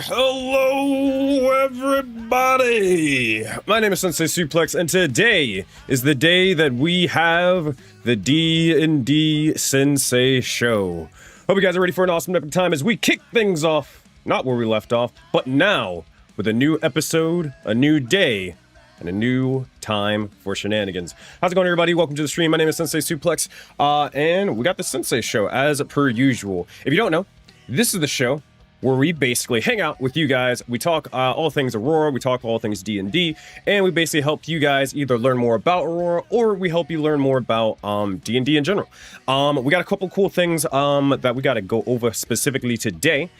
Hello, everybody! My name is SenseiSuplex, and today is the day that we have the D&D Sensei Show. Hope you guys are ready for an awesome epic time as we kick things off, not where we left off, but now, with a new episode, a new day, and a new time for shenanigans. How's it going, everybody? Welcome to the stream. My name is SenseiSuplex, and we got the Sensei Show, as per usual. If you don't know, this is the show where we basically hang out with you guys. We talk all things Aurora, we talk all things D&D, and we basically help you guys either learn more about Aurora, or we help you learn more about D&D in general. We got a couple cool things that we got to go over specifically today.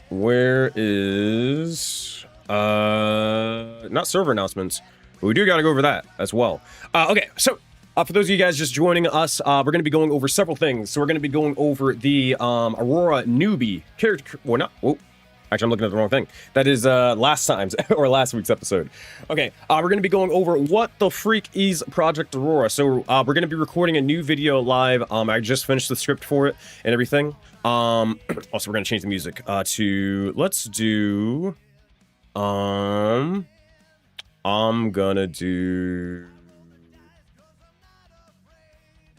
Where is... not server announcements, but we do got to go over that as well. Okay, so... for those of you guys just joining us, we're going to be going over several things. So we're going to be going over the Aurora newbie character. Well, not. Oh, actually, I'm looking at the wrong thing. That is last time's or last week's episode. Okay, we're going to be going over what the freak is Project Aurora. So we're going to be recording a new video live. I just finished the script for it and everything. Also, we're going to change the music to let's do. I'm gonna do.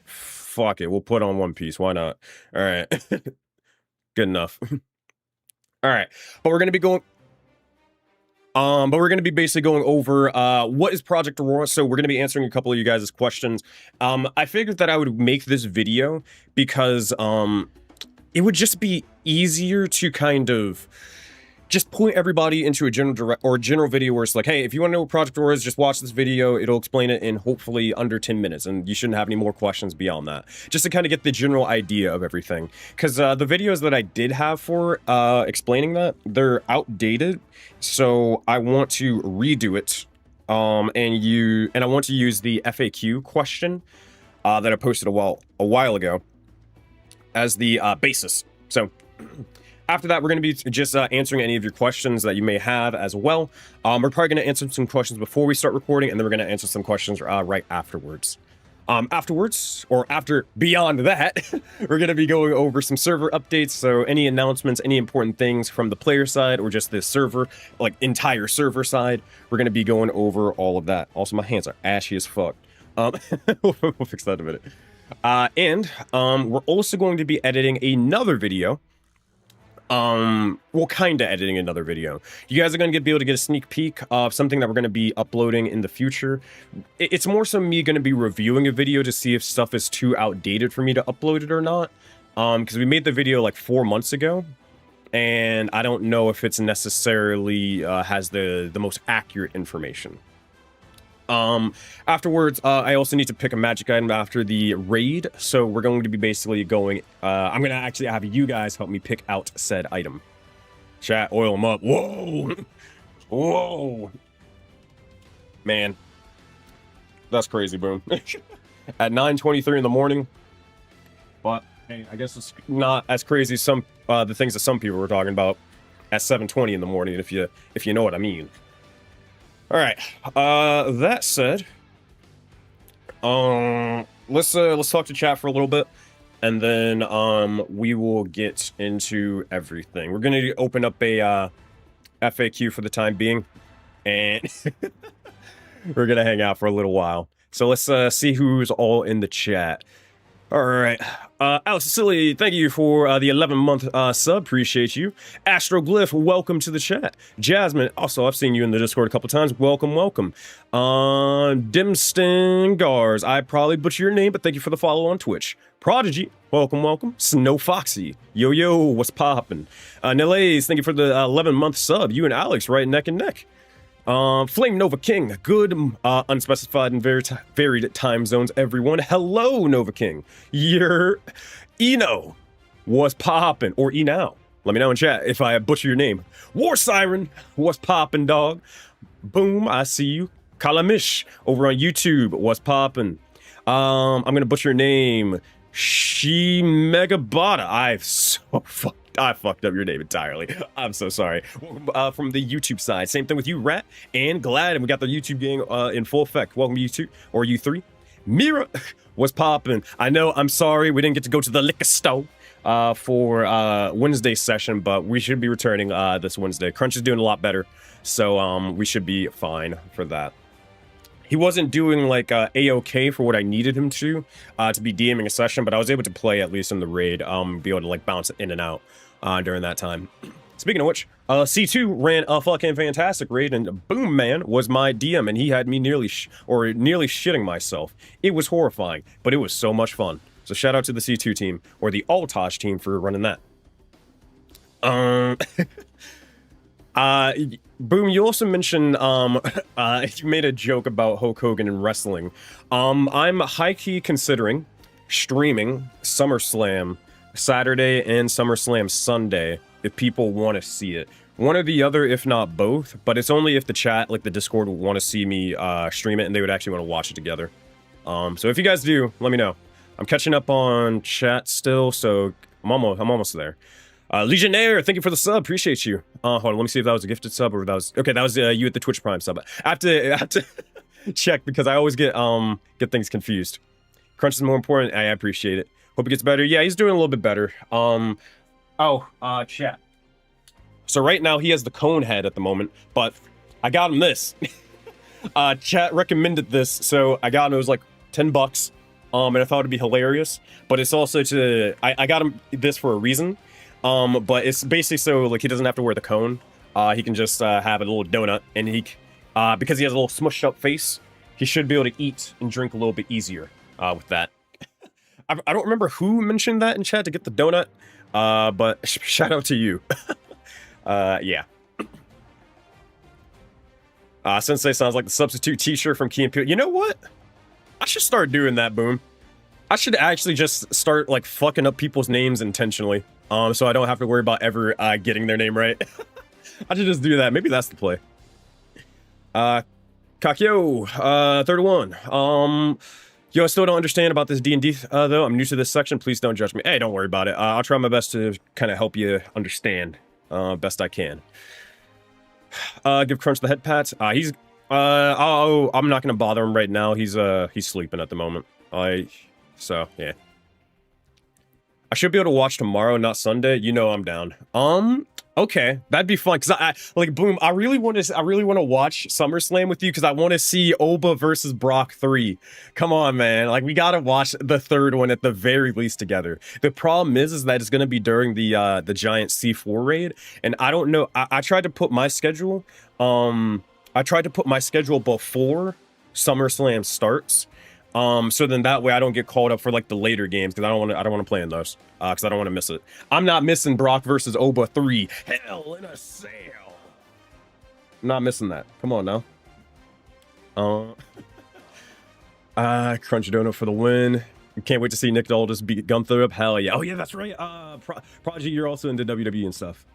Fuck it, we'll put on One Piece. Why not? All right, good enough. All right, but we're gonna be going. Basically going over what is Project Aurora. So we're gonna be answering a couple of you guys' questions. I figured that I would make this video because it would just be easier to kind of just point everybody into a general video where it's like, hey, if you want to know what Project Aurora is, just watch this video. It'll explain it in hopefully under 10 minutes, and you shouldn't have any more questions beyond that. Just to kind of get the general idea of everything. Because the videos that I did have for explaining that, they're outdated, so I want to redo it. And I want to use the FAQ question that I posted a while ago as the basis. So after that, we're going to be just answering any of your questions that you may have as well. We're probably going to answer some questions before we start recording, and then we're going to answer some questions right afterwards. Beyond that, we're going to be going over some server updates. So any announcements, any important things from the player side, or just this server, like entire server side, we're going to be going over all of that. Also, my hands are ashy as fuck. We'll fix that in a minute. And we're also going to be editing another video. Well, kind of editing another video. You guys are going to be able to get a sneak peek of something that we're going to be uploading in the future. It's more so me going to be reviewing a video to see if stuff is too outdated for me to upload it or not. Because we made the video like 4 months ago, and I don't know if it's necessarily has the most accurate information. Afterwards, I also need to pick a magic item after the raid, so we're going to be basically going, I'm gonna actually have you guys help me pick out said item. Chat, oil them up. Whoa! Whoa! Man. That's crazy, boom. At 9:23 in the morning. But, hey, I guess it's not as crazy as some, the things that some people were talking about at 7:20 in the morning, if you know what I mean. Alright, that said, let's talk to chat for a little bit, and then, we will get into everything. We're gonna open up a, FAQ for the time being, and we're gonna hang out for a little while. So let's, see who's all in the chat. Alright, Alex Silly, thank you for the 11-month sub, appreciate you. Astroglyph, welcome to the chat. Jasmine, also, I've seen you in the Discord a couple times, welcome, welcome. Dimston Gars, I probably butchered your name, but thank you for the follow on Twitch. Prodigy, welcome, welcome. Snow Foxy, yo, yo, what's poppin'? Nilays, thank you for the 11-month sub, you and Alex right neck and neck. Flame Nova King, good, unspecified and varied time zones, everyone. Hello, Nova King. You're Eno. What's poppin'? Or Enow. Let me know in chat if I butcher your name. War Siren. What's poppin', dog? Boom, I see you. Kalamish over on YouTube. What's poppin'? I'm gonna butcher your name. She Megabata. I fucked up your name entirely. I'm so sorry. From the YouTube side, same thing with you, Rat and Glad, and we got the YouTube gang in full effect. Welcome you two, or you three. Mira, what's poppin'? I know, I'm sorry, we didn't get to go to the liquor store. for Wednesday session, but we should be returning this Wednesday. Crunch is doing a lot better, so we should be fine for that. He wasn't doing like A-OK for what I needed him to be DMing a session, but I was able to play at least in the raid, be able to like bounce in and out during that time. Speaking of which, C2 ran a fucking fantastic raid, and Boom Man was my DM, and he had me nearly shitting myself. It was horrifying, but it was so much fun. So shout out to the C2 team, or the Altosh team for running that. Boom, you also mentioned, you made a joke about Hulk Hogan and wrestling. I'm high-key considering streaming SummerSlam Saturday and SummerSlam Sunday if people want to see it. One or the other, if not both, but it's only if the chat, like the Discord, will want to see me stream it and they would actually want to watch it together. So if you guys do, let me know. I'm catching up on chat still, so I'm almost there. Legionnaire, thank you for the sub. Appreciate you. Hold on, let me see if that was a gifted sub or if that was... Okay, that was you at the Twitch Prime sub. I have to check because I always get things confused. Crunch is more important. I appreciate it. Hope it gets better. Yeah, he's doing a little bit better. Chat. So right now he has the cone head at the moment, but I got him this. Chat recommended this, so I got him. It was like $10. And I thought it'd be hilarious, but it's also I got him this for a reason. But it's basically so like he doesn't have to wear the cone. He can just have a little donut, and because he has a little smushed up face, he should be able to eat and drink a little bit easier with that. I don't remember who mentioned that in chat to get the donut, but shout out to you. Yeah. Sensei sounds like the substitute t-shirt from Key and Peele. You know what? I should start doing that, Boom. I should actually just start like fucking up people's names intentionally. So I don't have to worry about ever getting their name right. I should just do that. Maybe that's the play. Kakyo, 31. Yo, I still don't understand about this D&D, though. I'm new to this section. Please don't judge me. Hey, don't worry about it. I'll try my best to kind of help you understand best I can. Give Crunch the head pats. I'm not gonna bother him right now. He's sleeping at the moment. So yeah. I should be able to watch tomorrow, not Sunday. You know I'm down. Okay, that'd be fun. Cause I like Boom. I really want to watch SummerSlam with you because I want to see Oba versus Brock 3. Come on, man. Like we gotta watch the third one at the very least together. The problem is that it's gonna be during the giant C4 raid, and I don't know. I tried to put my schedule. I tried to put my schedule before SummerSlam starts. So then that way I don't get called up for like the later games because I don't want to play in those because I don't want to miss it. I'm not missing Brock versus Oba 3. Hell in a Cell. I'm not missing that. Come on now. Crunch Donut for the win. Can't wait to see Nick Aldis beat Gunther up. Hell yeah. Oh yeah, that's right. Project, you're also into WWE and stuff.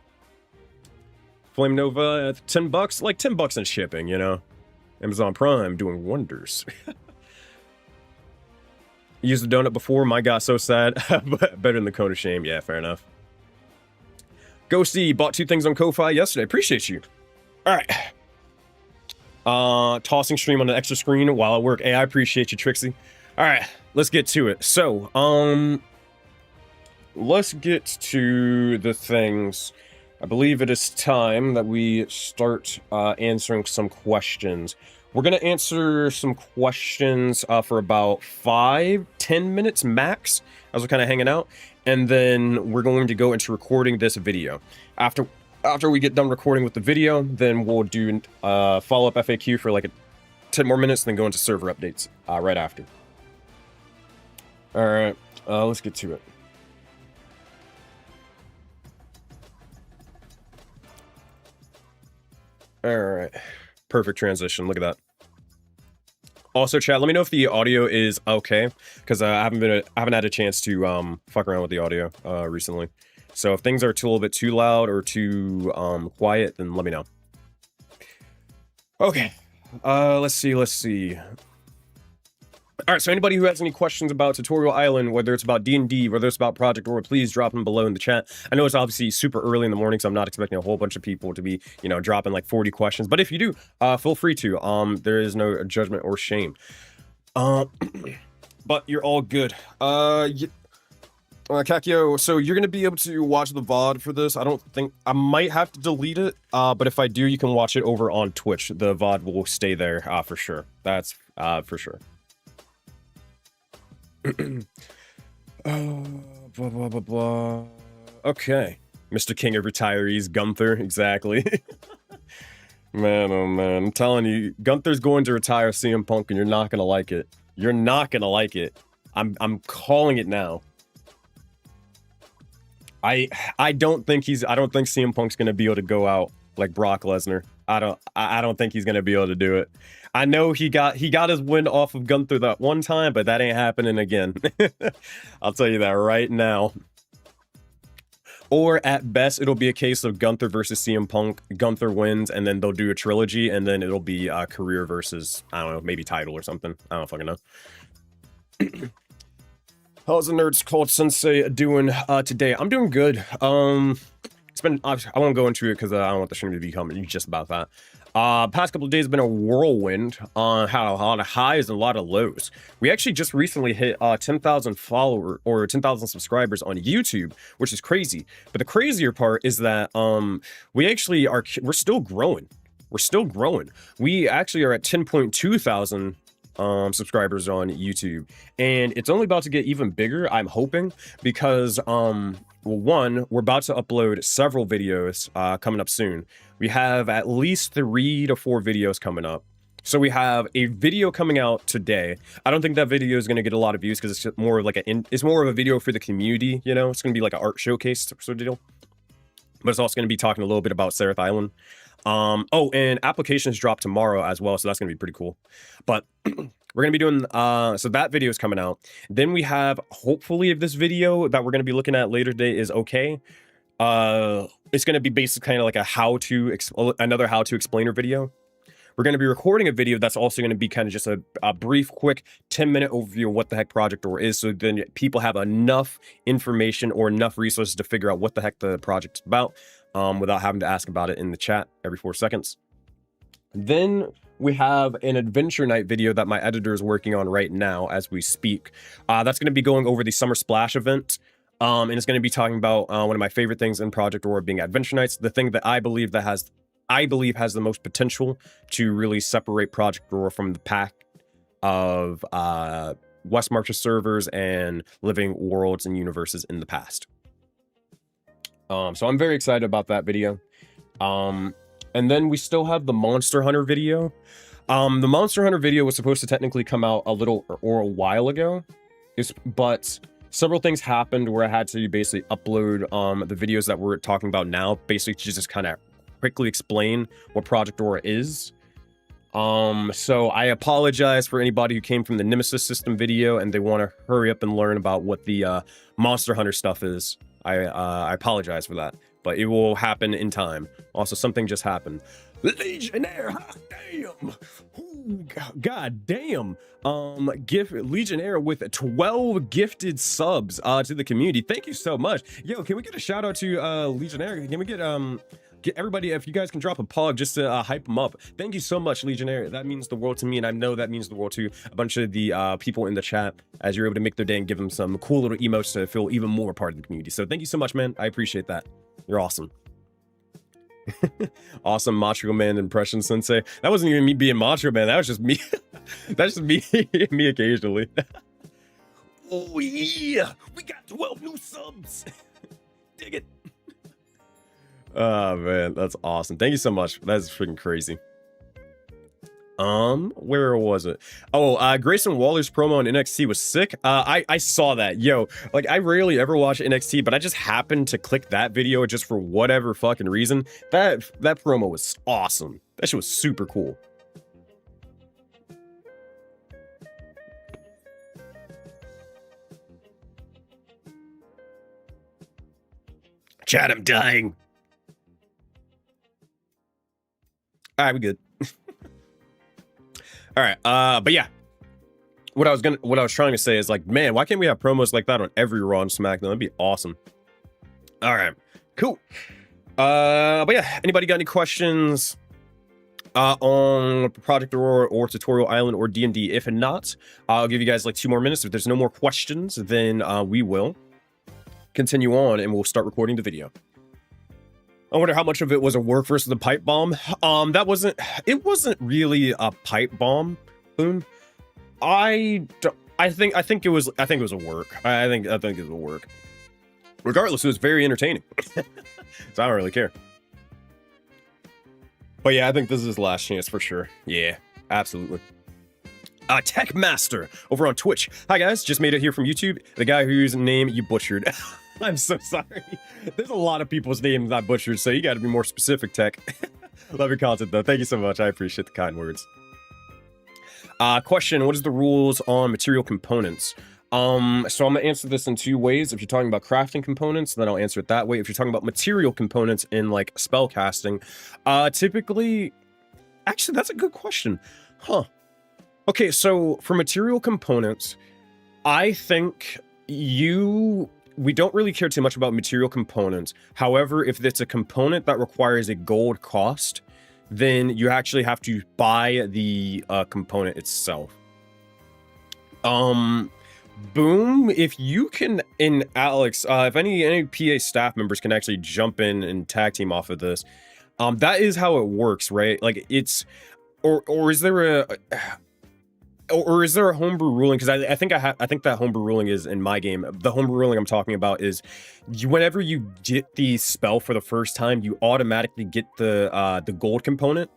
Flame Nova, $10, like $10 in shipping, you know. Amazon Prime doing wonders. Used the donut before, my God, so sad. But better than the cone of shame. Yeah, fair enough. Ghosty, bought 2 things on Ko-Fi yesterday. Appreciate you. All right. Tossing stream on an extra screen while at work. Hey, I appreciate you, Trixie. All right, let's get to it. So, let's get to the things. I believe it is time that we start answering some questions. We're going to answer some questions for about 5-10 minutes max as we're kind of hanging out. And then we're going to go into recording this video. After we get done recording with the video, then we'll do follow-up FAQ for like 10 more minutes, and then go into server updates right after. All right, let's get to it. All right. Perfect transition. Look at that. Also, chat, let me know if the audio is okay, because I haven't had a chance to fuck around with the audio recently. So if things are a little bit too loud or too quiet, then let me know. Okay. Let's see. All right, so anybody who has any questions about Tutorial Island, whether it's about D&D, whether it's about Project Aurora, please drop them below in the chat. I know it's obviously super early in the morning, so I'm not expecting a whole bunch of people to be, you know, dropping like 40 questions. But if you do, feel free to. There is no judgment or shame. But you're all good. Kakio, so you're gonna be able to watch the VOD for this. I don't think I might have to delete it, but if I do, you can watch it over on Twitch. The VOD will stay there for sure. That's for sure. Blah blah blah blah. Okay, Mr. King of Retirees, Gunther, exactly. Man, oh man, I'm telling you, Gunther's going to retire CM Punk, and you're not gonna like it. You're not gonna like it. I'm calling it now. I don't think CM Punk's gonna be able to go out like Brock Lesnar. I don't think he's gonna be able to do it. I know he got his win off of Gunther that one time, but that ain't happening again. I'll tell you that right now. Or at best, it'll be a case of Gunther versus CM Punk. Gunther wins, and then they'll do a trilogy, and then it'll be career versus, I don't know, maybe title or something. I don't fucking know. How's the Nerds Called Sensei doing today? I'm doing good. It's been, I won't go into it because I don't want the stream to become just about that. Past couple of days have been a whirlwind on how a lot of highs and a lot of lows. We actually just recently hit 10,000 followers or 10,000 subscribers on YouTube, which is crazy. But the crazier part is that we're still growing. We're still growing. We actually are at 10.2 thousand subscribers on YouTube, and it's only about to get even bigger, I'm hoping, because well, one, we're about to upload several videos coming up soon. We have at least 3 to 4 videos coming up. So we have a video coming out today. I don't think that video is going to get a lot of views because it's more of like it's more of a video for the community, you know. It's going to be like an art showcase sort of deal. But it's also going to be talking a little bit about Seraph Island. Oh, and applications drop tomorrow as well, so that's going to be pretty cool. But we're going to be doing, so that video is coming out. Then we have, hopefully, if this video that we're going to be looking at later today is okay, it's going to be basically kind of like another how-to explainer video. We're going to be recording a video that's also going to be kind of just a brief, quick 10-minute overview of what the heck Project Aurora is, so then people have enough information or enough resources to figure out what the heck the project's about, without having to ask about it in the chat every 4 seconds. Then we have an adventure night video that my editor is working on right now as we speak. That's going to be going over the Summer Splash event. And it's going to be talking about one of my favorite things in Project Aurora being adventure nights. The thing that I believe has the most potential to really separate Project Aurora from the pack of West Marches servers and living worlds and universes in the past. So I'm very excited about that video. And then we still have the Monster Hunter video. The Monster Hunter video was supposed to technically come out a while ago, but several things happened where I had to basically upload the videos that we're talking about now, basically to just kind of quickly explain what Project Aurora is. So I apologize for anybody who came from the Nemesis system video and they want to hurry up and learn about what the Monster Hunter stuff is. I apologize for that, but it will happen in time. Also, something just happened. Legionnaire, hot damn! Ooh, God damn! Legionnaire with 12 gifted subs to the community. Thank you so much. Yo, can we get a shout out to Legionnaire? Can we get everybody, if you guys can drop a pog just to hype them up. Thank you so much, Legionnaire. That means the world to me, and I know that means the world to a bunch of the people in the chat, as you're able to make their day and give them some cool little emotes to feel even more part of the community. So thank you so much, man. I appreciate that. You're awesome. Awesome Macho Man impression, Sensei. That wasn't even me being Macho Man. That was just me. That's just me, me occasionally. Oh yeah, we got 12 new subs. Dig it. Oh man, that's awesome. Thank you so much. That's freaking crazy. Where was it? Oh, Grayson Waller's promo on NXT was sick. I saw that. Yo, like, I rarely ever watch NXT, but I just happened to click that video just for whatever fucking reason. That promo was awesome. That shit was super cool. Chat, I'm dying. All right, we good. All right, but yeah, what I was trying to say is, like, man, why can't we have promos like that on every Raw and SmackDown? That'd be awesome. All right, cool. But yeah, anybody got any questions on Project Aurora or Tutorial Island or D&D? If not, I'll give you guys like 2 more minutes. If there's no more questions, then we will continue on and we'll start recording the video. I wonder how much of it was a work versus the pipe bomb. It wasn't really a pipe bomb. Boom. I think it was a work. I think it was a work. Regardless, it was very entertaining. So I don't really care. But yeah, I think this is his last chance for sure. Yeah, absolutely. Tech Master over on Twitch. Hi guys, just made it here from YouTube. The guy whose name you butchered. I'm so sorry. There's a lot of people's names I butchered, so you got to be more specific, Tech. Love your content though. Thank you so much. I appreciate the kind words. Question: what is the rules on material components? So I'm gonna answer this in two ways. If you're talking about crafting components, then I'll answer it that way. If you're talking about material components in like spell casting, typically, actually, that's a good question. Huh. Okay, so for material components, I think we don't really care too much about material components. However, if it's a component that requires a gold cost, then you actually have to buy the component itself. Boom, if you can, in Alex, if any PA staff members can actually jump in and tag team off of this, that is how it works, right? Like it's, or is there a homebrew ruling? Because I think that homebrew ruling is in my game. The homebrew ruling I'm talking about is whenever you get the spell for the first time, you automatically get the gold component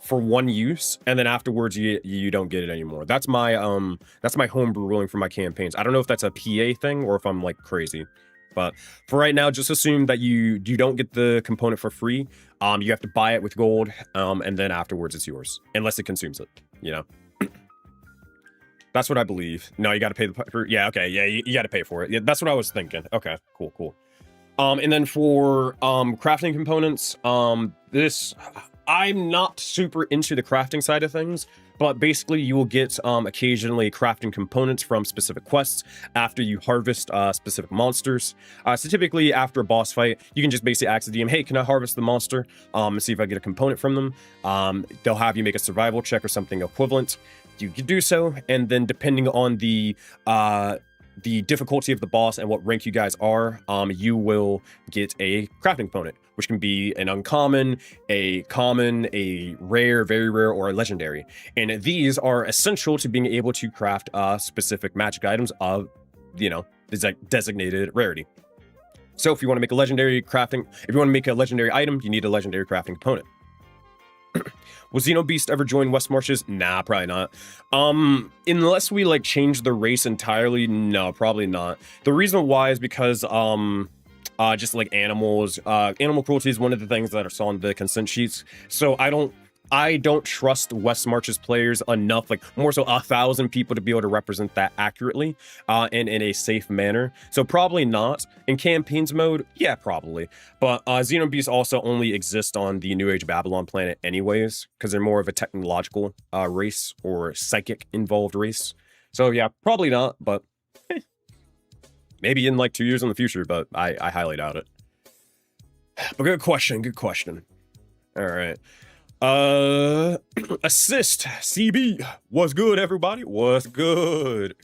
for one use, and then afterwards you don't get it anymore. That's my homebrew ruling for my campaigns. I don't know if that's a PA thing or if I'm like crazy, but for right now, just assume that you don't get the component for free. You have to buy it with gold, and then afterwards it's yours, unless it consumes it, you know. That's what I believe. No, you got to pay yeah, okay, yeah, you got to pay for it. Yeah, that's what I was thinking. Okay, cool. And then for crafting components, I'm not super into the crafting side of things, but basically you will get occasionally crafting components from specific quests after you harvest specific monsters. So typically after a boss fight, you can just basically ask the DM, hey, can I harvest the monster and see if I get a component from them? They'll have you make a survival check or something equivalent. You can do so, and then depending on the difficulty of the boss and what rank you guys are, you will get a crafting component, which can be an uncommon, a common, a rare, very rare, or a legendary. And these are essential to being able to craft specific magic items of, you know, designated rarity. So if you want to make a legendary crafting, if you want to make a legendary item, you need a legendary crafting component. Will Xenobeast ever join West Marches? Nah, probably not. Unless we like change the race entirely, no, probably not. The reason why is because just like animals, animal cruelty is one of the things that are on the consent sheets. So I don't trust West Marches players enough, like more so 1,000 people to be able to represent that accurately and in a safe manner. So probably not. In campaigns mode, yeah, probably. But Xenobeasts also only exist on the New Age Babylon planet anyways, because they're more of a technological race or psychic involved race. So yeah, probably not, but maybe in like 2 years in the future, but I highly doubt it. But good question. All right. Assist CB, what's good, everybody? What's good?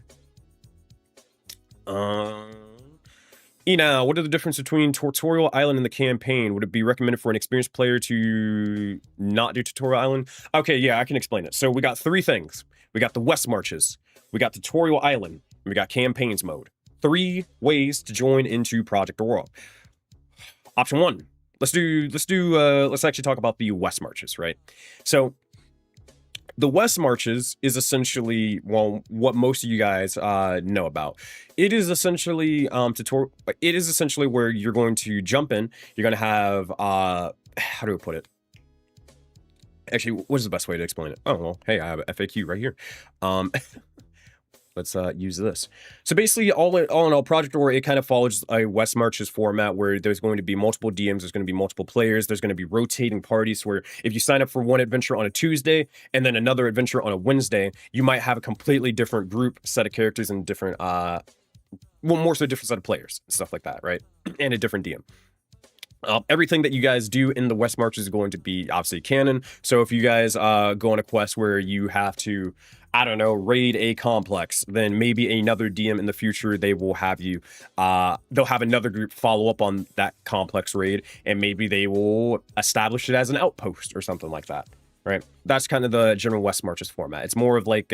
Now, what are the difference between Tutorial Island and the campaign? Would it be recommended for an experienced player to not do Tutorial Island? Okay, yeah, I can explain it. So we got three things. We got the West Marches, we got Tutorial Island, and we got campaigns mode. 3 ways to join into Project Aurora. Option 1. Let's actually talk about the West Marches, right? So the West Marches is essentially, well, what most of you guys know about. It is essentially it is essentially where you're going to jump in. You're going to have how do I put it? Actually, what is the best way to explain it? Oh, well, hey, I have an FAQ right here. Let's use this. So basically, all in all, Project Aurora, it kind of follows a West Marches format where there's going to be multiple DMs, there's going to be multiple players, there's going to be rotating parties where if you sign up for one adventure on a Tuesday and then another adventure on a Wednesday, you might have a completely different group, set of characters, and different, well, more so different set of players, stuff like that, right? And a different DM. Everything that you guys do in the West Marches is going to be obviously canon. So if you guys go on a quest where you have to, I don't know, raid a complex, then maybe another DM in the future, they will have you, they'll have another group follow up on that complex raid, and maybe they will establish it as an outpost or something like that. Right? That's kind of the general West Marches format. It's more of like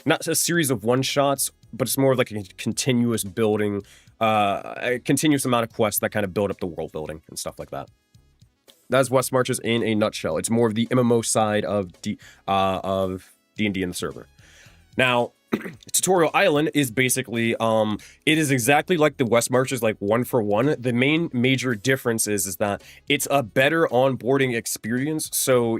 not a series of one-shots, but it's more of like a continuous building, a continuous amount of quests that kind of build up the world building and stuff like that. That's West Marches in a nutshell. It's more of the MMO side of D&D in the server. Now, Tutorial Island is basically, it is exactly like the West Marches, like one for one. The main major difference is that it's a better onboarding experience. So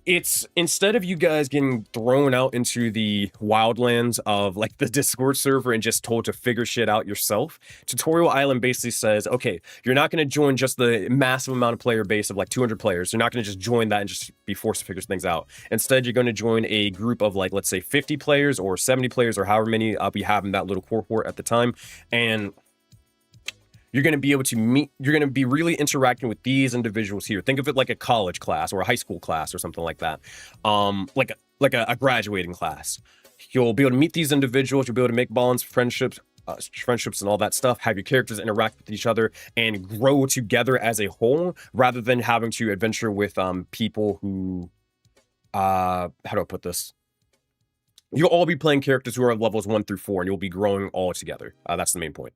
it's, instead of you guys getting thrown out into the wildlands of like the Discord server and just told to figure shit out yourself, Tutorial Island basically says, okay, you're not going to join just the massive amount of player base of like 200 players. You're not going to just join that and just be forced to figure things out. Instead, you're going to join a group of like, let's say 50 players or 70 players or however many we have in that little cohort at the time. And you're going to be able to meet, you're going to be really interacting with these individuals here. Think of it like a college class or a high school class or something like that. Like a graduating class. You'll be able to meet these individuals. You'll be able to make bonds, friendships and all that stuff. Have your characters interact with each other and grow together as a whole, rather than having to adventure with people who, how do I put this? You'll all be playing characters who are levels 1 through 4, and you'll be growing all together. That's the main point.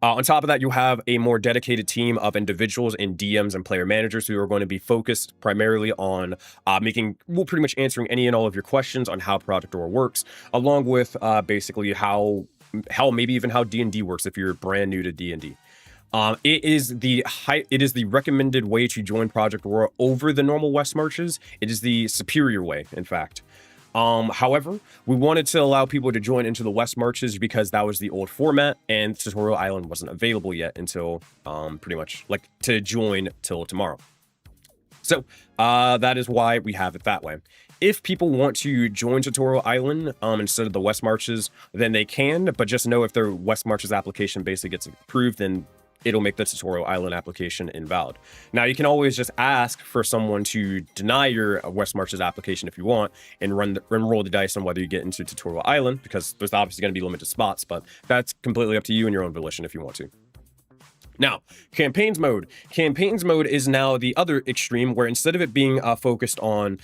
On top of that, you'll have a more dedicated team of individuals and DMs and player managers who are going to be focused primarily on pretty much answering any and all of your questions on how Project Aurora works, along with basically how maybe even how D&D works if you're brand new to D&D. It is the recommended way to join Project Aurora over the normal West Marches. It is the superior way, in fact. However, we wanted to allow people to join into the West Marches because that was the old format, and Tutorial Island wasn't available yet until pretty much like to join till tomorrow. So that is why we have it that way. If people want to join Tutorial Island instead of the West Marches, then they can, but just know if their West Marches application basically gets approved, then it'll make the Tutorial Island application invalid. Now, you can always just ask for someone to deny your West Marches application if you want, and roll the dice on whether you get into Tutorial Island, because there's obviously going to be limited spots, but that's completely up to you and your own volition if you want to. Now, campaigns mode. Campaigns mode is now the other extreme, where instead of it being focused on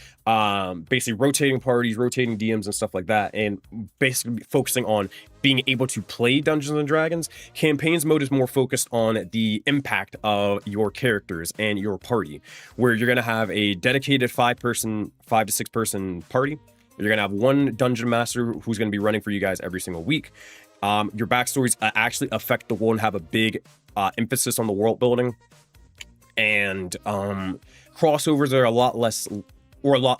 basically rotating parties, rotating DMs and stuff like that, and basically focusing on being able to play Dungeons and Dragons, campaigns mode is more focused on the impact of your characters and your party, where you're going to have a dedicated 5 to 6 person party. You're going to have one dungeon master who's going to be running for you guys every single week. Your backstories actually affect the world and have a big emphasis on the world building, and crossovers are a lot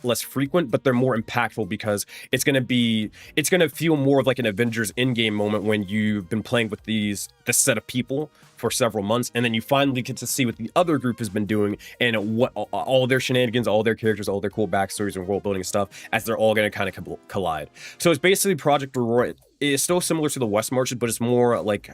less frequent, but they're more impactful because it's going to feel more of like an Avengers in-game moment when you've been playing with this set of people for several months, and then you finally get to see what the other group has been doing and what all their shenanigans, all their characters, all their cool backstories and world building stuff, as they're all going to kind of collide. So it's basically Project Aurora. It's still similar to the West Marches, but it's more like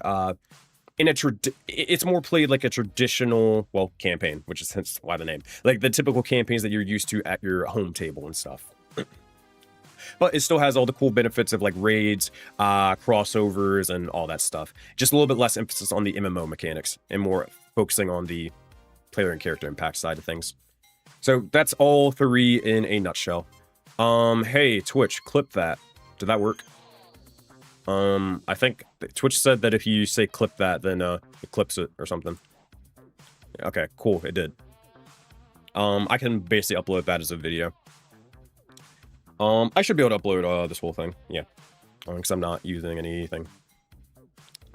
it's more played like a traditional, well, campaign, which is hence why the name, like the typical campaigns that you're used to at your home table and stuff. But it still has all the cool benefits of like raids, crossovers, and all that stuff. Just a little bit less emphasis on the MMO mechanics and more focusing on the player and character impact side of things. So that's all 3 in a nutshell. Hey, Twitch, clip that. Did that work? I think Twitch said that if you say clip that, then it clips it or something. Okay, cool, it did. I can basically upload that as a video. I should be able to upload this whole thing, yeah, because I'm not using anything.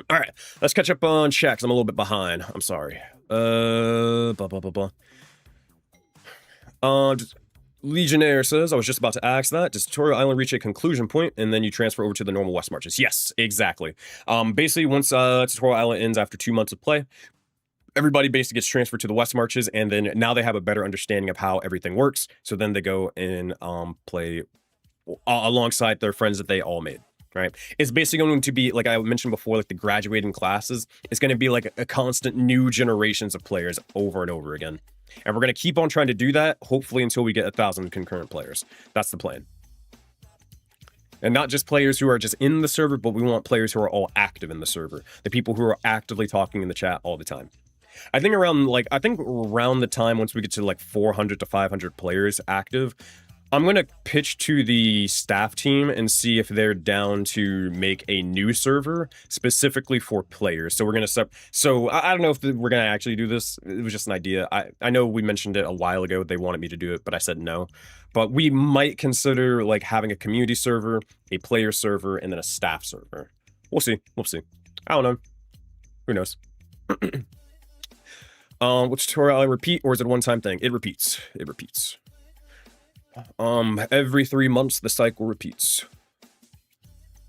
All right, let's catch up on chat, because I'm a little bit behind. I'm sorry. Legionnaire says, I was just about to ask that. Does Tutorial Island reach a conclusion point and then you transfer over to the normal West Marches? Yes, exactly. Basically, once Tutorial Island ends after 2 months of play, everybody basically gets transferred to the West Marches, and then now they have a better understanding of how everything works. So then they go and play alongside their friends that they all made. right? It's basically going to be, like I mentioned before, like the graduating classes. It's going to be like a constant new generations of players over and over again. And we're going to keep on trying to do that, hopefully until we get 1,000 concurrent players. That's the plan. And not just players who are just in the server, but we want players who are all active in the server. The people who are actively talking in the chat all the time. I think around the time once we get to like 400 to 500 players active, I'm going to pitch to the staff team and see if they're down to make a new server specifically for players. So we're going to so I don't know if we're going to actually do this. It was just an idea. I know we mentioned it a while ago. They wanted me to do it, but I said no. But we might consider like having a community server, a player server, and then a staff server. We'll see. We'll see. I don't know. Who knows? Which tutorial I repeat, or is it a one-time thing? It repeats. It repeats. Every 3 months, the cycle repeats.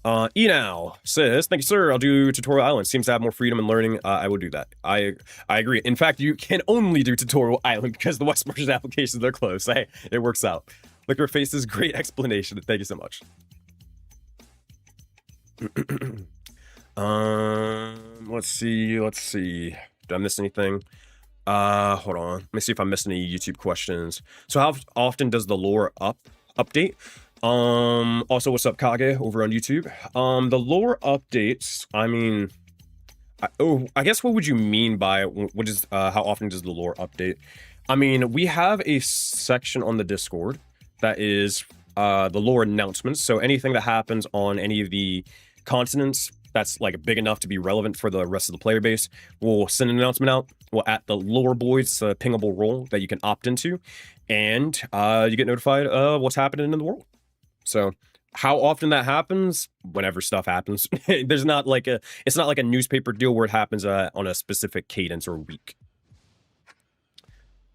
Now says, thank you, sir. I'll do Tutorial Island. Seems to have more freedom in learning. I will do that. I agree. In fact, you can only do Tutorial Island because the West Martian applications are closed. Hey, it works out. Look at her face's great explanation. Thank you so much. Let's see. Did I miss anything? Hold on. Let me see if I missed any YouTube questions. So how often does the lore update? Also, what's up, Kage, over on YouTube? The lore updates, I mean, I guess what would you mean by what is, how often does the lore update? I mean, we have a section on the Discord that is, the lore announcements. So anything that happens on any of the continents that's like big enough to be relevant for the rest of the player base, we'll send an announcement out. We'll at the lore boys, it's a pingable role that you can opt into, and you get notified of what's happening in the world. So how often that happens? Whenever stuff happens. There's not like it's not like a newspaper deal where it happens on a specific cadence or week.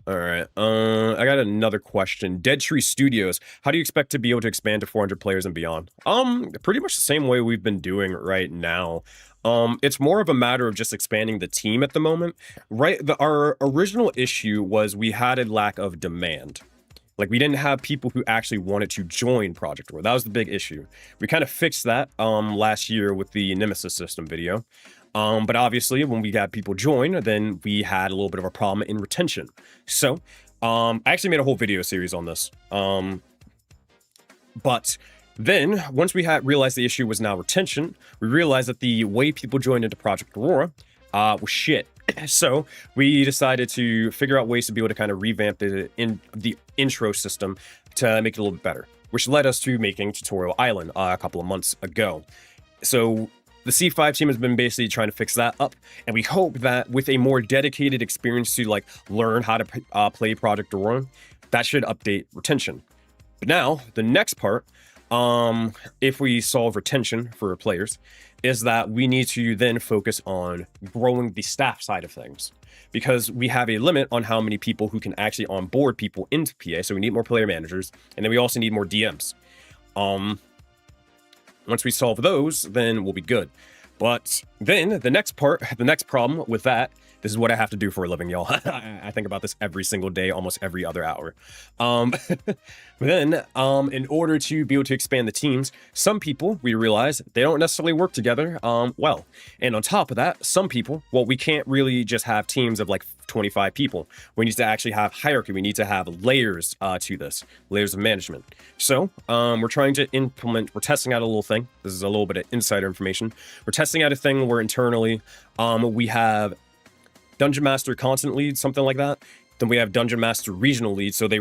All right, I got another question. Dead Tree Studios, how do you expect to be able to expand to 400 players and beyond? Pretty much the same way we've been doing right now. It's more of a matter of just expanding the team at the moment, right? Our original issue was we had a lack of demand. Like, we didn't have people who actually wanted to join Project Aurora. That was the big issue. We kind of fixed that last year with the Nemesis system video. But obviously, when we got people join, then we had a little bit of a problem in retention. So, I actually made a whole video series on this. But then, once we had realized the issue was now retention, we realized that the way people joined into Project Aurora was shit. So we decided to figure out ways to be able to kind of revamp the intro system to make it a little bit better, which led us to making Tutorial Island a couple of months ago. So the C5 team has been basically trying to fix that up, and we hope that with a more dedicated experience to like learn how to play Project Aurora, that should update retention. But now the next part, if we solve retention for players, is that we need to then focus on growing the staff side of things, because we have a limit on how many people who can actually onboard people into PA. So we need more player managers, and then we also need more DMs. Once we solve those, then we'll be good. But then the next problem with that, this is what I have to do for a living, y'all. I think about this every single day, almost every other hour. Then, in order to be able to expand the teams, some people, we realize, they don't necessarily work together well. And on top of that, some people, well, we can't really just have teams of like 25 people. We need to actually have hierarchy. We need to have layers to this, layers of management. So we're trying to we're testing out a little thing. This is a little bit of insider information. We're testing out a thing where internally we have Dungeon Master Content Lead, something like that. Then we have Dungeon Master Regional Lead, so they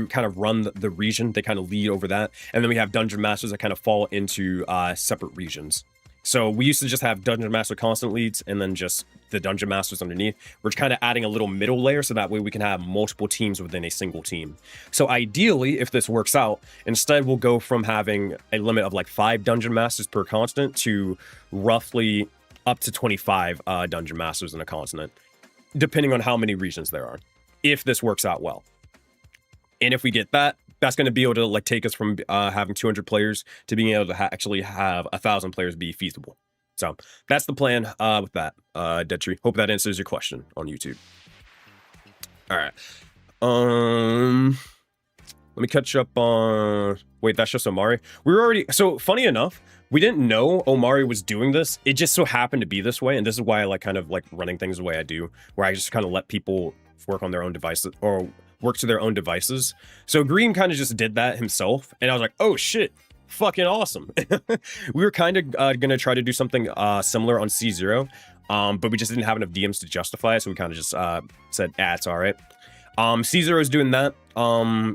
kind of run the region, they kind of lead over that. And then we have Dungeon Masters that kind of fall into separate regions. So we used to just have Dungeon Master Constant Leads and then just the Dungeon Masters underneath. We're kind of adding a little middle layer so that way we can have multiple teams within a single team. So ideally, if this works out, instead we'll go from having a limit of like 5 Dungeon Masters per continent to roughly up to 25 Dungeon Masters in a continent, depending on how many regions there are, if this works out well. And if we get that, that's going to be able to like take us from having 200 players to being able to actually have 1,000 players be feasible. So that's the plan with that, Dead Tree. Hope that answers your question on YouTube. All right. Let me catch up on... Wait, that's just Omari. We were already... So, funny enough, we didn't know Omari was doing this. It just so happened to be this way, and this is why I like kind of like running things the way I do, where I just kind of let people work on their own devices, or work to their own devices. So Green kind of just did that himself, and I was like, oh shit, fucking awesome. We were kind of gonna try to do something similar on C0, but we just didn't have enough DMs to justify it, so we kind of just said, it's all right. C0 is doing that.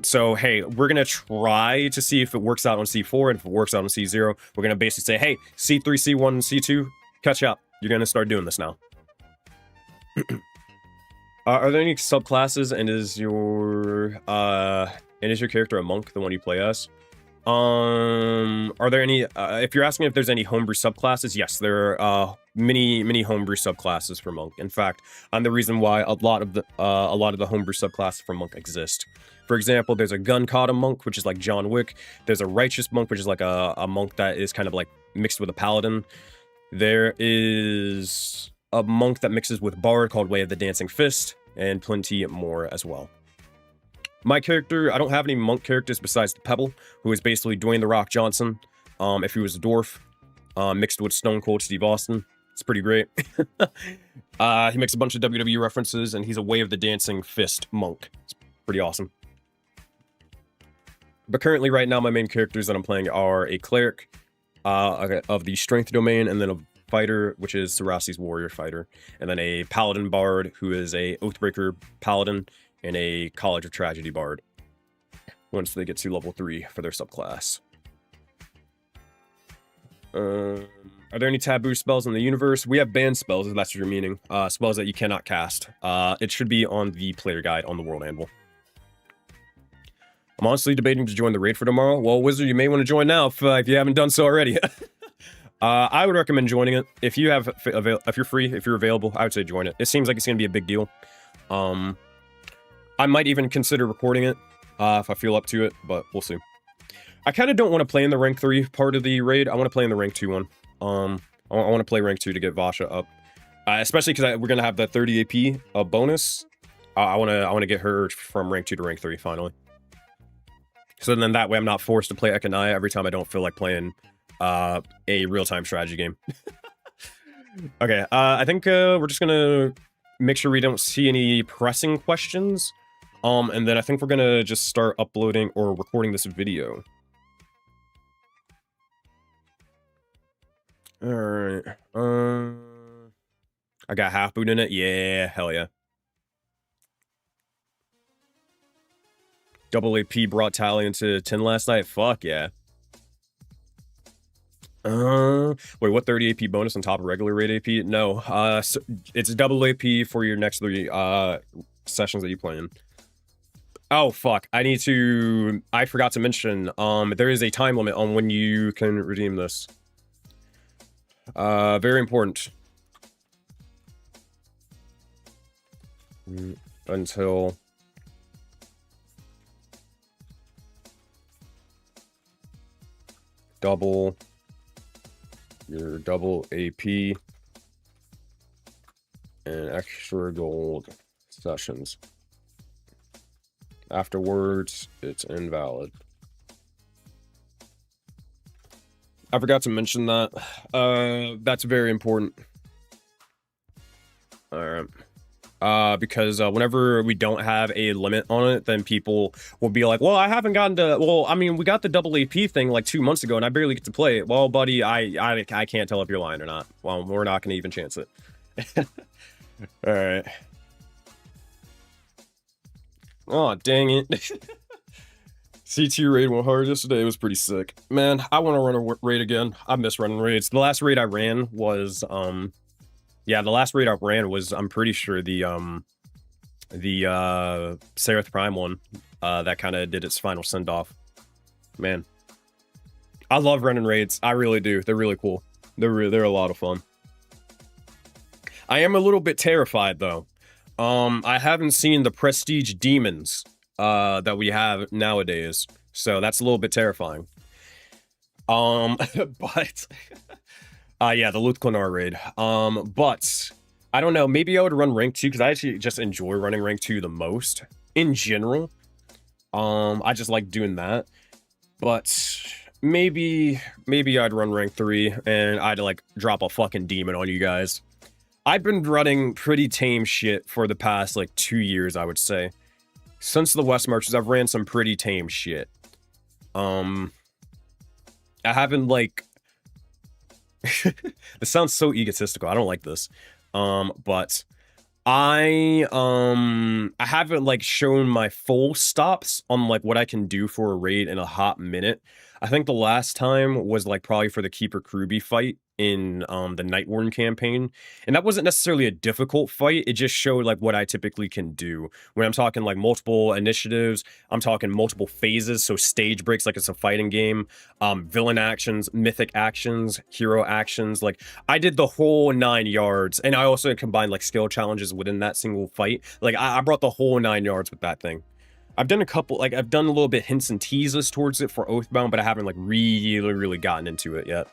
So hey, we're gonna try to see if it works out on C4, and if it works out on C0, we're gonna basically say, hey, C3, C1, C2, catch up. You're gonna start doing this now. Are there any subclasses, and is your character a monk, the one you play as? Are there any, if you're asking if there's any homebrew subclasses, yes, there are many homebrew subclasses for monk. In fact, the reason why a lot of the homebrew subclasses for monk exist. For example, there's a gun kata monk, which is like John Wick. There's a righteous monk, which is like a monk that is kind of like mixed with a paladin. There is a monk that mixes with bard called Way of the Dancing Fist, and plenty more as well. My character, I don't have any monk characters besides the Pebble, who is basically Dwayne The Rock Johnson, if he was a dwarf, mixed with Stone Cold Steve Austin. It's pretty great. He makes a bunch of WWE references, and he's a Way of the Dancing Fist monk. It's pretty awesome. But currently, right now, my main characters that I'm playing are a cleric of the strength domain, and then a fighter, which is Sarasi's warrior fighter, and then a paladin bard, who is a Oathbreaker paladin, and a College of Tragedy bard, once they get to level 3 for their subclass. Are there any taboo spells in the universe? We have banned spells, if that's what you're meaning. Spells that you cannot cast. It should be on the player guide on the World Anvil. I'm honestly debating to join the raid for tomorrow. Well, Wizard, you may want to join now if you haven't done so already. I would recommend joining it. If you're free, if you're available, I would say join it. It seems like it's going to be a big deal. I might even consider recording it if I feel up to it, but we'll see. I kind of don't want to play in the rank 3 part of the raid. I want to play in the rank 2 one. I want to play rank 2 to get Vasha up, especially because we're gonna have that 30 AP bonus. I want to get her from rank 2 to rank 3 finally. So then that way I'm not forced to play Ekanaya every time I don't feel like playing a real-time strategy game. Okay, I think we're just gonna make sure we don't see any pressing questions. And then I think we're gonna just start uploading or recording this video. Alright. I got half boot in it? Yeah, hell yeah. Double AP brought Tally into 10 last night? Fuck yeah. Wait, what 30 AP bonus on top of regular raid AP? No, so it's double AP for your next 3 sessions that you play in. Oh, fuck. I forgot to mention, there is a time limit on when you can redeem this. Very important. Until... your double AP and extra gold sessions. Afterwards, it's invalid. I forgot to mention that. That's very important. Alright. Because whenever we don't have a limit on it, then people will be like, well, I haven't gotten to, well, I mean, we got the double AP thing like 2 months ago and I barely get to play it. Well, buddy, I can't tell if you're lying or not. Well, we're not going to even chance it. All right. Oh, dang it. C2 raid went hard yesterday. It was pretty sick. Man, I want to run a raid again. I miss running raids. The last raid I ran was, yeah, the last raid I ran was, I'm pretty sure, the Seraph Prime one, that kind of did its final send-off. Man. I love running raids. I really do. They're really cool. They're a lot of fun. I am a little bit terrified, though. I haven't seen the prestige demons, that we have nowadays, so that's a little bit terrifying. But... yeah, the Luthklanar raid. But I don't know, maybe I would run rank 2 because I actually just enjoy running rank 2 the most in general. I just like doing that. But maybe I'd run rank 3 and I'd like drop a fucking demon on you guys. I've been running pretty tame shit for the past like 2 years, I would say. Since the West Marches, I've ran some pretty tame shit. I haven't like this sounds so egotistical. I don't like this. But I haven't like shown my full stops on like what I can do for a raid in a hot minute. I think the last time was like probably for the Keeper Kruby fight in the Nightworn campaign, and that wasn't necessarily a difficult fight. It just showed like what I typically can do when I'm talking like multiple initiatives. I'm talking multiple phases, so stage breaks like it's a fighting game, villain actions, mythic actions, hero actions. Like I did the whole 9 yards, and I also combined like skill challenges within that single fight. Like I brought the whole 9 yards with that thing. I've done a couple, like I've done a little bit hints and teases towards it for Oathbound, but I haven't like really gotten into it yet.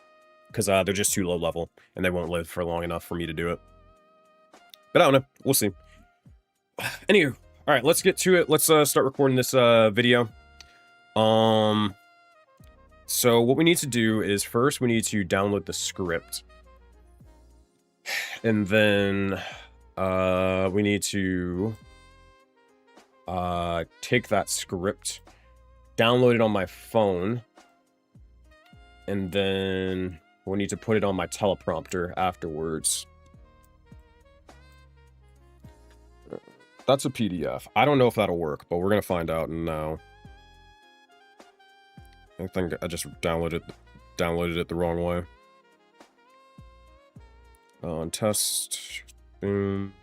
Because they're just too low level, and they won't live for long enough for me to do it. But I don't know. We'll see. Anywho, all right, let's get to it. Let's start recording this video. So what we need to do is first we need to download the script. And then we need to take that script, download it on my phone, and then we'll need to put it on my teleprompter afterwards. That's a PDF. I don't know if that'll work, but we're gonna find out now. I think I just downloaded it the wrong way. On test. Boom.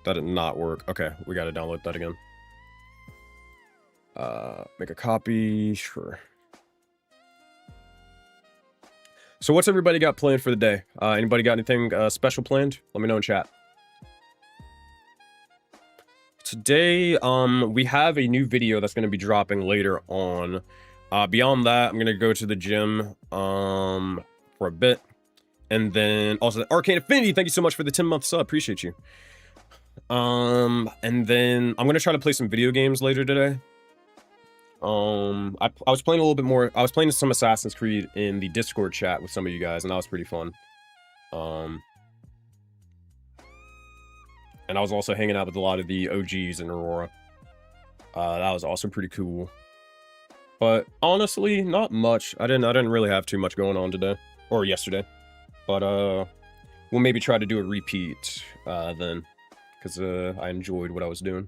That did not work. Okay, we gotta download that again. Make a copy. Sure. So what's everybody got planned for the day? Anybody got anything special planned? Let me know in chat. Today, we have a new video that's going to be dropping later on. Beyond that, I'm going to go to the gym for a bit. And then also Arcane Affinity, thank you so much for the 10-month sub. Appreciate you. And then I'm going to try to play some video games later today. I was playing a little bit more. I was playing some Assassin's Creed in the Discord chat with some of you guys, and that was pretty fun. And I was also hanging out with a lot of the OGs in Aurora. That was also pretty cool. But honestly, not much. I didn't really have too much going on today or yesterday. But we'll maybe try to do a repeat then, because I enjoyed what I was doing.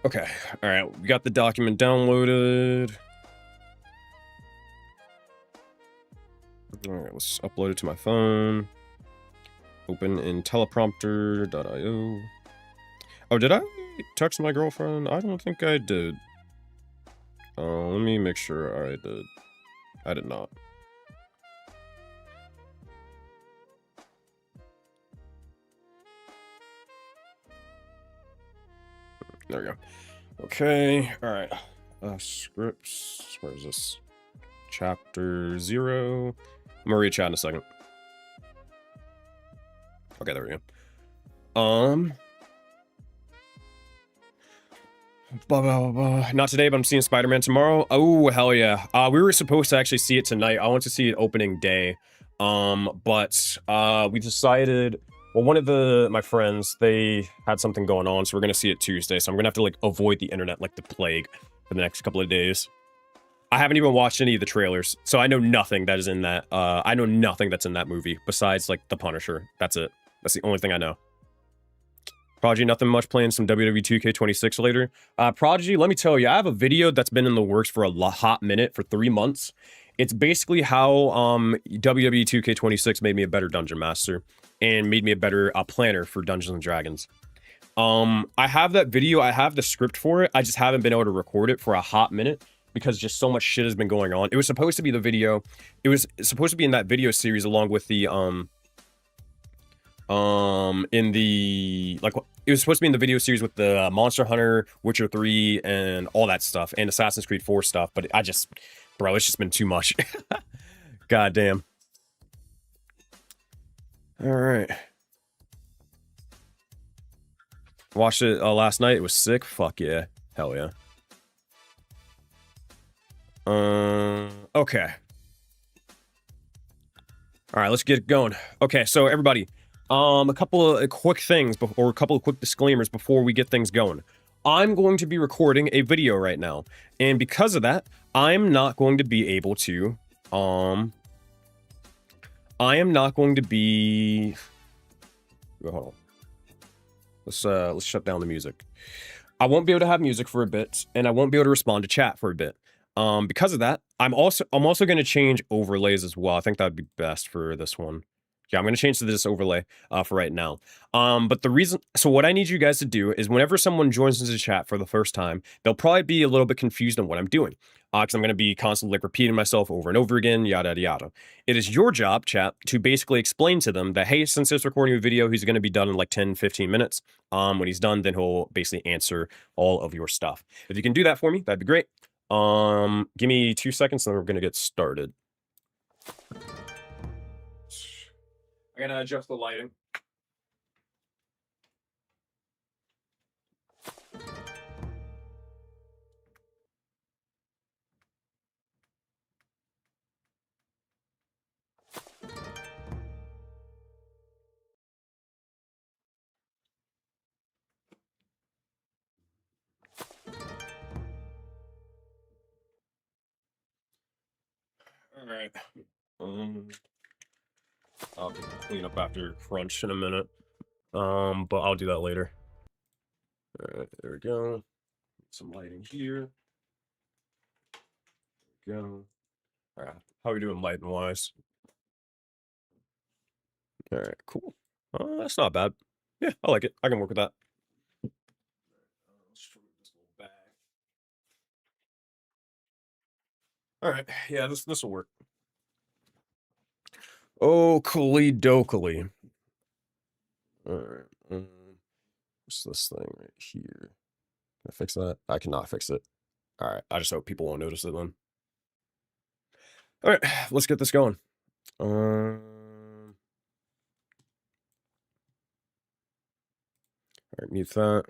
Okay, all right, we got the document downloaded. All right, let's upload it to my phone. Open in teleprompter.io. Oh, did I text my girlfriend? I don't think I did. Let me make sure I did. I did not. There we go. Okay, all right. Scripts, where is this? Chapter 0. I'm gonna read chat in a second. Okay, there we go. Not today, but I'm seeing Spider-Man tomorrow. Oh, hell yeah. We were supposed to actually see it tonight. I want to see it opening day. But we decided, well, one of my friends, they had something going on, so we're gonna see it Tuesday. So I'm gonna have to like avoid the internet like the plague for the next couple of days. I haven't even watched any of the trailers, so I know nothing that is in that. I know nothing that's in that movie besides like the Punisher. That's it. That's the only thing I know. Prodigy, nothing much, playing some WWE 2K26 later. Prodigy, let me tell you, I have a video that's been in the works for a hot minute, for 3 months. It's basically how WWE 2K26 made me a better dungeon master and made me a better planner for Dungeons and Dragons. I have that video, I have the script for it, I just haven't been able to record it for a hot minute because just so much shit has been going on. It was supposed to be the video, it was supposed to be in that video series along with the, it was supposed to be in the video series with the Monster Hunter, Witcher 3, and all that stuff, and Assassin's Creed 4 stuff, but bro, it's just been too much. God damn. Alright. Watched it last night, it was sick, fuck yeah. Hell yeah. Okay. All right, let's get it going. Okay, so everybody, a couple of quick things, or a couple of quick disclaimers before we get things going. I'm going to be recording a video right now, and because of that, I'm not going to be able to, I am not going to be, hold on. Let's shut down the music. I won't be able to have music for a bit, and I won't be able to respond to chat for a bit. Because of that, I'm also going to change overlays as well. I think that would be best for this one. Yeah, I'm going to change to this overlay for right now. But the reason, so what I need you guys to do is whenever someone joins into the chat for the first time, they'll probably be a little bit confused on what I'm doing. Because I'm going to be constantly like repeating myself over and over again, yada, yada, yada. It is your job, chat, to basically explain to them that, hey, since it's recording a video, he's going to be done in like 10, 15 minutes. When he's done, then he'll basically answer all of your stuff. If you can do that for me, that'd be great. Give me 2 seconds, and we're going to get started. I gotta adjust the lighting. All right. I'll clean up after crunch in a minute. But I'll do that later. All right, there we go. Some lighting here. There we go. All right, how are we doing lighting wise? All right, cool. That's not bad. Yeah, I like it. I can work with that. Let's trim this little bag. All right, yeah, this will work. Oakley dokily. All right. What's this thing right here? Can I fix that? I cannot fix it. All right. I just hope people won't notice it then. All right. Let's get this going. All right. Mute that.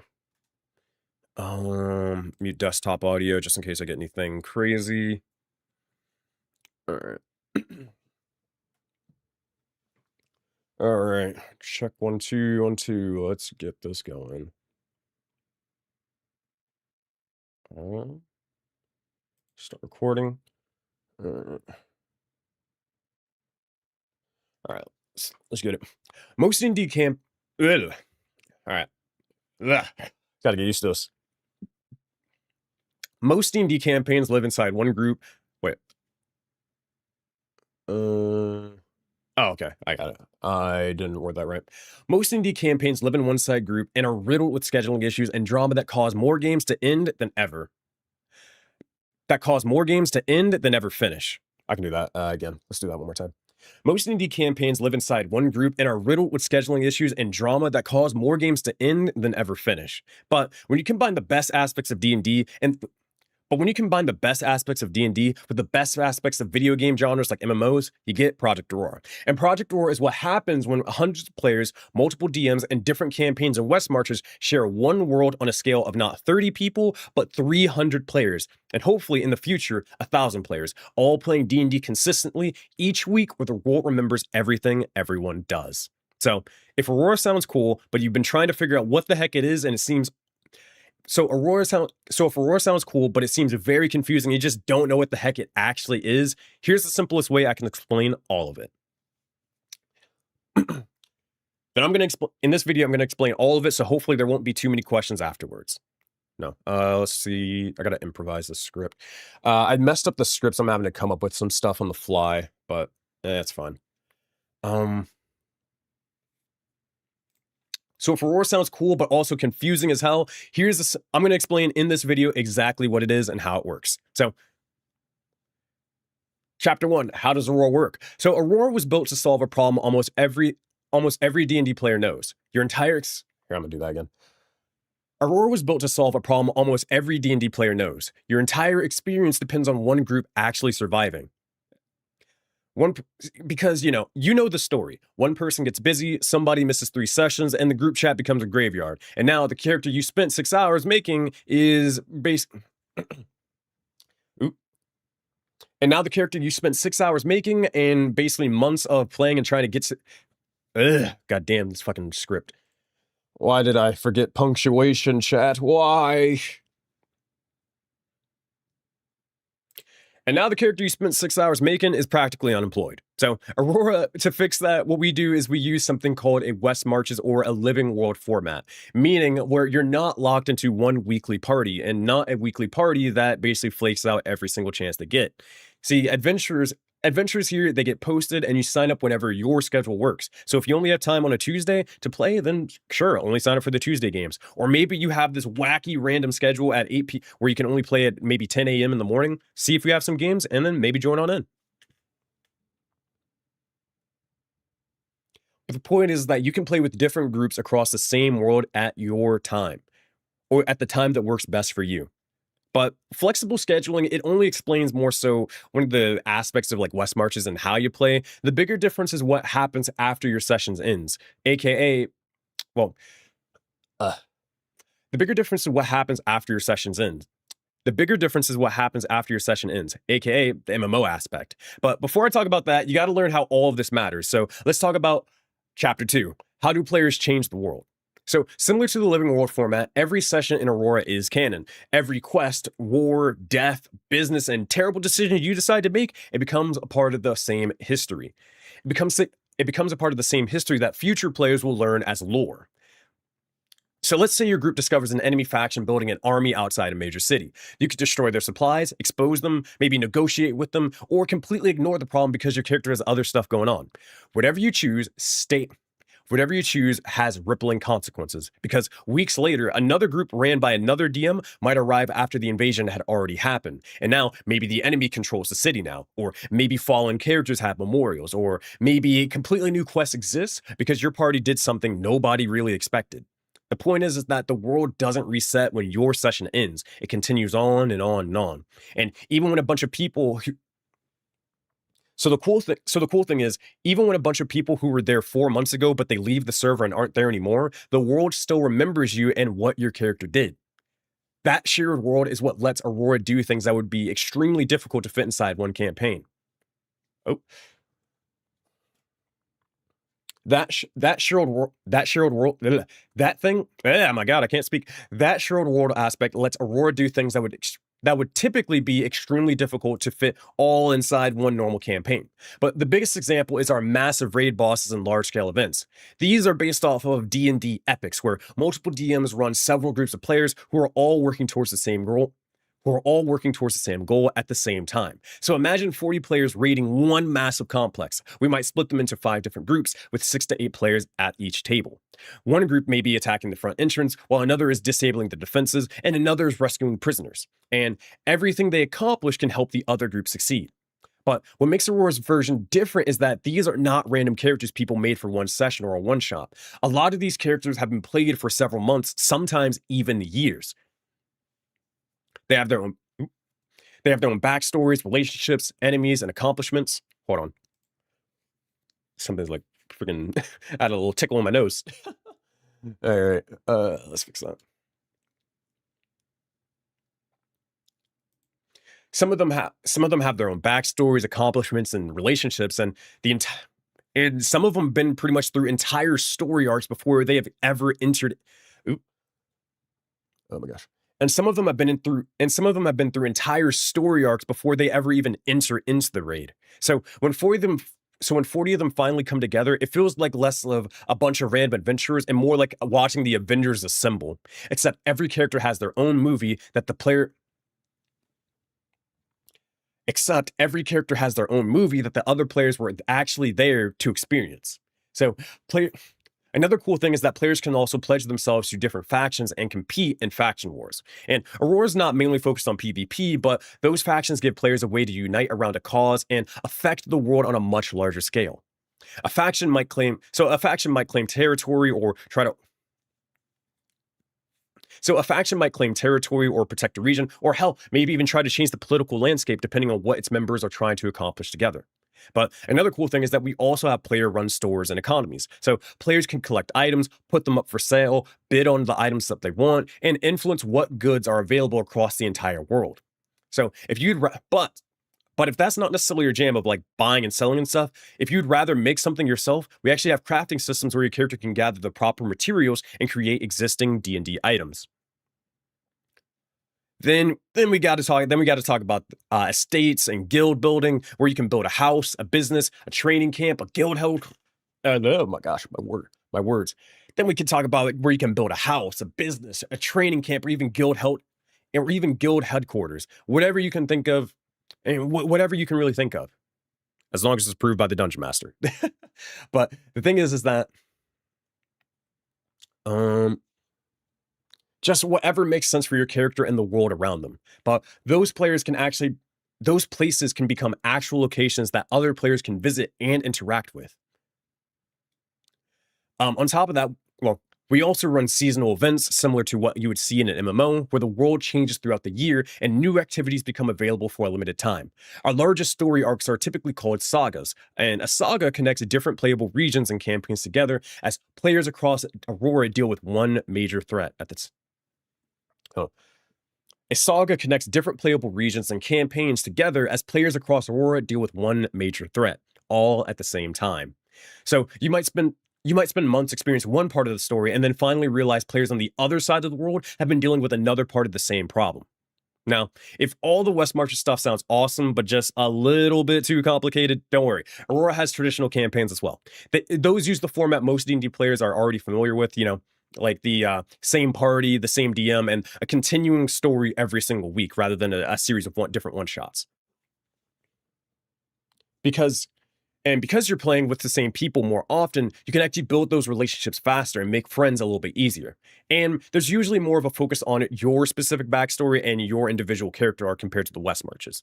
Mute desktop audio just in case I get anything crazy. All right. All right. Check 1 2 1 2. Let's get this going. Start recording. All right. Let's get it. Most indie camp. Ugh. All right. Ugh. Gotta get used to this. Most D&D campaigns live inside one group. Wait. Oh, okay. I got it. I didn't word that right. Most D&D campaigns live in one side group and are riddled with scheduling issues and drama that cause more games to end than ever. Finish. I can do that again. Let's do that one more time. Most D&D campaigns live inside one group and are riddled with scheduling issues and drama that cause more games to end than ever finish. But when you combine the best aspects of D&D with the best aspects of video game genres like MMOs, you get Project Aurora. And Project Aurora is what happens when hundreds of players, multiple DMs, and different campaigns and West Marches share one world on a scale of not 30 people, but 300 players. And hopefully in the future, 1,000 players, all playing D&D consistently each week where the world remembers everything everyone does. So if Aurora sounds cool, but you've been trying to figure out what the heck it is and it seems if Aurora sounds cool, but it seems very confusing, you just don't know what the heck it actually is, here's the simplest way I can explain all of it. Then in this video, I'm going to explain all of it, so hopefully there won't be too many questions afterwards. No. Let's see. I got to improvise the script. I messed up the scripts. I'm having to come up with some stuff on the fly, but it's fine. So if Aurora sounds cool, but also confusing as hell, I'm going to explain in this video exactly what it is and how it works. So Chapter 1, how does Aurora work? So Aurora was built to solve a problem almost every D&D player knows. Here, I'm going to do that again. Aurora was built to solve a problem almost every D&D player knows. Your entire experience depends on one group actually surviving. One, because you know the story. One person gets busy, somebody misses 3 sessions, and the group chat becomes a graveyard. And now the character you spent 6 hours making is and now the character you spent 6 hours making and basically months of playing and trying to get God damn this fucking script. Why did I forget punctuation, chat? Why? And now the character you spent 6 hours making is practically unemployed. So Aurora, to fix that, what we do is we use something called a West Marches or a living world format, meaning where you're not locked into one weekly party and not a weekly party that basically flakes out every single chance they get. See, adventurers here, they get posted and you sign up whenever your schedule works. So if you only have time on a Tuesday to play, then sure, only sign up for the Tuesday games. Or maybe you have this wacky random schedule at 8 p.m. where you can only play at maybe 10 a.m. in the morning, see if we have some games, and then maybe join on in. But the point is that you can play with different groups across the same world at your time, or at the time that works best for you. But flexible scheduling, it only explains more so one of the aspects of like West Marches and how you play. The bigger difference is what happens after your sessions ends, aka, well, the bigger difference is what happens after your sessions end. The bigger difference is what happens after your session ends, aka the MMO aspect. But before I talk about that, you got to learn how all of this matters. So let's talk about Chapter 2. How do players change the world? So, similar to the living world format, every session in Aurora is canon. Every quest, war, death, business, and terrible decision you decide to make, it becomes a part of the same history. It becomes a part of the same history that future players will learn as lore. So let's say your group discovers an enemy faction building an army outside a major city. You could destroy their supplies, expose them, maybe negotiate with them, or completely ignore the problem because your character has other stuff going on. Whatever you choose has rippling consequences, because weeks later, another group ran by another DM might arrive after the invasion had already happened. And now maybe the enemy controls the city now, or maybe fallen characters have memorials, or maybe a completely new quest exists because your party did something nobody really expected. The point is that the world doesn't reset when your session ends. It continues on and on and on. And even when a bunch of people So the cool thing is, even when a bunch of people who were there 4 months ago, but they leave the server and aren't there anymore, the world still remembers you and what your character did. That shared world is what lets Aurora do things that would be extremely difficult to fit inside one campaign. Oh. That shared world, that thing, oh my God, I can't speak. That shared world aspect lets Aurora do things that would typically be extremely difficult to fit all inside one normal campaign. But the biggest example is our massive raid bosses and large-scale events. These are based off of D&D epics, where multiple DMs run several groups of players who are all working towards the same goal, at the same time. So imagine 40 players raiding one massive complex. We might split them into 5 different groups with 6 to 8 players at each table. One group may be attacking the front entrance, while another is disabling the defenses, and another is rescuing prisoners. And everything they accomplish can help the other group succeed. But what makes Aurora's version different is that these are not random characters people made for one session or a one-shot. A lot of these characters have been played for several months, sometimes even years. They have their own backstories, relationships, enemies, and accomplishments. Hold on. Something's like freaking had a little tickle in my nose. All right, let's fix that. Some of them have their own backstories, accomplishments, and relationships, and some of them been pretty much through entire story arcs before they have ever entered. Oh my gosh. And some of them have been through entire story arcs before they ever even enter into the raid. So when 40 of them finally come together, it feels like less of a bunch of random adventurers and more like watching the Avengers assemble. Except every character has their own movie that the other players were actually there to experience. So another cool thing is that players can also pledge themselves to different factions and compete in faction wars. And Aurora's not mainly focused on PvP, but those factions give players a way to unite around a cause and affect the world on a much larger scale. A faction might claim territory or protect a region, or hell, maybe even try to change the political landscape depending on what its members are trying to accomplish together. But another cool thing is that we also have player-run stores and economies. So players can collect items, put them up for sale, bid on the items that they want, and influence what goods are available across the entire world. So if you'd but if that's not necessarily your jam of like buying and selling and stuff, if you'd rather make something yourself, we actually have crafting systems where your character can gather the proper materials and create existing D&D items. Then we got to talk about estates and guild building, where you can build a house, a business, a training camp, a guild held. Oh my gosh, my words. Then we can talk about like, where you can build a house, a business, a training camp, or even guild headquarters. Whatever you can think of, and whatever you can really think of, as long as it's approved by the dungeon master. But the thing is that just whatever makes sense for your character and the world around them. But those places can become actual locations that other players can visit and interact with. On top of that, well, we also run seasonal events similar to what you would see in an MMO, where the world changes throughout the year and new activities become available for a limited time. Our largest story arcs are typically called sagas, and a saga connects different playable regions and campaigns together as players across Aurora deal with one major threat at the A saga connects different playable regions and campaigns together as players across Aurora deal with one major threat, all at the same time. So you might spend months experiencing one part of the story and then finally realize players on the other side of the world have been dealing with another part of the same problem. Now, if all the West Marches stuff sounds awesome, but just a little bit too complicated, don't worry. Aurora has traditional campaigns as well. Those use the format most D&D players are already familiar with, like the same party, the same DM, and a continuing story every single week rather than a series of different one-shots. Because you're playing with the same people more often, you can actually build those relationships faster and make friends a little bit easier. And there's usually more of a focus on your specific backstory and your individual character arc compared to the West Marches.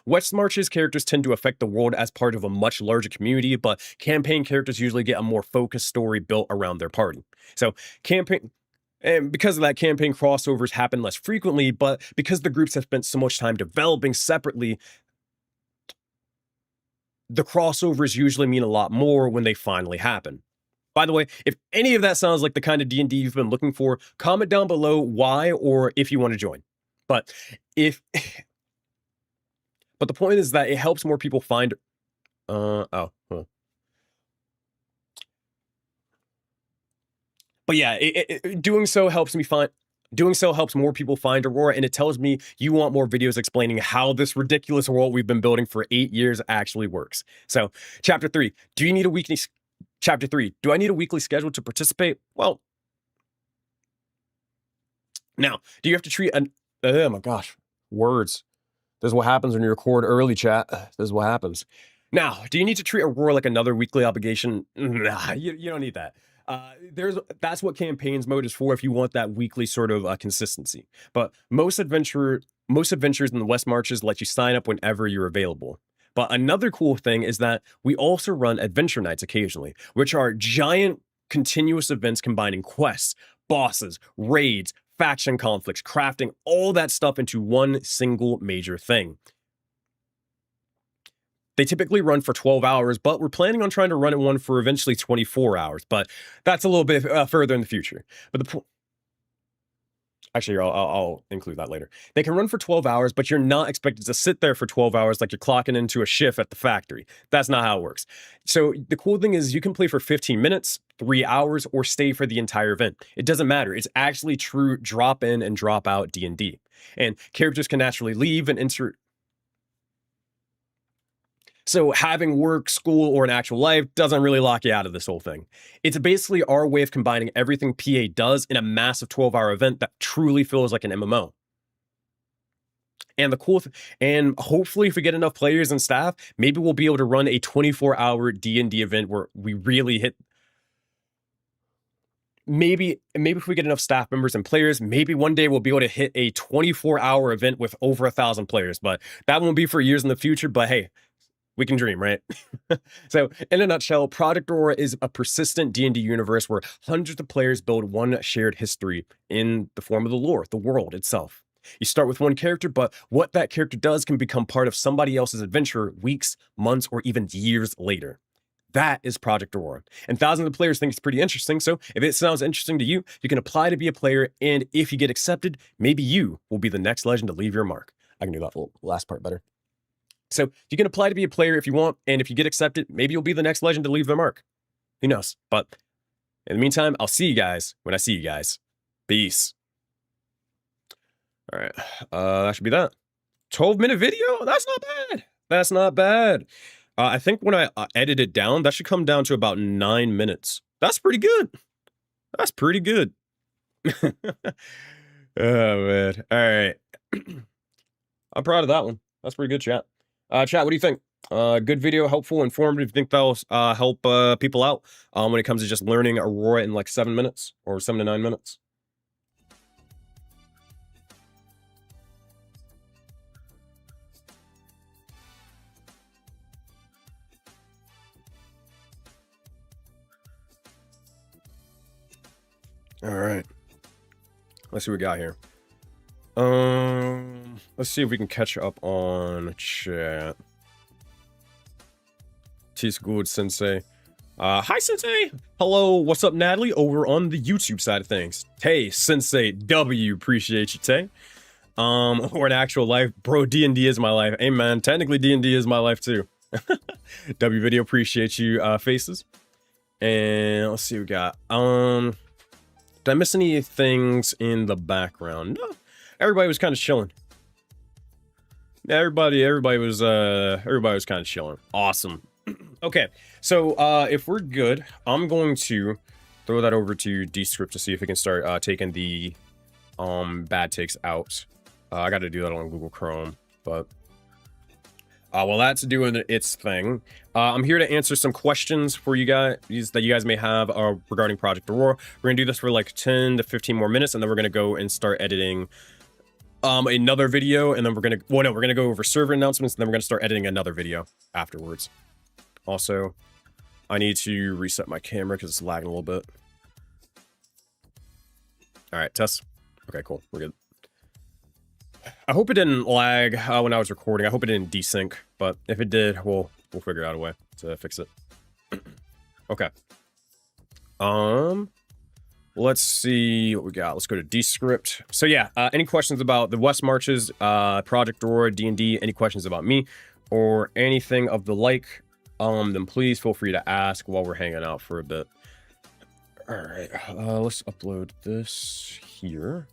West Marches characters tend to affect the world as part of a much larger community, but campaign characters usually get a more focused story built around their party. So and because of that, campaign crossovers happen less frequently, but because the groups have spent so much time developing separately, the crossovers usually mean a lot more when they finally happen. By the way, if any of that sounds like the kind of D&D you've been looking for, comment down below why or if you want to join. But the point is that it helps more people find But yeah, doing so helps more people find Aurora, and it tells me you want more videos explaining how this ridiculous world we've been building for 8 years actually works. So, Chapter 3, do I need a weekly schedule to participate? Well, now, do you have to treat oh my gosh, words. This is what happens when you record early, chat. This is what happens. Now, do you need to treat Aurora like another weekly obligation? Nah, you don't need that. That's what campaigns mode is for if you want that weekly sort of consistency. But most adventures in the West Marches let you sign up whenever you're available. But another cool thing is that we also run adventure nights occasionally, which are giant continuous events combining quests, bosses, raids, faction conflicts, crafting, all that stuff into one single major thing. They typically run for 12 hours, but we're planning on trying to run one for eventually 24 hours, but that's a little bit further in the future. But actually, I'll include that later. They can run for 12 hours, but you're not expected to sit there for 12 hours like you're clocking into a shift at the factory. That's not how it works. So the cool thing is you can play for 15 minutes, 3 hours, or stay for the entire event. It doesn't matter. It's actually true drop in and drop out D&D. And characters can naturally leave and insert. So having work, school, or an actual life doesn't really lock you out of this whole thing. It's basically our way of combining everything PA does in a massive 12-hour event that truly feels like an MMO. And and hopefully if we get enough players and staff, maybe we'll be able to run a 24-hour D&D event where we really hit. Maybe if we get enough staff members and players, maybe one day we'll be able to hit a 24-hour event with over 1,000 players. But that won't be for years in the future. But hey, we can dream, right? So, in a nutshell, Project Aurora is a persistent D&D universe where hundreds of players build one shared history in the form of the lore, the world itself. You start with one character, but what that character does can become part of somebody else's adventure weeks, months, or even years later. That is Project Aurora. And thousands of players think it's pretty interesting, so if it sounds interesting to you, you can apply to be a player, and if you get accepted, maybe you will be the next legend to leave your mark. I can do that last part better. So you can apply to be a player if you want, and if you get accepted, maybe you'll be the next legend to leave their mark. Who knows? But in the meantime, I'll see you guys when I see you guys. Peace. All right, that should be that. 12-minute video? That's not bad. That's not bad. I think when I edit it down, that should come down to about 9 minutes. That's pretty good. That's pretty good. Oh, man. All right. I'm proud of that one. That's pretty good, chat. Chat, what do you think? Good video, helpful, informative. You think that'll help people out when it comes to just learning Aurora in like 7 minutes or 7 to 9 minutes? All right. Let's see what we got here. Let's see if we can catch up on chat. Tis good, Sensei. Hi, Sensei. Hello, what's up, Natalie? Over on the YouTube side of things. Hey, Sensei W, appreciate you, Tay. Or in actual life, bro, D&D is my life. Hey, man, technically D&D is my life, too. W video, appreciate you, faces. And let's see what we got. Did I miss any things in the background? No, everybody was kind of chilling. Everybody was kind of chilling. Awesome. Okay, so if we're good, I'm going to throw that over to Descript to see if we can start taking the bad takes out. I got to do that on Google Chrome, but while that's doing its thing, I'm here to answer some questions for you guys that you guys may have regarding Project Aurora. We're gonna do this for like 10 to 15 more minutes, and then we're gonna go and start editing another video, and then we're gonna go over server announcements, and then we're gonna start editing another video afterwards. Also, I need to reset my camera because it's lagging a little bit. All right, test. Okay, cool, we're good. I hope it didn't lag when I was recording. I hope it didn't desync, but if it did, we'll figure out a way to fix it. Okay. Let's see what we got. Let's go to Descript. So yeah, any questions about the West Marches, Project Aurora, D&D, any questions about me, or anything of the like, then please feel free to ask while we're hanging out for a bit. All right, let's upload this here.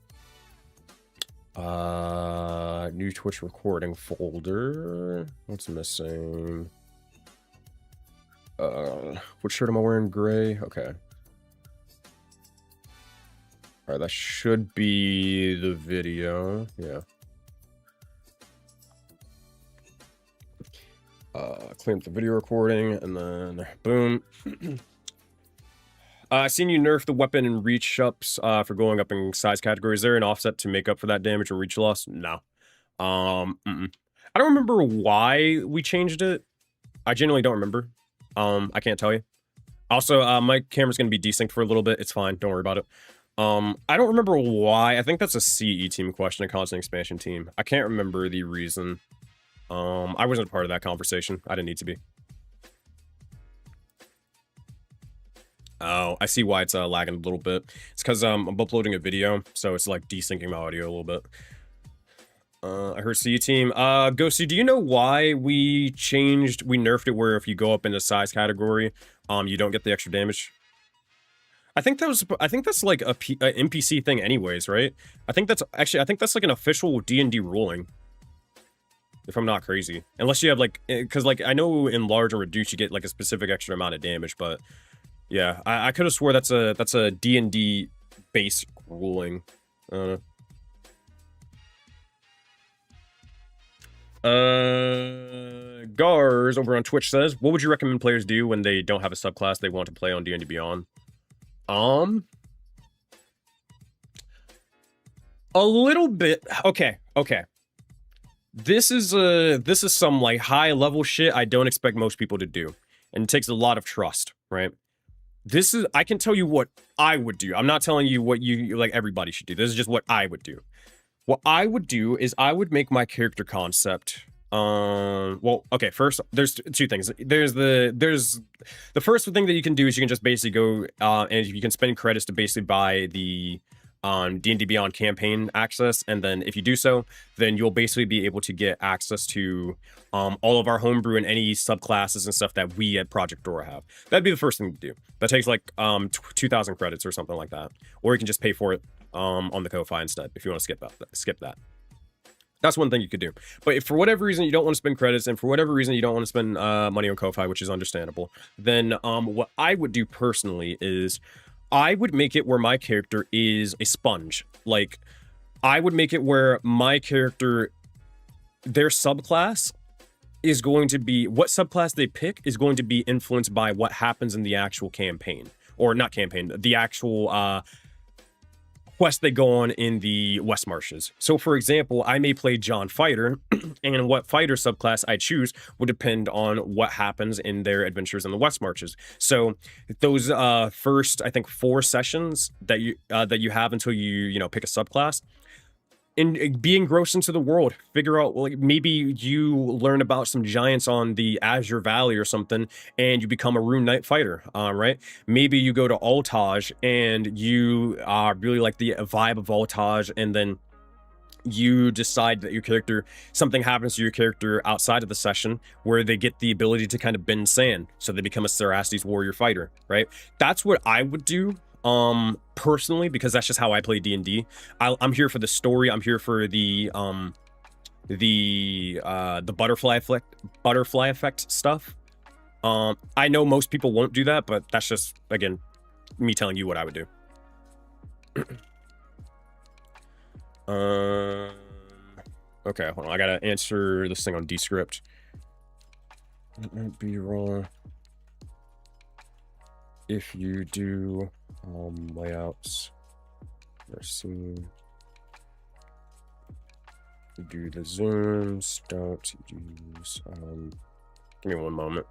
New Twitch recording folder. What's missing? What shirt am I wearing? Gray. Okay. All right, that should be the video. Yeah. Clean up the video recording, and then boom. I've seen you nerf the weapon and reach ups for going up in size category. Is there an offset to make up for that damage and reach loss? No. I don't remember why we changed it. I genuinely don't remember. I can't tell you. Also, my camera's going to be desynced for a little bit. It's fine. Don't worry about it. I don't remember why. I think that's a CE team question, a constant expansion team. I can't remember the reason. I wasn't a part of that conversation. I didn't need to be. Oh, I see why it's lagging a little bit. It's because I'm uploading a video, so it's like desyncing my audio a little bit. I heard CE team. Ghosty, do you know why we nerfed it where if you go up in the size category, you don't get the extra damage? I think that's like a NPC thing anyways, right? I think that's like an official D&D ruling. If I'm not crazy. Unless you have like, because like I know in large and reduce you get like a specific extra amount of damage, but yeah, I could have swore that's a D&D base ruling. Gars over on Twitch says, what would you recommend players do when they don't have a subclass they want to play on D&D Beyond? A little bit. Okay. This is some like high level shit I don't expect most people to do. And it takes a lot of trust, right? I can tell you what I would do. I'm not telling you what you like everybody should do. This is just what I would do. What I would do is I would make my character concept. Well, okay, first there's two things. There's the first thing that you can do is you can just basically go and you can spend credits to basically buy the D&D Beyond campaign access, and then if you do so, then you'll basically be able to get access to all of our homebrew and any subclasses and stuff that we at Project Aurora have. That'd be the first thing to do. That takes like 2,000 credits or something like that, or you can just pay for it on the Ko-Fi instead if you want to skip that. That's one thing you could do. But if for whatever reason you don't want to spend credits, and for whatever reason you don't want to spend money on Ko-Fi, which is understandable, then what I would do personally is I would make it where my character is a sponge. Like, I would make it where my character, their subclass is going to be, what subclass they pick is going to be influenced by what happens in the actual campaign. Or not campaign, the actual quest they go on in the West Marshes. So for example, I may play John Fighter, and what fighter subclass I choose would depend on what happens in their adventures in the West Marshes. So those first, I think, 4 sessions that you have until you pick a subclass, and be engrossed into the world. Figure out, like, maybe you learn about some giants on the Azure Valley or something, and you become a Rune Knight fighter, right? Maybe you go to Altage, and you really like the vibe of Altage, and then you decide that your character, something happens to your character outside of the session where they get the ability to kind of bend sand, so they become a Cerastes warrior fighter, right? That's what I would do. Personally, because that's just how I play D&D. I'm here for the story. I'm here for the butterfly effect stuff. I know most people won't do that, but that's just, again, me telling you what I would do. Okay, hold on. I gotta answer this thing on Descript. It might be wrong. If you do layouts, mercy, do the zooms, don't use give me one moment.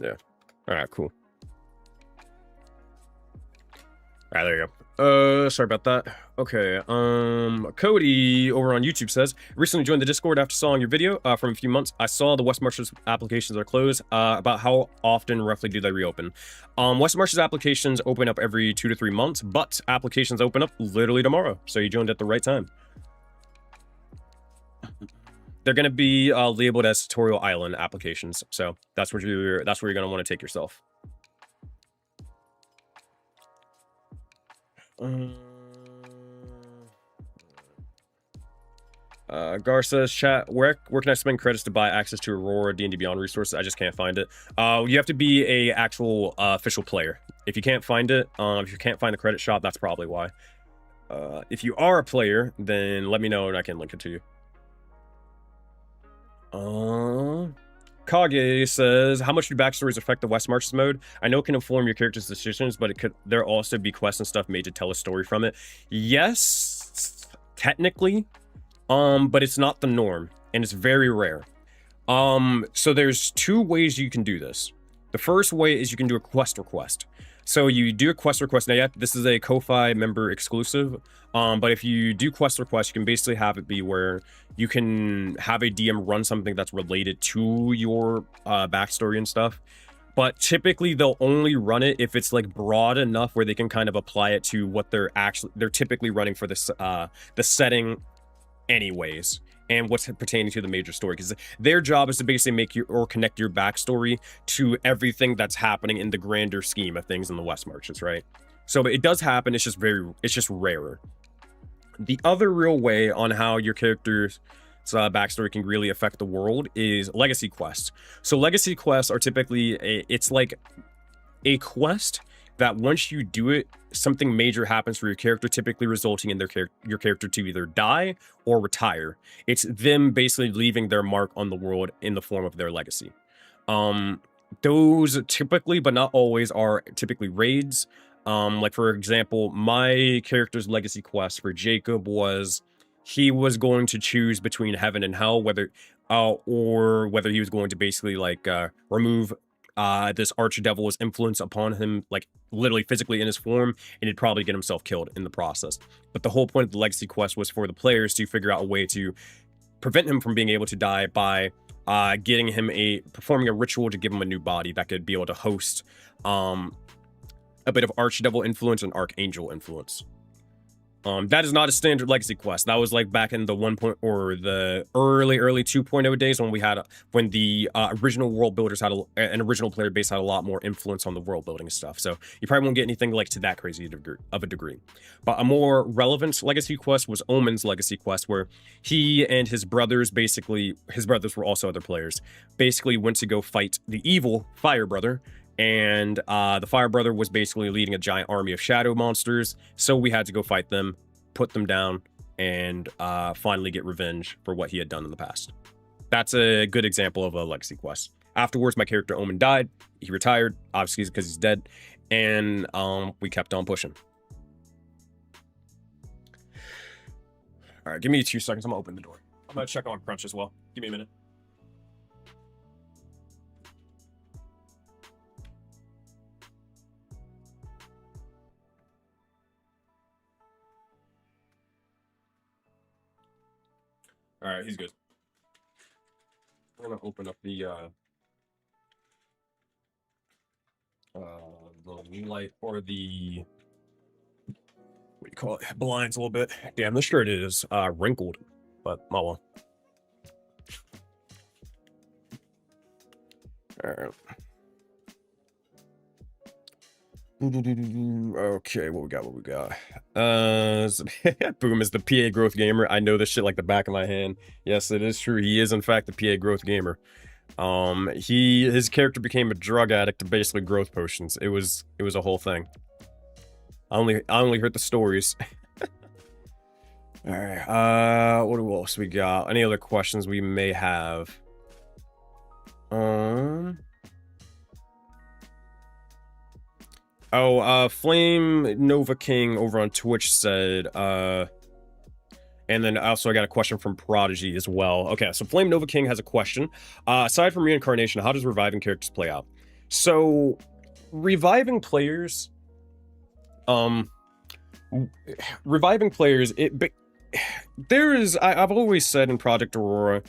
Yeah. All right, cool. All right, there you go. Sorry about that. Okay, Cody over on YouTube says, recently joined the Discord after seeing your video from a few months. I saw the West Marshes applications are closed. About how often roughly do they reopen? West Marshes applications open up every 2 to 3 months, but applications open up literally tomorrow. So you joined at the right time. They're going to be labeled as Tutorial Island applications. So that's where you're going to want to take yourself. Gar says, chat, where can I spend credits to buy access to Aurora D&D Beyond resources? I just can't find it. You have to be a actual official player. If you can't find it, if you can't find the credit shop, that's probably why. If you are a player, then let me know and I can link it to you. Kage says, how much do backstories affect the West Marshes mode? I know it can inform your character's decisions, but there also be quests and stuff made to tell a story from it. Yes, technically, but it's not the norm, and it's very rare. So there's 2 ways you can do this. The first way is you can do a quest request. So you do a quest request. Now, yeah, this is a Ko-Fi member exclusive, but if you do quest request, you can basically have it be where you can have a DM run something that's related to your backstory and stuff. But typically, they'll only run it if it's like broad enough where they can kind of apply it to what they're typically running for this the setting, anyways, and what's pertaining to the major story, because their job is to basically make you or connect your backstory to everything that's happening in the grander scheme of things in the West Marshes, right? So it does happen. It's just rarer. The other real way on how your character's backstory can really affect the world is legacy quests. So legacy quests are typically it's like a quest that once you do it, something major happens for your character, typically resulting in your character to either die or retire. It's them basically leaving their mark on the world in the form of their legacy. Those typically, but not always, are typically raids. Like for example, my character's legacy quest for Jacob was he was going to choose between heaven and hell, whether or whether he was going to basically like remove this archdevil's influence upon him, like literally physically in his form, and he'd probably get himself killed in the process. But the whole point of the legacy quest was for the players to figure out a way to prevent him from being able to die by getting him performing a ritual to give him a new body that could be able to host a bit of archdevil influence and archangel influence. That is not a standard legacy quest. That was like back in the the early 2.0 days when the original world builders had an original player base had a lot more influence on the world building stuff. So you probably won't get anything like to that crazy of a degree. But a more relevant legacy quest was Omen's legacy quest, where he and his brothers, basically his brothers were also other players, basically went to go fight the evil Fire Brother. And the Fire Brother was basically leading a giant army of shadow monsters, so we had to go fight them, put them down, and finally get revenge for what he had done in the past. That's a good example of a legacy quest. Afterwards, my character Omen died. He retired, obviously because he's dead, and we kept on pushing. All right, give me 2 seconds. I'm gonna open the door. I'm gonna check on Crunch as well. Give me a minute. All right, he's good. I'm gonna open up the light or the, what do you call it, blinds a little bit. Damn, this shirt is wrinkled, but oh well. All right. Okay, what we got? Boom is the PA growth gamer. I know this shit like the back of my hand. Yes, it is true. He is in fact the PA growth gamer. His character became a drug addict to basically growth potions. It was a whole thing. I only heard the stories. All right. What else we got? Any other questions we may have? Flame Nova King over on Twitch said, and then also I got a question from Prodigy as well. Okay, so Flame Nova King has a question. Aside from reincarnation, how does reviving characters play out? So, reviving players, I've always said in Project Aurora,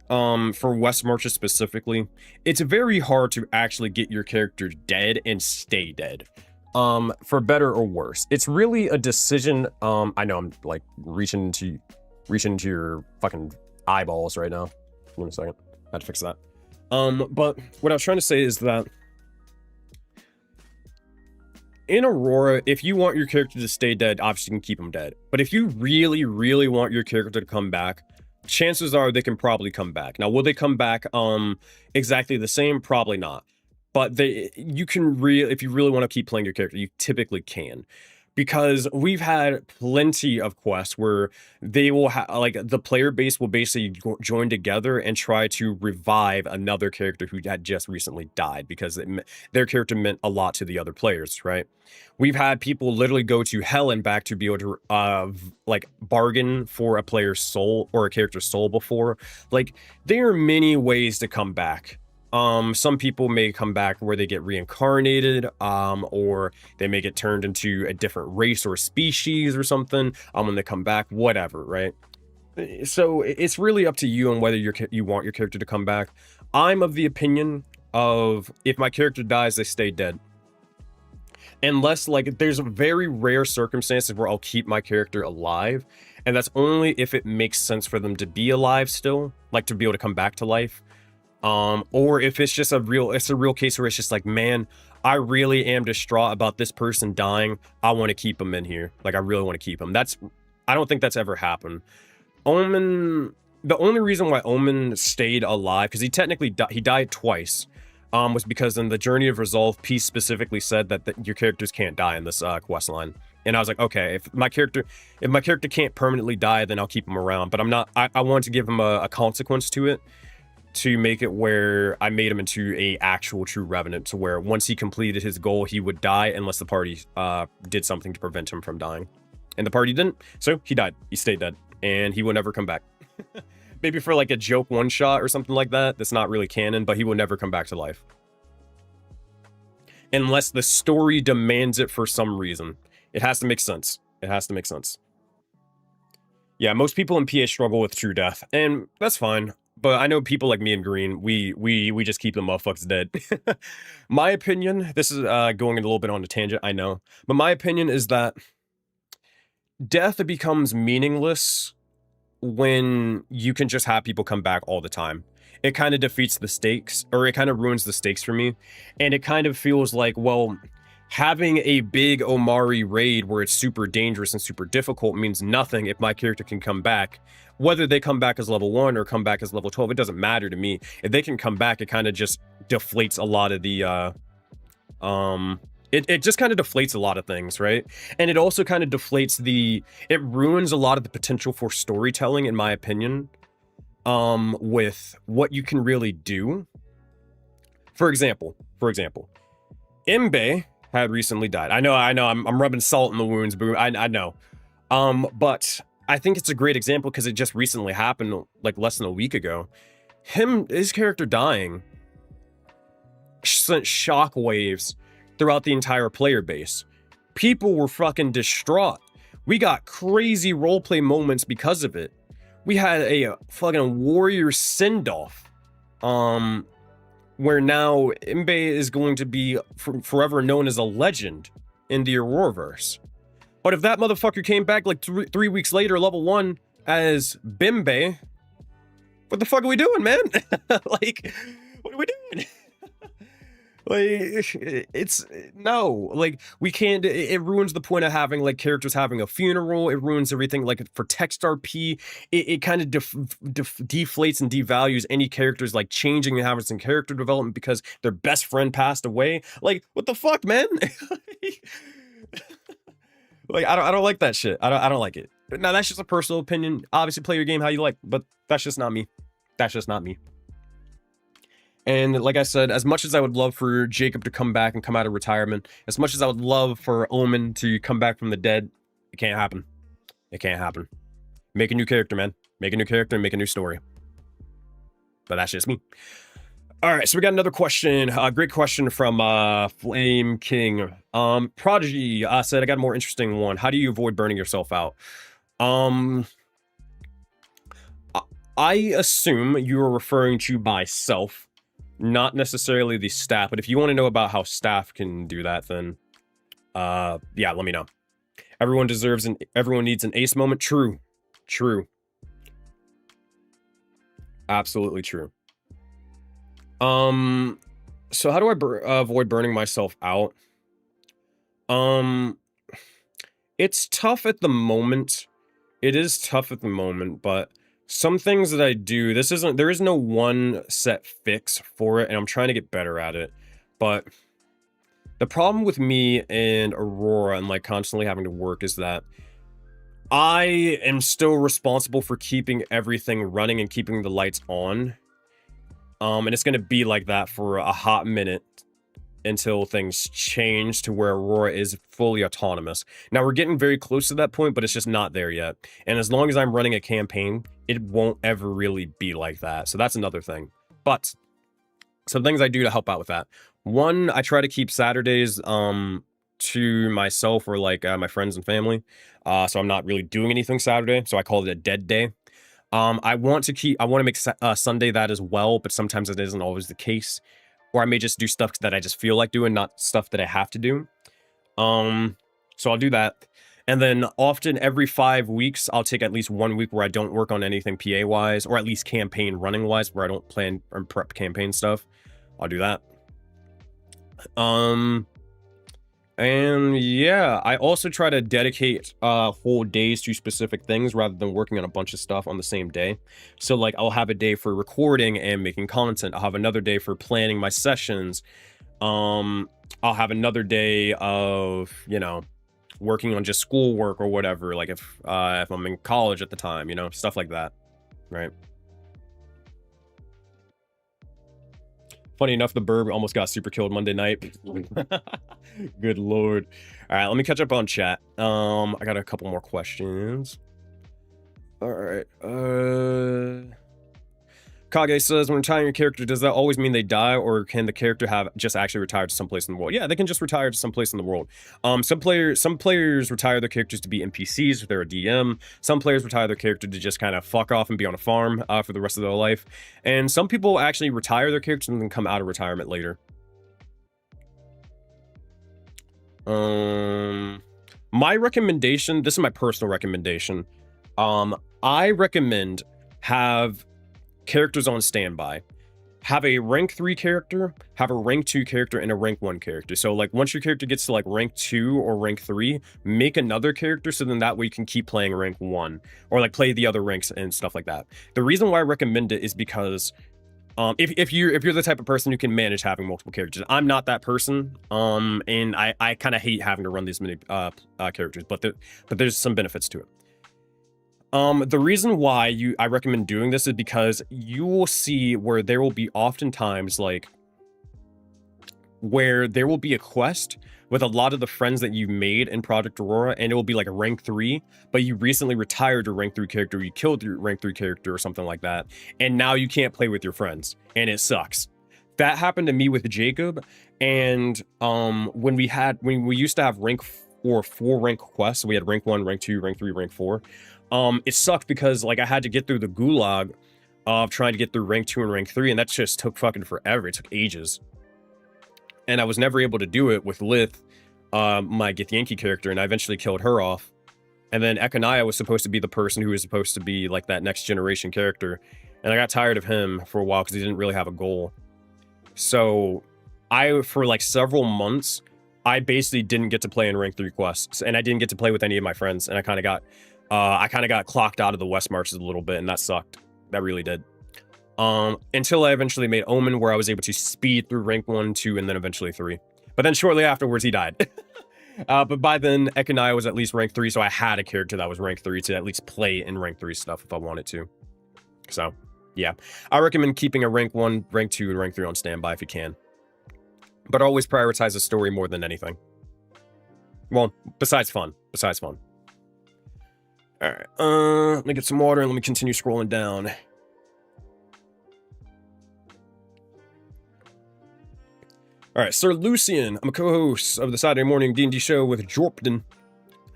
for West Marches specifically, it's very hard to actually get your character dead and stay dead, for better or worse. It's really a decision. I know I'm like reaching into your fucking eyeballs right now. Give me a second. I had to fix that. But what I was trying to say is that in Aurora, if you want your character to stay dead, obviously you can keep him dead. But if you really, really want your character to come back, chances are they can probably come back. Now, will they come back exactly the same? Probably not. But you can if you really want to keep playing your character, you typically can. Because we've had plenty of quests where they will like the player base will basically join together and try to revive another character who had just recently died because their character meant a lot to the other players, right? We've had people literally go to hell and back to be able to like bargain for a player's soul or a character's soul before. Like, there are many ways to come back. Some people may come back where they get reincarnated, or they may get turned into a different race or species or something, when they come back, whatever, right? So it's really up to you on whether you want your character to come back. I'm of the opinion of, if my character dies, they stay dead. Unless, like, there's very rare circumstances where I'll keep my character alive, and that's only if it makes sense for them to be alive still, like to be able to come back to life. Or if it's just a real case where it's just like, man, I really am distraught about this person dying. I want to keep him in here. Like, I really want to keep him. I don't think that's ever happened. Omen, the only reason why Omen stayed alive, because he technically he died twice. was because in the Journey of Resolve, Peace specifically said that your characters can't die in this quest line. And I was like, okay, if my character can't permanently die, then I'll keep him around. But I want to give him a consequence to it, to make it where I made him into a actual true revenant, to where once he completed his goal, he would die unless the party did something to prevent him from dying. And the party didn't, so he died. He stayed dead, and he will never come back. Maybe for like a joke one shot or something like that. That's not really canon, but he will never come back to life. Unless the story demands it for some reason. It has to make sense. It has to make sense. Yeah, most people in PA struggle with true death, and that's fine. But I know people like me and Green, we just keep the motherfuckers dead. My opinion, this is going a little bit on a tangent, I know. But my opinion is that death becomes meaningless when you can just have people come back all the time. It kind of defeats the stakes, or it kind of ruins the stakes for me. And it kind of feels like, well, having a big Omari raid where it's super dangerous and super difficult means nothing if my character can come back. Whether they come back as level 1 or come back as level 12, it doesn't matter to me. If they can come back, it kind of just deflates a lot of the it just kind of deflates a lot of things, right? And it also kind of deflates it ruins a lot of the potential for storytelling, in my opinion, with what you can really do. For example, Imbe had recently died. I know, I'm rubbing salt in the wounds, but I know. But I think it's a great example because it just recently happened, like less than a week ago. His character dying sent shockwaves throughout the entire player base. People were fucking distraught. We got crazy roleplay moments because of it. We had a fucking warrior send-off, where now Imbe is going to be forever known as a legend in the Auroraverse. But if that motherfucker came back like 3 weeks later, level 1, as Bimbe, what the fuck are we doing, man? Like, what are we doing? Like, it's no, like, we can't. It ruins the point of having like characters having a funeral. It ruins everything. Like, for text RP, it kind of deflates and devalues any characters like changing and having some character development because their best friend passed away. Like, what the fuck, man? Like, I don't like that shit. I don't like it. Now, that's just a personal opinion. Obviously, play your game how you like, but that's just not me. That's just not me. And like I said, as much as I would love for Jacob to come back and come out of retirement, as much as I would love for Omen to come back from the dead, it can't happen. It can't happen. Make a new character, man. Make a new character and make a new story. But that's just me. All right, so we got another question. Great question from Flame King. Prodigy said, I got a more interesting one. How do you avoid burning yourself out? I assume you are referring to myself, not necessarily the staff. But if you want to know about how staff can do that, then yeah, let me know. Everyone needs an ace moment. True. Absolutely true. So how do I avoid burning myself out? It's tough at the moment. It is tough at the moment, but some things that I do, there is no one set fix for it, and I'm trying to get better at it. But the problem with me and Aurora and like constantly having to work is that I am still responsible for keeping everything running and keeping the lights on. And it's going to be like that for a hot minute until things change to where Aurora is fully autonomous. Now, we're getting very close to that point, but it's just not there yet. And as long as I'm running a campaign, it won't ever really be like that. So that's another thing. But some things I do to help out with that. One, I try to keep Saturdays to myself or like my friends and family. So I'm not really doing anything Saturday. So I call it a dead day. I want to make Sunday that as well, but sometimes it isn't always the case. Or I may just do stuff that I just feel like doing, not stuff that I have to do. So I'll do that. And then often every 5 weeks, I'll take at least 1 week where I don't work on anything PA-wise, or at least campaign running-wise, where I don't plan or prep campaign stuff. I'll do that. And And yeah, I also try to dedicate whole days to specific things rather than working on a bunch of stuff on the same day. So like I'll have a day for recording and making content. I'll have another day for planning my sessions. I'll have another day of, you know, working on just schoolwork or whatever, like if I'm in college at the time, you know, stuff like that, right? Funny enough, the Burb almost got super killed Monday night. Good lord. All right, let me catch up on chat. I got a couple more questions. All right. Kage says, when retiring your character, does that always mean they die, or can the character have just actually retired to someplace in the world? Yeah, they can just retire to someplace in the world. Some players retire their characters to be NPCs if they're a DM. Some players retire their character to just kind of fuck off and be on a farm for the rest of their life. And some people actually retire their characters and then come out of retirement later. My recommendation, this is my personal recommendation. I recommend have characters on standby. Have a rank 3 character, have a rank 2 character, and a rank 1 character. So like once your character gets to like rank 2 or rank 3, make another character so then that way you can keep playing rank 1 or like play the other ranks and stuff like that. The reason why I recommend it is because if you're the type of person who can manage having multiple characters. I'm not that person, and I kind of hate having to run these many characters, but there's some benefits to it. The reason why I recommend doing this is because you will see where there will be oftentimes like where there will be a quest with a lot of the friends that you've made in Project Aurora, and it will be like a rank 3, but you recently retired your rank 3 character, you killed your rank 3 character or something like that, and now you can't play with your friends, and it sucks. That happened to me with Jacob, and when we used to have rank 4 rank quests, so we had rank 1, rank 2, rank 3, rank 4. It sucked because like I had to get through the gulag of trying to get through rank 2 and rank 3, and that just took fucking forever. It took ages. And I was never able to do it with Lith, my Githyanki character, and I eventually killed her off. And then Ekanaya was supposed to be the person who was supposed to be like that next generation character. And I got tired of him for a while because he didn't really have a goal. So for like several months, I basically didn't get to play in rank 3 quests, and I didn't get to play with any of my friends, and I kind of got clocked out of the West Marches a little bit, and that sucked. That really did. Until I eventually made Omen, where I was able to speed through rank 1, 2, and then eventually 3. But then shortly afterwards, he died. But by then, Ekanaya was at least rank 3, so I had a character that was rank 3 to at least play in rank 3 stuff if I wanted to. So, yeah. I recommend keeping a rank 1, rank 2, and rank 3 on standby if you can. But always prioritize the story more than anything. Well, besides fun. Alright, let me get some water and let me continue scrolling down. Alright, Sir Lucian. I'm a co-host of the Saturday morning D&D show with Jorpden.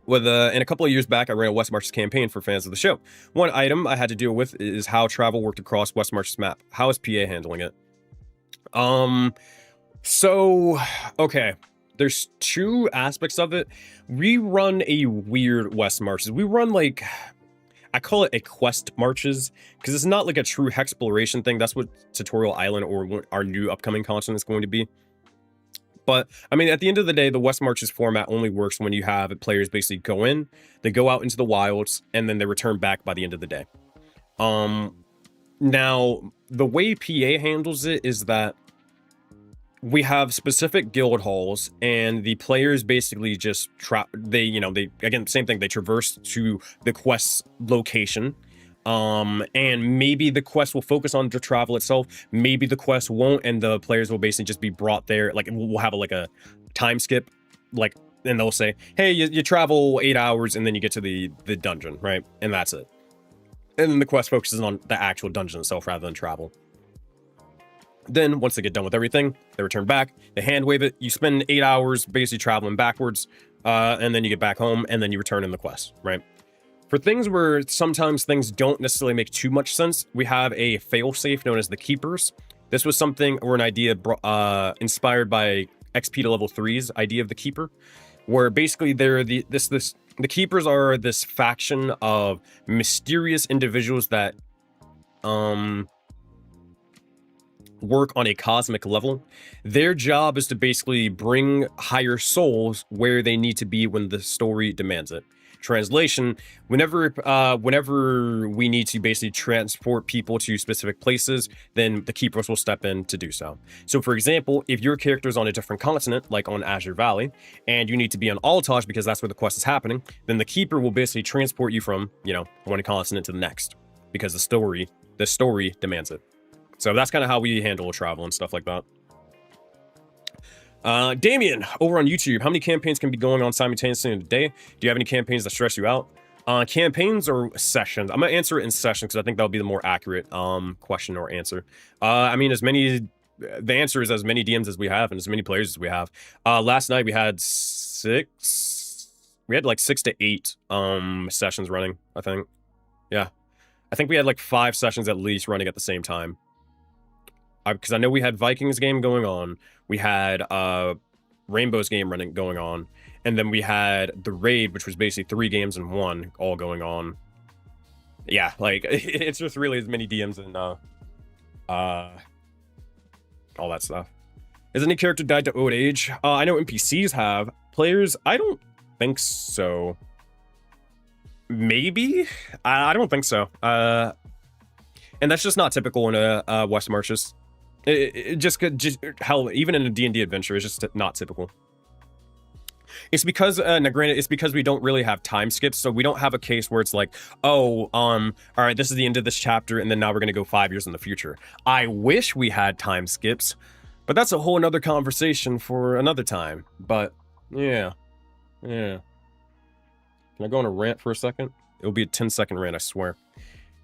And a couple of years back, I ran a West Marches campaign for fans of the show. One item I had to deal with is how travel worked across West Marches map. How is PA handling it? So, okay. There's two aspects of it. We run a weird West Marches. We run like, I call it a quest marches, because it's not like a true exploration thing. That's what Tutorial Island or what our new upcoming content is going to be. But, I mean, at the end of the day, the West Marches format only works when you have players basically go in, they go out into the wilds, and then they return back by the end of the day. Now, the way PA handles it is that we have specific guild halls, and the players basically just again, same thing, they traverse to the quest's location. And maybe the quest will focus on the travel itself, maybe the quest won't, and the players will basically just be brought there. Like, we'll have a time skip, like, and they'll say, hey, you travel 8 hours and then you get to the dungeon, right? And that's it. And then the quest focuses on the actual dungeon itself rather than travel. Then, once they get done with everything, they return back, they hand wave it, you spend 8 hours basically traveling backwards, and then you get back home, and then you return in the quest, right? For things where sometimes things don't necessarily make too much sense, we have a failsafe known as the Keepers. This was something, or an idea inspired by XP to level 3's idea of the Keeper, where basically they're the Keepers are this faction of mysterious individuals that work on a cosmic level. Their job is to basically bring higher souls where they need to be when the story demands it. Translation, whenever we need to basically transport people to specific places, then the keepers will step in to do so. So for example, if your character is on a different continent, like on Azure Valley, and you need to be on Altaj because that's where the quest is happening, then the keeper will basically transport you from, you know, one continent to the next, because the story demands it. So that's kind of how we handle travel and stuff like that. Damien, over on YouTube, how many campaigns can be going on simultaneously in a day? Do you have any campaigns that stress you out? Campaigns or sessions? I'm gonna answer it in sessions because I think that'll be the more accurate question or answer. I mean, the answer is as many DMs as we have and as many players as we have. Last night we had like 6 to 8 sessions running, I think. Yeah. I think we had like 5 sessions at least running at the same time. Because I know we had Vikings game going on, we had Rainbow's game going on, and then we had the raid, which was basically 3 games in 1, all going on. Yeah, like it's just really as many DMs and all that stuff. Has any character died to old age? I know NPCs have. Players, I don't think so. Maybe? I don't think so. And that's just not typical in West Marches. It just hell, even in a D&D adventure, it's just not typical. It's because, now granted, it's because we don't really have time skips, so we don't have a case where it's like, oh, all right, this is the end of this chapter, and then now we're gonna go 5 years in the future. I wish we had time skips, but that's a whole another conversation for another time. But, yeah. Can I go on a rant for a second? It'll be a 10-second rant, I swear.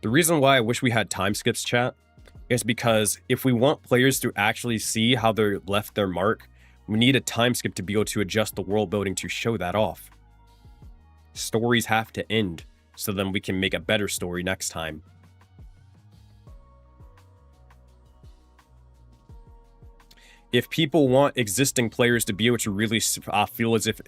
The reason why I wish we had time skips, chat, is because if we want players to actually see how they left their mark, we need a time skip to be able to adjust the world building to show that off. Stories have to end, so then we can make a better story next time. If people want existing players to be able to really feel as if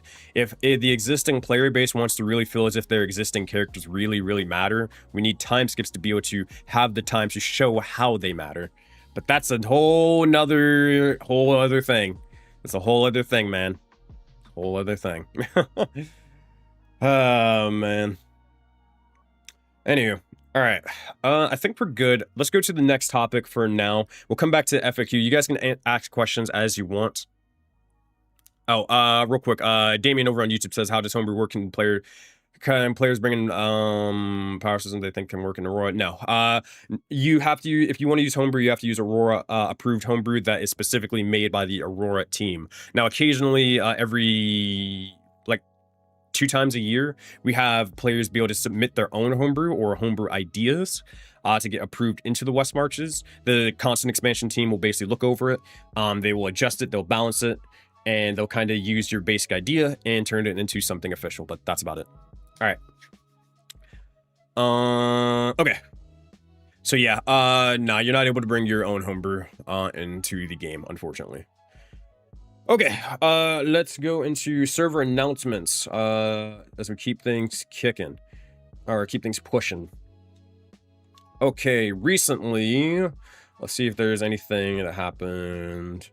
the existing player base wants to really feel as if their existing characters really matter, we need time skips to be able to have the time to show how they matter. But that's a whole other thing. It's a whole other thing, man. Whole other thing. Oh, man. Anywho. All right, I think we're good. Let's go to the next topic for now. We'll come back to FAQ. You guys can ask questions as you want. Oh, real quick, Damien over on YouTube says, how does homebrew work in players bring in power systems they think can work in Aurora? No, you have to, if you want to use homebrew, you have to use Aurora approved homebrew that is specifically made by the Aurora team. Now, occasionally, every 2 times a year, we have players be able to submit their own homebrew or homebrew ideas to get approved into the West Marches. The constant expansion team will basically look over it. They will adjust it, they'll balance it, and they'll kind of use your basic idea and turn it into something official, but that's about it. All right. Okay. So yeah, nah, you're not able to bring your own homebrew into the game, unfortunately. Okay, let's go into server announcements as we keep things kicking, or keep things pushing. Okay, recently, let's see if there's anything that happened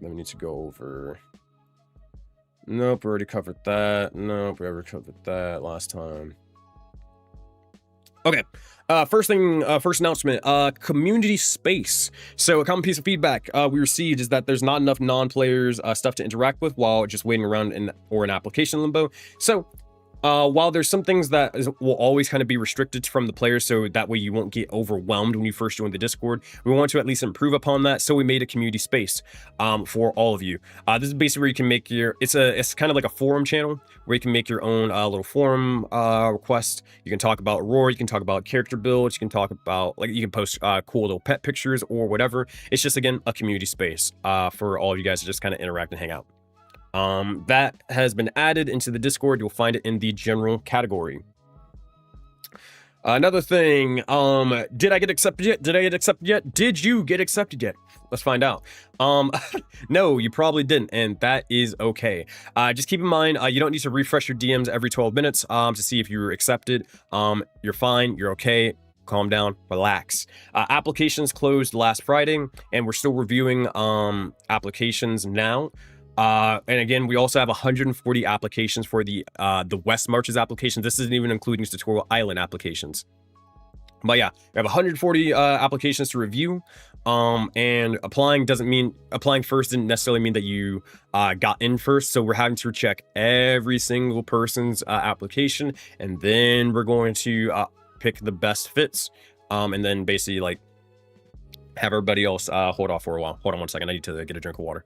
that we need to go over. Nope, we already covered that. Nope, we already covered that last time. Okay, first announcement, community space. So a common piece of feedback we received is that there's not enough non-players stuff to interact with while just waiting around or an application limbo. So while there's some things that will always kind of be restricted from the players, so that way you won't get overwhelmed when you first join the Discord, we want to at least improve upon that. So we made a community space for all of you. This is basically where you can make your, it's kind of like a forum channel where you can make your own little forum request. You can talk about Aurora, you can talk about character builds, you can talk about, like, you can post cool little pet pictures or whatever. It's just, again, a community space for all of you guys to just kind of interact and hang out. That has been added into the Discord. You'll find it in the general category. Another thing, did I get accepted yet? Did I get accepted yet? Did you get accepted yet? Let's find out. No, you probably didn't, and that is okay. Just keep in mind, you don't need to refresh your DMs every 12 minutes to see if you were accepted. You're fine, you're okay. calm down, relax. Applications closed last Friday, and we're still reviewing applications now. And again, we also have 140 applications for the West Marches application. This isn't even including Tutorial Island applications. But yeah, we have 140 applications to review. And applying first didn't necessarily mean that you got in first. So we're having to check every single person's application, and then we're going to pick the best fits. And then basically like have everybody else hold off for a while. Hold on one second. I need to get a drink of water.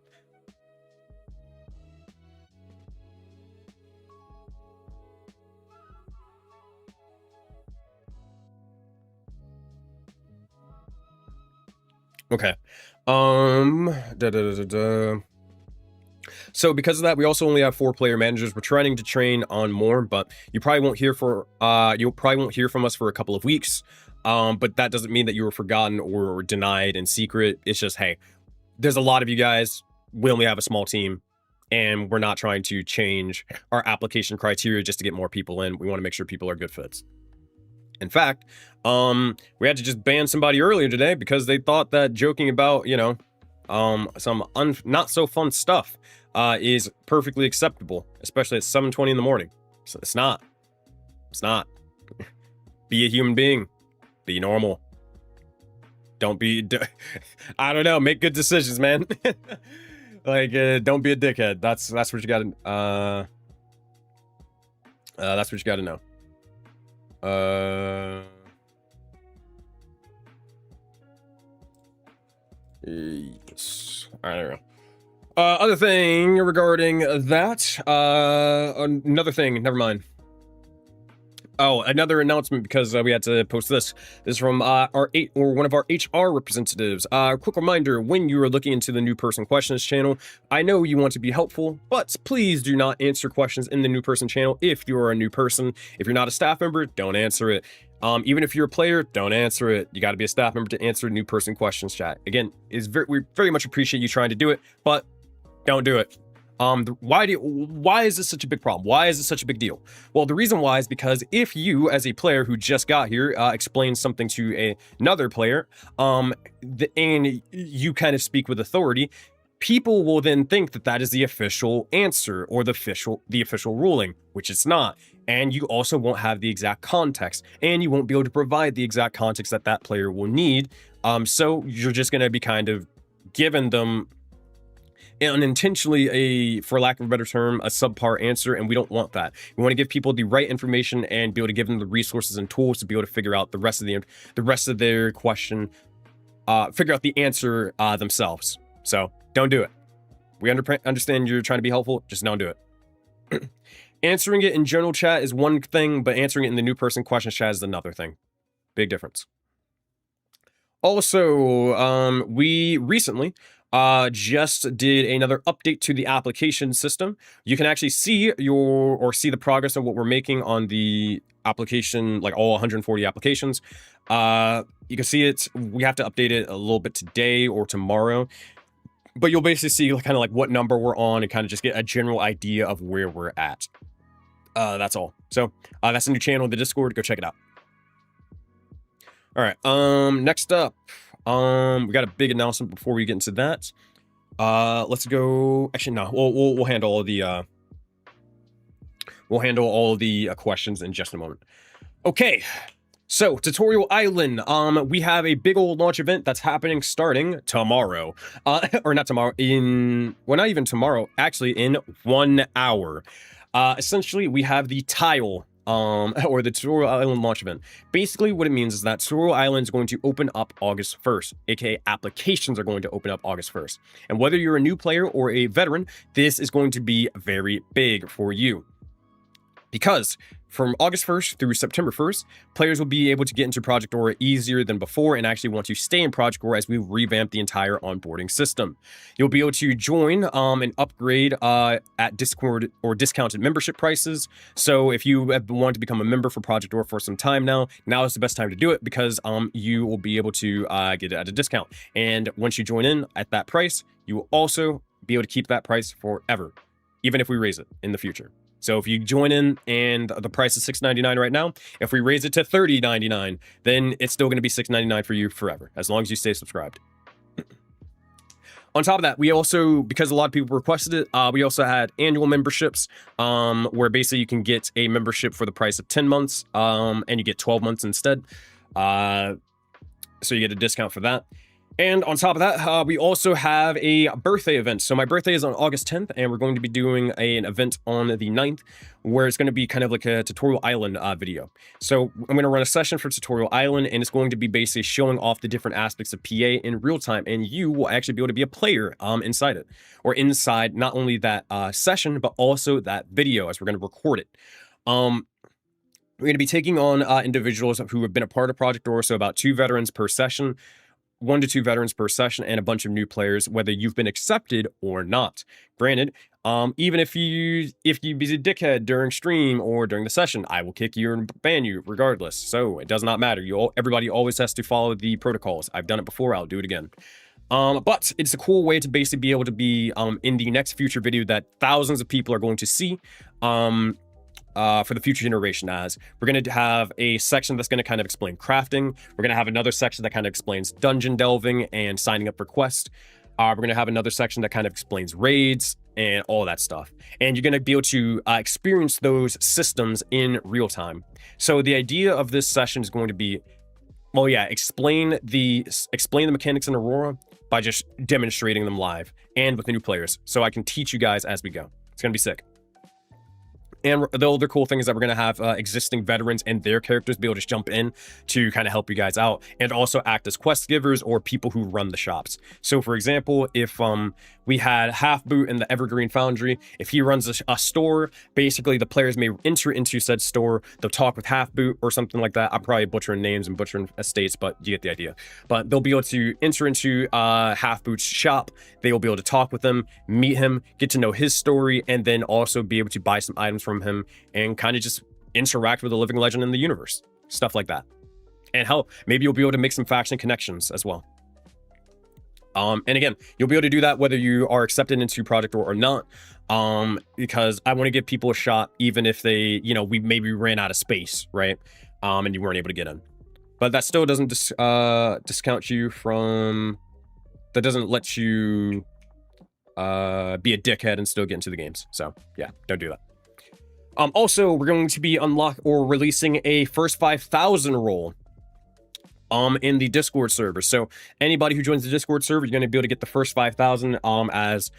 Okay. So because of that, we also only have 4 player managers. We're trying to train on more, but you'll probably won't hear from us for a couple of weeks. But that doesn't mean that you were forgotten or denied in secret. It's just, hey, there's a lot of you guys. We only have a small team, and we're not trying to change our application criteria just to get more people in. We want to make sure people are good fits. In fact, we had to just ban somebody earlier today because they thought that joking about, you know, some not so fun stuff is perfectly acceptable, especially at 7:20 in the morning. So it's not. It's not. Be a human being. Be normal. Don't be. I don't know. Make good decisions, man. Like, don't be a dickhead. That's what you got to. That's what you got to know. Yes. All right, there we go. Other thing regarding that, another thing, never mind. Oh, another announcement because we had to post this. This is from one of our HR representatives. Quick reminder, when you are looking into the new person questions channel, I know you want to be helpful, but please do not answer questions in the new person channel if you are a new person. If you're not a staff member, don't answer it. Even if you're a player, don't answer it. You got to be a staff member to answer new person questions chat. Again, we very much appreciate you trying to do it, but don't do it. Why is this such a big problem? Why is this such a big deal? Well, the reason why is because if you, as a player who just got here, explain something to another player, and you kind of speak with authority, people will then think that that is the official answer or the official ruling, which it's not. And you also won't have the exact context, and you won't be able to provide the exact context that that player will need. So you're just going to be kind of giving them unintentionally for lack of a better term, a subpar answer, and we don't want that. We want to give people the right information and be able to give them the resources and tools to be able to figure out the rest of their question, figure out the answer themselves. So don't do it. We understand you're trying to be helpful, just don't do it. Answering it in general chat is one thing, but answering it in the new person questions chat is another thing. Big difference. Also, we recently just did another update to the application system. You can actually see the progress of what we're making on the application, like all 140 applications. You can see it. We have to update it a little bit today or tomorrow, but you'll basically see kind of like what number we're on and kind of just get a general idea of where we're at. That's all. So that's a new channel in the Discord. Go check it out. All right. Next up. We got a big announcement before we get into that. Let's go. Actually, no. We'll handle all the questions in just a moment. Okay. So, Tutorial Island. We have a big old launch event that's happening starting tomorrow. Or not tomorrow. Not even tomorrow. Actually, in 1 hour. Essentially, we have the tile. Or the Tutorial Island launch event. Basically, what it means is that Tutorial Island is going to open up August 1st, aka applications are going to open up August 1st. And whether you're a new player or a veteran, this is going to be very big for you. Because from August 1st through September 1st, players will be able to get into Project Aurora easier than before and actually want to stay in Project Aurora as we revamp the entire onboarding system. You'll be able to join and upgrade at Discord or discounted membership prices. So if you have wanted to become a member for Project Aurora for some time now is the best time to do it because you will be able to get it at a discount. And once you join in at that price, you will also be able to keep that price forever, even if we raise it in the future. So if you join in and the price is $6.99 right now, if we raise it to $30.99, then it's still going to be $6.99 for you forever, as long as you stay subscribed. On top of that, we also, because a lot of people requested it, we also had annual memberships, where basically you can get a membership for the price of 10 months, and you get 12 months instead. So you get a discount for that. And on top of that, we also have a birthday event. So my birthday is on August 10th, and we're going to be doing an event on the 9th, where it's going to be kind of like a tutorial island video. So I'm going to run a session for tutorial island, and it's going to be basically showing off the different aspects of PA in real time, and you will actually be able to be a player inside it, or inside not only that session, but also that video as we're going to record it. We're going to be taking on individuals who have been a part of Project Aurora, so about 2 veterans per session. 1 to 2 veterans per session, and a bunch of new players, whether you've been accepted or not. Granted, even if you be a dickhead during stream or during the session, I will kick you and ban you regardless. So it does not matter. Everybody always has to follow the protocols. I've done it before. I'll do it again. But it's a cool way to basically be able to be in the next future video that thousands of people are going to see. For the future generation, as we're going to have a section that's going to kind of explain crafting. We're going to have another section that kind of explains dungeon delving and signing up for quests. We're going to have another section that kind of explains raids and all that stuff. And you're going to be able to experience those systems in real time. So the idea of this session is going to be, well, yeah, explain the mechanics in Aurora by just demonstrating them live and with the new players. So I can teach you guys as we go. It's going to be sick. And the other cool thing is that we're going to have existing veterans and their characters be able to jump in to kind of help you guys out, and also act as quest givers or people who run the shops. So for example, if we had Half Boot in the Evergreen Foundry, if he runs a store, basically the players may enter into said store, they'll talk with Half Boot or something like that. I'm probably butchering names and butchering estates, but you get the idea. But they'll be able to enter into Half Boot's shop. They will be able to talk with him, meet him, get to know his story, and then also be able to buy some items from him and kind of just interact with a living legend in the universe. Stuff like that. And hell, maybe you'll be able to make some faction connections as well. And again, you'll be able to do that whether you are accepted into Project Aurora or not, because I want to give people a shot, even if they, we maybe ran out of space, right? And you weren't able to get in. But that still doesn't discount you from, that doesn't let you be a dickhead and still get into the games. So yeah, don't do that. Also, we're going to be releasing a first 5,000 role in the Discord server. So anybody who joins the Discord server, you're going to be able to get the first 5,000 as,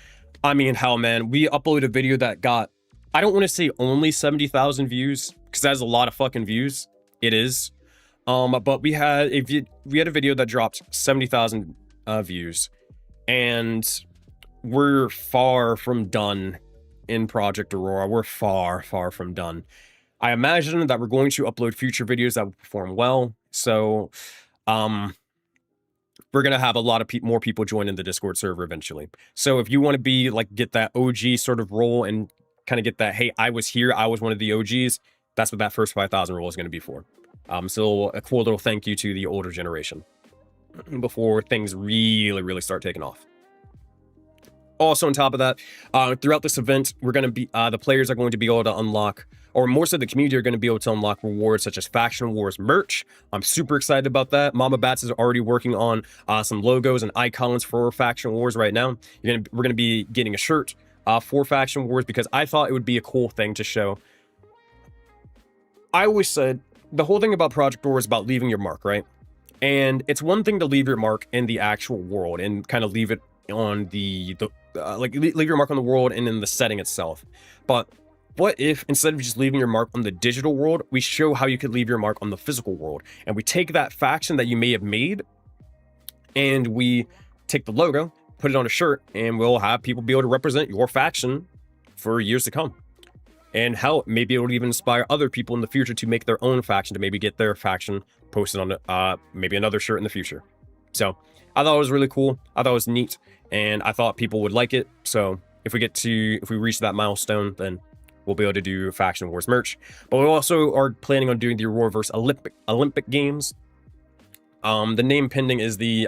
I mean, hell, man, we uploaded a video that got, I don't want to say only 70,000 views, because that's a lot of fucking views. It is. But we had a video that dropped 70,000 views, and we're far from done in Project Aurora. We're far from done. I imagine that we're going to upload future videos that will perform well. So, we're going to have a lot of more people join in the Discord server eventually. So if you want to be like, get that OG sort of role and kind of get that, hey, I was here, I was one of the OGs, that's what that first 5,000 role is going to be for. So a cool little thank you to the older generation before things really start taking off. Also, on top of that, throughout this event, we're going to be, the players are going to be able to unlock, or more so the community are going to be able to unlock rewards such as Faction Wars merch. I'm super excited about that. Mama Bats is already working on some logos and icons for Faction Wars right now. We're going to be getting a shirt for Faction Wars, because I thought it would be a cool thing to show. I always said the whole thing about Project Aurora is about leaving your mark, right? And it's one thing to leave your mark in the actual world and kind of leave it on leave your mark on the world and in the setting itself. But what if, instead of just leaving your mark on the digital world, we show how you could leave your mark on the physical world, and we take that faction that you may have made, and we take the logo, put it on a shirt, and we'll have people be able to represent your faction for years to come. And hell, maybe it will even inspire other people in the future to make their own faction, to maybe get their faction posted on maybe another shirt in the future. So I thought it was really cool. I thought it was neat, and I thought people would like it. So if we reach that milestone, then we'll be able to do Faction Wars merch. But we also are planning on doing the Auroraverse Olympic Games. The name pending is the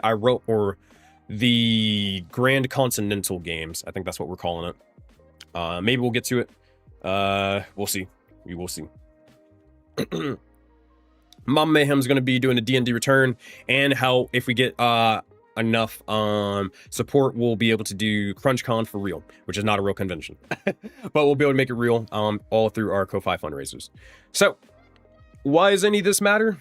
Grand Continental Games. I think that's what we're calling it. Maybe we'll get to it. We'll see. We will see. Mom Mayhem's going to be doing a D&D return, and how if we get enough support, we'll be able to do CrunchCon for real, which is not a real convention, but we'll be able to make it real all through our Ko-Fi fundraisers. So why does any of this matter?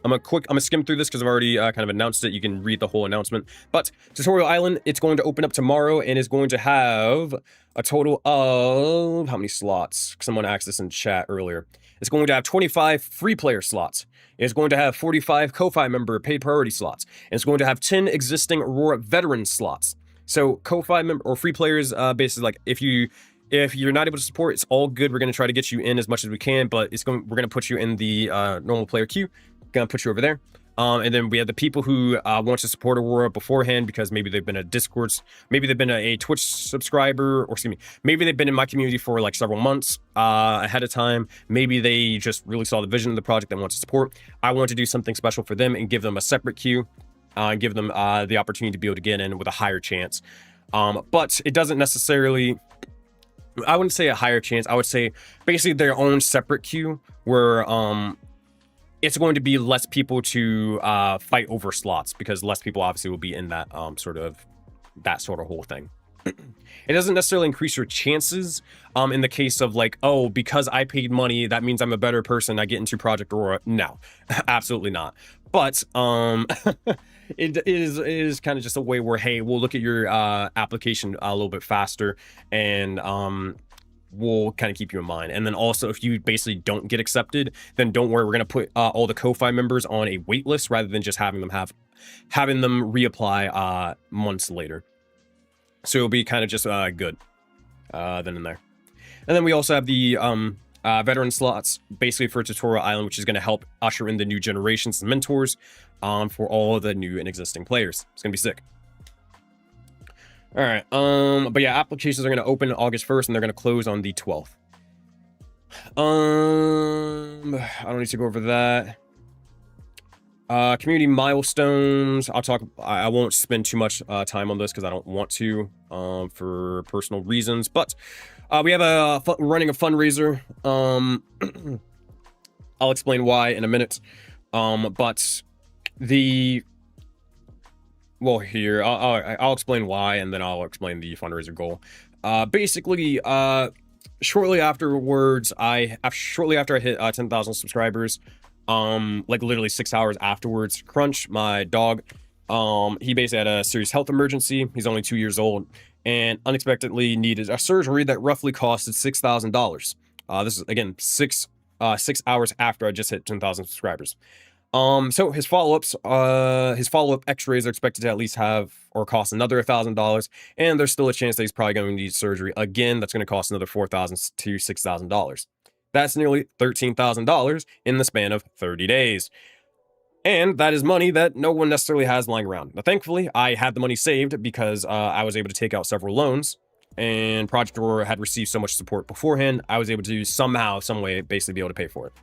I'm gonna skim through this because I've already kind of announced it. You can read the whole announcement. But Tutorial Island, it's going to open up tomorrow and is going to have a total of how many slots? Someone asked this in chat earlier. It's going to have 25 free player slots. It's going to have 45 Ko-Fi member paid priority slots. And it's going to have 10 existing Aurora veteran slots. So Ko-Fi member or free players, basically like if you're not able to support, it's all good. We're going to try to get you in as much as we can, but we're going to put you in the normal player queue. Gonna put you over there. And then we have the people who want to support Aurora beforehand because maybe they've been a Discord, maybe they've been a Twitch subscriber, or excuse me, maybe they've been in my community for like several months ahead of time. Maybe they just really saw the vision of the project and want to support. I want to do something special for them and give them a separate queue and give them the opportunity to be able to get in with a higher chance. But it doesn't necessarily, I wouldn't say a higher chance. I would say basically their own separate queue where it's going to be less people to fight over slots because less people obviously will be in that sort of whole thing. It doesn't necessarily increase your chances in the case of like, oh, because I paid money, that means I'm a better person, I get into Project Aurora. No, absolutely not. But it is kind of just a way where, hey, we'll look at your application a little bit faster and we'll kind of keep you in mind. And then also, if you basically don't get accepted, then don't worry, we're going to put all the Ko-Fi members on a wait list rather than just having them reapply months later. So it'll be kind of just good then and there. And then we also have the veteran slots basically for Tutorial Island, which is going to help usher in the new generations and mentors for all of the new and existing players. It's going to be sick. All right, but yeah, applications are going to open August 1st and they're going to close on the 12th. I don't need to go over that. Community milestones, I won't spend too much time on this because I don't want to for personal reasons, but we have running a fundraiser. I'll explain why in a minute. But well, here, I'll explain why, and then I'll explain the fundraiser goal. Basically, shortly after I hit 10,000 subscribers, like literally 6 hours afterwards, Crunch, my dog, he basically had a serious health emergency. He's only 2 years old, and unexpectedly needed a surgery that roughly costed $6,000. This is, again, 6 hours after I just hit 10,000 subscribers. So his follow-up x-rays are expected to at least have or cost another $1,000, and there's still a chance that he's probably going to need surgery again. That's going to cost another $4,000 to $6,000. That's nearly $13,000 in the span of 30 days. And that is money that no one necessarily has lying around. Now, thankfully, I had the money saved because I was able to take out several loans, and Project Aurora had received so much support beforehand, I was able to somehow, some way, basically be able to pay for it.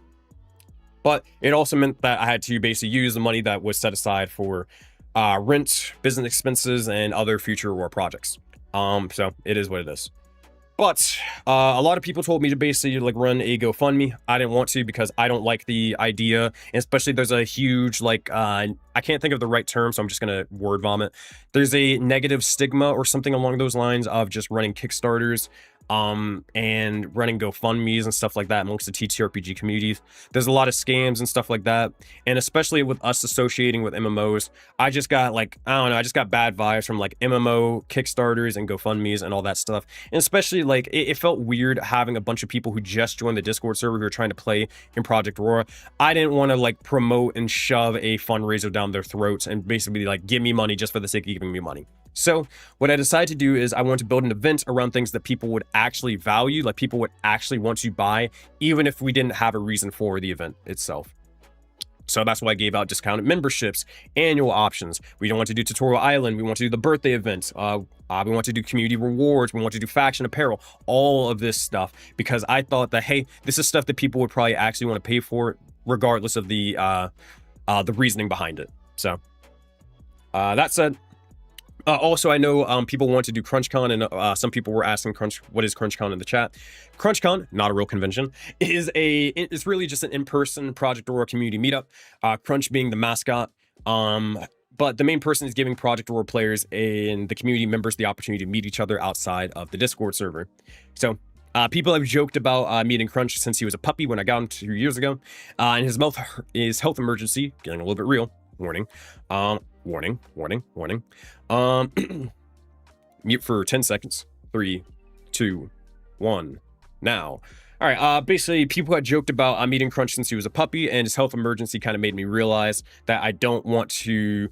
But it also meant that I had to basically use the money that was set aside for rent, business expenses, and other future Aurora projects. So it is what it is. But a lot of people told me to basically like run a GoFundMe. I didn't want to because I don't like the idea, and especially there's a huge like I can't think of the right term, so I'm just gonna word vomit. There's a negative stigma or something along those lines of just running Kickstarters and running GoFundMes and stuff like that amongst the TTRPG communities. There's a lot of scams and stuff like that, and especially with us associating with MMOs, I just got like, I don't know, I just got bad vibes from like MMO Kickstarters and GoFundMes and all that stuff. And especially like it felt weird having a bunch of people who just joined the Discord server who are trying to play in Project Aurora. I didn't want to like promote and shove a fundraiser down their throats and basically like give me money just for the sake of giving me money. So what I decided to do is I want to build an event around things that people would actually value, like people would actually want to buy, even if we didn't have a reason for the event itself. So that's why I gave out discounted memberships, annual options. We don't want to do Tutorial Island. We want to do the birthday event. We want to do community rewards. We want to do faction apparel, all of this stuff, because I thought that, hey, this is stuff that people would probably actually want to pay for, regardless of the reasoning behind it. So that said, Also, I know people want to do CrunchCon, and some people were asking what is CrunchCon in the chat. CrunchCon, not a real convention, it's really just an in-person Project Aurora community meetup. Crunch being the mascot. But the main person is giving Project Aurora players and the community members the opportunity to meet each other outside of the Discord server. So people have joked about meeting Crunch since he was a puppy when I got him 2 years ago. And his health emergency, getting a little bit real, warning. Warning. Mute for 10 seconds. 3, 2, 1, now. All right, basically, people had joked about meeting Crunch since he was a puppy, and his health emergency kind of made me realize that I don't want to...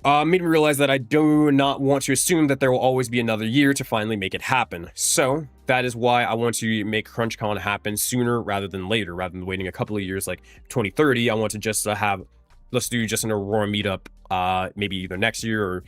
made me realize that I do not want to assume that there will always be another year to finally make it happen. So, that is why I want to make CrunchCon happen sooner rather than later, rather than waiting a couple of years, like 2030. I want to just let's do just an Aurora meetup, maybe either next year or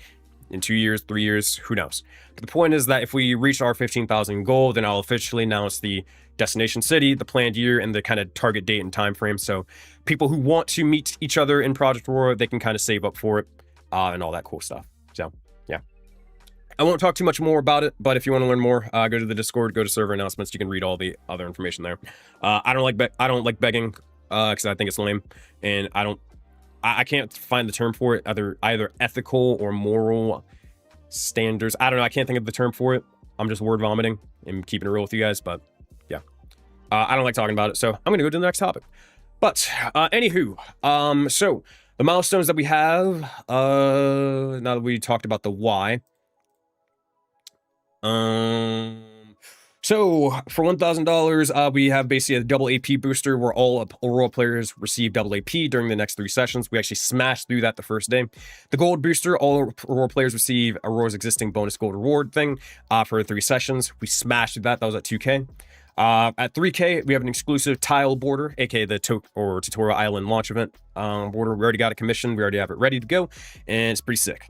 in 2 years, 3 years, who knows. But the point is that if we reach our 15,000 goal, then I'll officially announce the destination city, the planned year, and the kind of target date and time frame. So people who want to meet each other in Project Aurora, they can kind of save up for it, and all that cool stuff. So yeah, I won't talk too much more about it, but if you want to learn more, go to the Discord, go to server announcements. You can read all the other information there. I don't like begging because I think it's lame, and I can't find the term for it, either ethical or moral standards. I don't know. I can't think of the term for it. I'm just word vomiting and keeping it real with you guys. But yeah, I don't like talking about it. So I'm going to go to the next topic. But anywho, so the milestones that we have, now that we talked about the why. So for $1,000, we have basically a double AP booster where all Aurora players receive double AP during the next 3 sessions. We actually smashed through that the first day. The gold booster, all Aurora players receive Aurora's existing bonus gold reward thing for 3 sessions. We smashed through that. That was at 2K. At 3K, we have an exclusive tile border, aka the Tutorial Island launch event border. We already got it commissioned. We already have it ready to go, and it's pretty sick.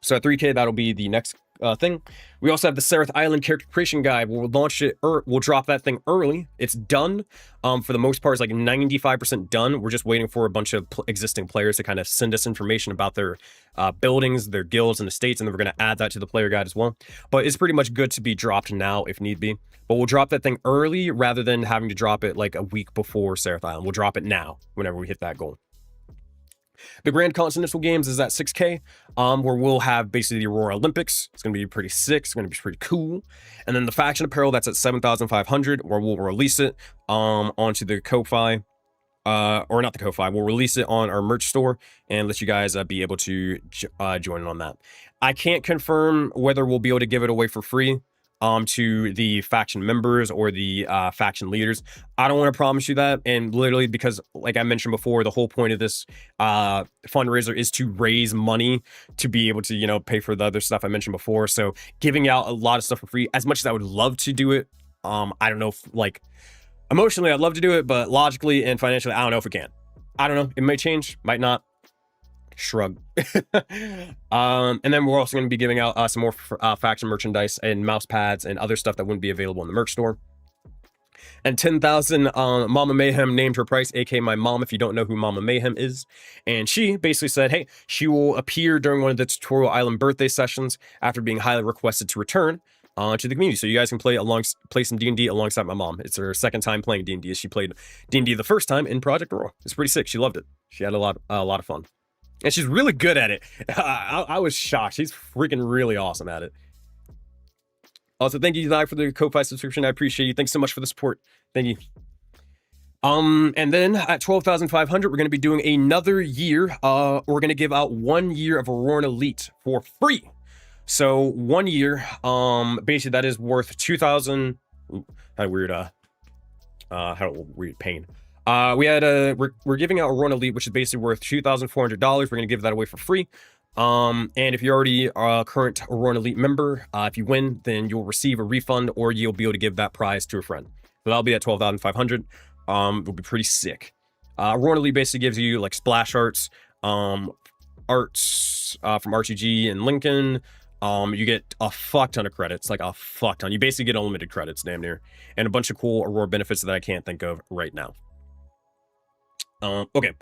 So at 3K, that'll be the next thing. We also have the Seraph Island character creation guide. We'll launch it, we'll drop that thing early. It's done. For the most part, it's like 95% done. We're just waiting for a bunch of existing players to kind of send us information about their buildings, their guilds, and estates, and then we're going to add that to the player guide as well. But it's pretty much good to be dropped now if need be. But we'll drop that thing early rather than having to drop it like a week before Seraph Island. We'll drop it now whenever we hit that goal. The Grand Continental Games is at 6K, where we'll have basically the Aurora Olympics. It's going to be pretty sick. It's going to be pretty cool. And then the Faction Apparel, that's at 7,500, where we'll release it onto the Ko-Fi. Or not the Ko-Fi. We'll release it on our merch store and let you guys be able to join in on that. I can't confirm whether we'll be able to give it away for free to the faction members or the faction leaders. I don't want to promise you that, and literally because, like I mentioned before, the whole point of this fundraiser is to raise money to be able to, you know, pay for the other stuff I mentioned before. So giving out a lot of stuff for free, as much as I would love to do it, I don't know if, like, emotionally I'd love to do it, but logically and financially I don't know if we can. I don't know, it might change, might not. Shrug. And then we're also going to be giving out some more faction merchandise and mouse pads and other stuff that wouldn't be available in the merch store. And 10,000 Mama Mayhem named her price, aka my mom, if you don't know who Mama Mayhem is. And she basically said, hey, she will appear during one of the Tutorial Island birthday sessions after being highly requested to return to the community. So you guys can play some D&D alongside my mom. It's her second time playing D&D. She played D&D the first time in Project Aurora. It's pretty sick. She loved it. She had a lot of fun. And she's really good at it. I was shocked. She's freaking really awesome at it. Also, thank you, Di, for the Ko-Fi subscription. I appreciate you. Thanks so much for the support. Thank you. And then at 12,500, we're going to be doing another year. We're going to give out 1 year of Aurora Elite for free. So 1 year, basically that is worth 2,000. Had a weird, weird pain. We're giving out Aurora Elite, which is basically worth $2,400. We're going to give that away for free. And if you're already a current Aurora Elite member, if you win, then you'll receive a refund or you'll be able to give that prize to a friend. So that'll be at 12,500. It'll be pretty sick. Aurora Elite basically gives you like splash arts, from RTG and Lincoln. You get a fuck ton of credits, like a fuck ton. You basically get unlimited credits, damn near. And a bunch of cool Aurora benefits that I can't think of right now. Okay.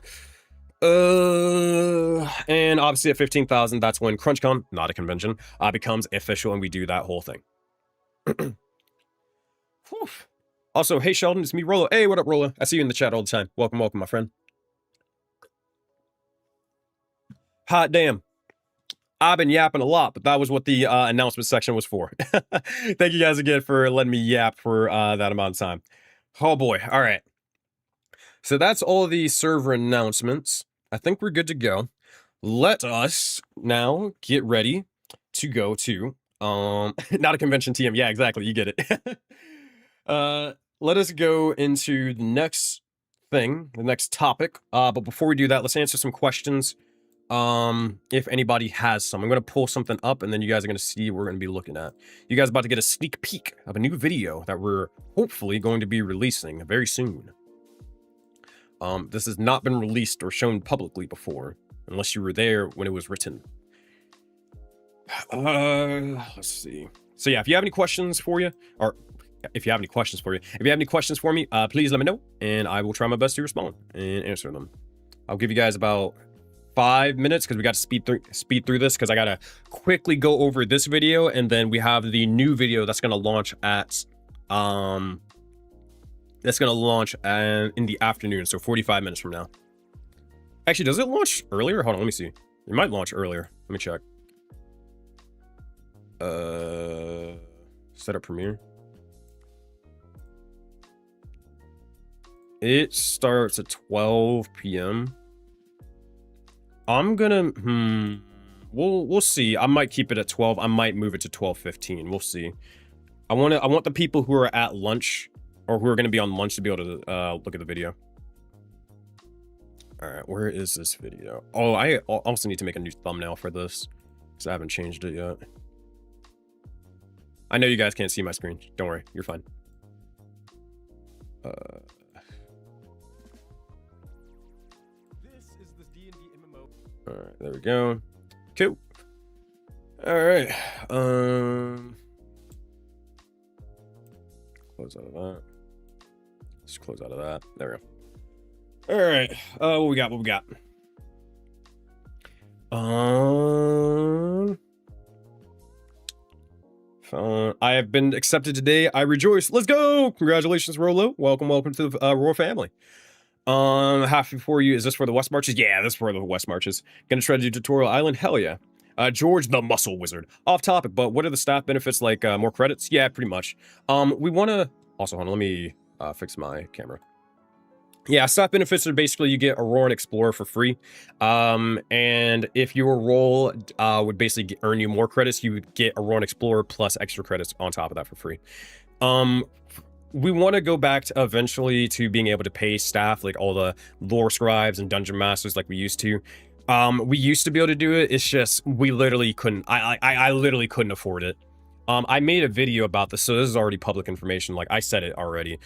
And obviously at 15,000, that's when CrunchCon, not a convention, becomes official, and we do that whole thing. Also, hey Sheldon, it's me, Rolo. Hey, what up, Rolo? I see you in the chat all the time. Welcome, welcome, my friend. Hot damn. I've been yapping a lot, but that was what the announcement section was for. Thank you guys again for letting me yap for that amount of time. Oh boy, all right. So that's all the server announcements. I think we're good to go. Let us now get ready to go to, not a convention TM. Yeah, exactly, you get it. Let us go into the next thing, the next topic. But before we do that, let's answer some questions. If anybody has some. I'm going to pull something up, and then you guys are going to see what we're going to be looking at. You guys are about to get a sneak peek of a new video that we're hopefully going to be releasing very soon. This has not been released or shown publicly before, unless you were there when it was written. Let's see. So yeah, if you have any questions for you, or if you have any questions for me, please let me know, and I will try my best to respond and answer them. I'll give you guys about 5 minutes because we got to speed through this because I gotta quickly go over this video, and then we have the new video that's gonna launch at in the afternoon, so 45 minutes from now. Actually, does it launch earlier? Hold on, let me see. It might launch earlier. Let me check. Set up premiere. It starts at 12 p.m. I'm gonna we'll see. I might keep it at 12. I might move it to 12:15. We'll see. I want the people who are at lunch or who are gonna be on lunch to be able to look at the video. All right, where is this video? Oh, I also need to make a new thumbnail for this because I haven't changed it yet. I know you guys can't see my screen. Don't worry, you're fine. All right, there we go. Cool. All right. Close out of that. Just close out of that. There we go. All right. What we got? What we got? I have been accepted today. I rejoice. Let's go. Congratulations, Rolo. Welcome, welcome to the Aurora family. Half for you. Is this for the West Marches? Yeah, this is for the West Marches. Gonna try to do Tutorial Island? Hell yeah. George the Muscle Wizard. Off topic, but what are the staff benefits like? More credits? Yeah, pretty much. We want to... Also, hold on, let me fix my camera. Yeah, staff benefits are basically you get Aurora and Explorer for free. And if your role would basically earn you more credits, you would get Aurora and Explorer plus extra credits on top of that for free. We want to go back to eventually to being able to pay staff, like all the lore scribes and dungeon masters like we used to. We used to be able to do it. It's just we literally couldn't. I literally couldn't afford it. I made a video about this, so this is already public information. Like I said it already.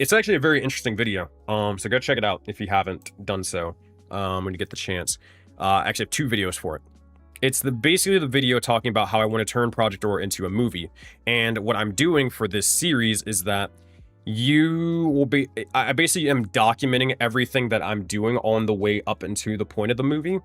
It's actually a very interesting video. So go check it out if you haven't done so. When you get the chance. Actually, I have 2 videos for it. It's basically the video talking about how I want to turn Project Aurora into a movie. And what I'm doing for this series is that I basically am documenting everything that I'm doing on the way up into the point of the movie.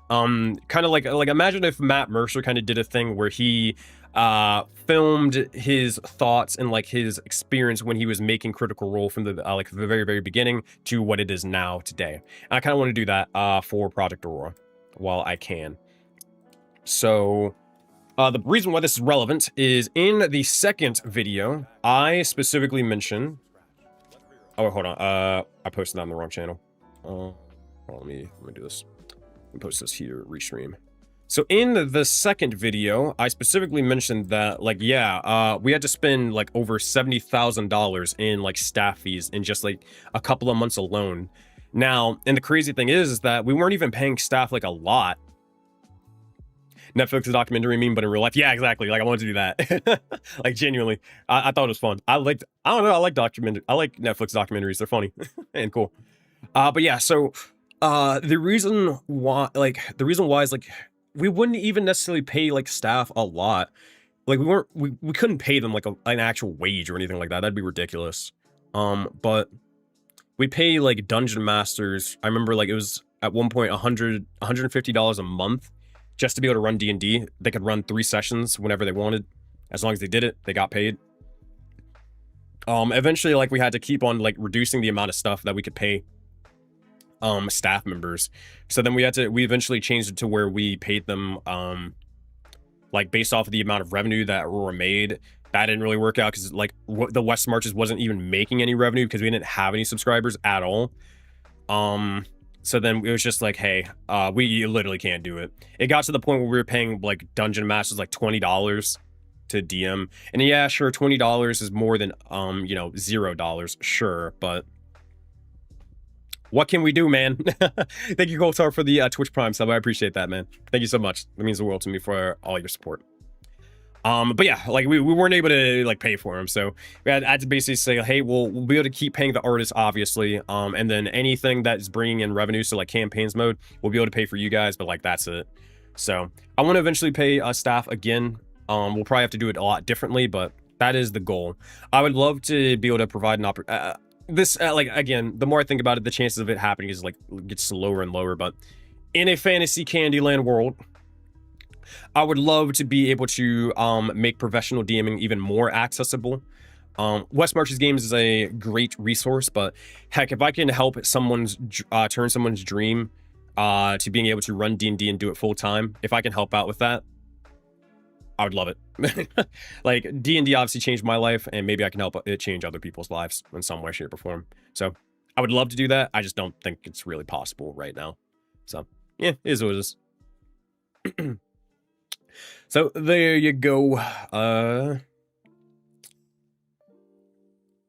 Kind of like imagine if Matt Mercer kind of did a thing where he filmed his thoughts and like his experience when he was making Critical Role from the like the very beginning to what it is now today. And I kind of want to do that for Project Aurora while I can. So the reason why this is relevant is in the second video, I specifically mentioned... Oh, hold on. I posted that on the wrong channel. Hold on, let me do this. Let me post this here, restream. So in the second video, I specifically mentioned that, like, yeah, we had to spend like over $70,000 in like staff fees in just like a couple of months alone. Now, and the crazy thing is that we weren't even paying staff like a lot. Netflix documentary meme, but in real life, yeah, exactly. Like I wanted to do that, like genuinely. I thought it was fun. I like Netflix documentaries. They're funny and cool. But yeah, so the reason why is like we wouldn't even necessarily pay like staff a lot. Like we couldn't pay them like an actual wage or anything like that. That'd be ridiculous. But we pay like dungeon masters. I remember like it was at one point $150 a month just to be able to run D&D. They could run 3 sessions whenever they wanted. As long as they did it, they got paid. Eventually, like, we had to keep on like reducing the amount of stuff that we could pay staff members. So then we eventually changed it to where we paid them like based off of the amount of revenue that Aurora made. That didn't really work out because like the West Marches wasn't even making any revenue because we didn't have any subscribers at all. So then it was just like, hey, we literally can't do it. It got to the point where we were paying like dungeon masters like $20 to DM. And yeah, sure, $20 is more than you know, $0, sure, but what can we do, man? Thank you, Goltar, for the Twitch Prime sub. I appreciate that, man. Thank you so much. That means the world to me for all your support. But yeah, like we weren't able to like pay for him, so we had to basically say, hey, we'll be able to keep paying the artists, obviously, and then anything that's bringing in revenue, so like campaigns mode, we'll be able to pay for you guys, but like that's it. So I want to eventually pay staff again. We'll probably have to do it a lot differently, but that is the goal. I would love to be able to provide an like, again, the more I think about it, the chances of it happening is like gets lower and lower. But in a fantasy Candyland world, I would love to be able to make professional DMing even more accessible. West Marches Games is a great resource, but heck, if I can help someone's turn someone's dream to being able to run D&D and do it full time, if I can help out with that, I would love it. Like, D&D obviously changed my life, and maybe I can help it change other people's lives in some way, shape, or form. So I would love to do that. I just don't think it's really possible right now. So yeah, it is what it is. So there you go.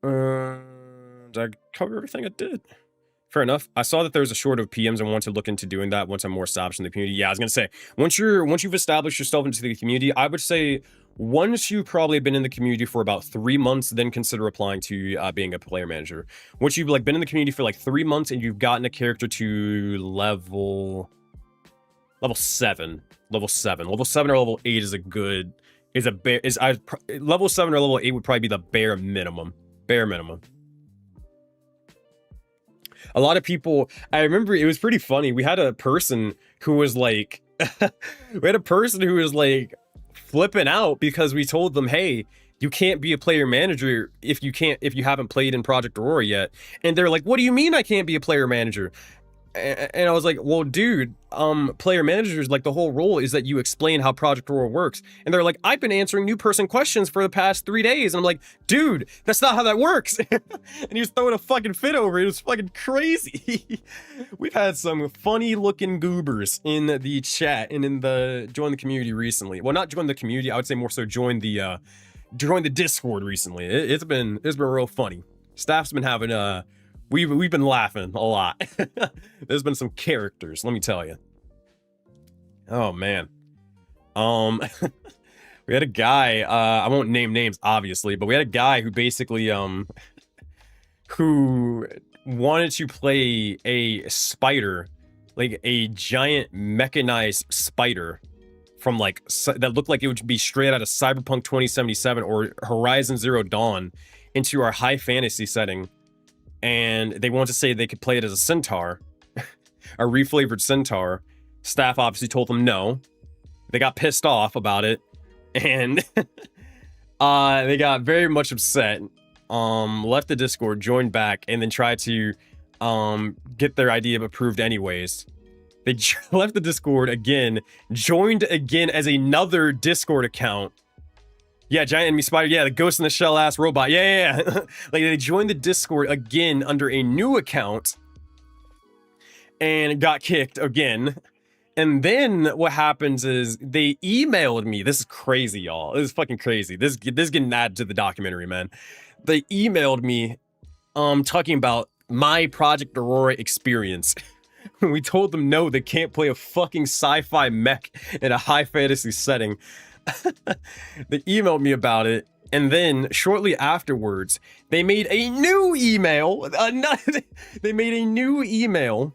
Did I cover everything I did? Fair enough. I saw that there was a short of PMs and want to look into doing that once I'm more established in the community. Yeah, I was gonna say, once you've established yourself into the community, I would say once you've probably been in the community for about 3 months, then consider applying to being a player manager. Once you've like been in the community for like 3 months and you've gotten a character to level 7 or level 8 is level 7 or level 8 would probably be the bare minimum. A lot of people, I remember it was pretty funny. We had a person who was like, flipping out because we told them, hey, you can't be a player manager if you haven't played in Project Aurora yet. And they're like, what do you mean I can't be a player manager? And I was like, well, dude, player managers, like, the whole role is that you explain how Project Aurora works. And they're like, I've been answering new person questions for the past 3 days. And I'm like, dude, that's not how that works. And he was throwing a fucking fit over it. It was fucking crazy. We've had some funny looking goobers in the chat and in the join the community recently. Well, not join the community. I would say more so join the Discord recently. It's been real funny. Staff's been having We've been laughing a lot. There's been some characters, let me tell you. Oh man. We had a guy, I won't name names obviously, but we had a guy who basically who wanted to play a spider, like a giant mechanized spider from like that looked like it would be straight out of Cyberpunk 2077 or Horizon Zero Dawn into our high fantasy setting. And they wanted to say they could play it as a centaur, a reflavored centaur. Staff obviously told them no. They got pissed off about it, and they got very much upset. Left the Discord, joined back, and then tried to get their idea approved anyways. They left the Discord again, joined again as another Discord account. Yeah, giant enemy spider. Yeah, the ghost in the shell ass robot. Yeah. Like, they joined the Discord again under a new account and got kicked again. And then what happens is they emailed me. This is crazy, y'all. This is fucking crazy. This is getting added to the documentary, man. They emailed me talking about my Project Aurora experience. We told them no, they can't play a fucking sci-fi mech in a high fantasy setting. They emailed me about it, and then shortly afterwards, they made a new email. They made a new email,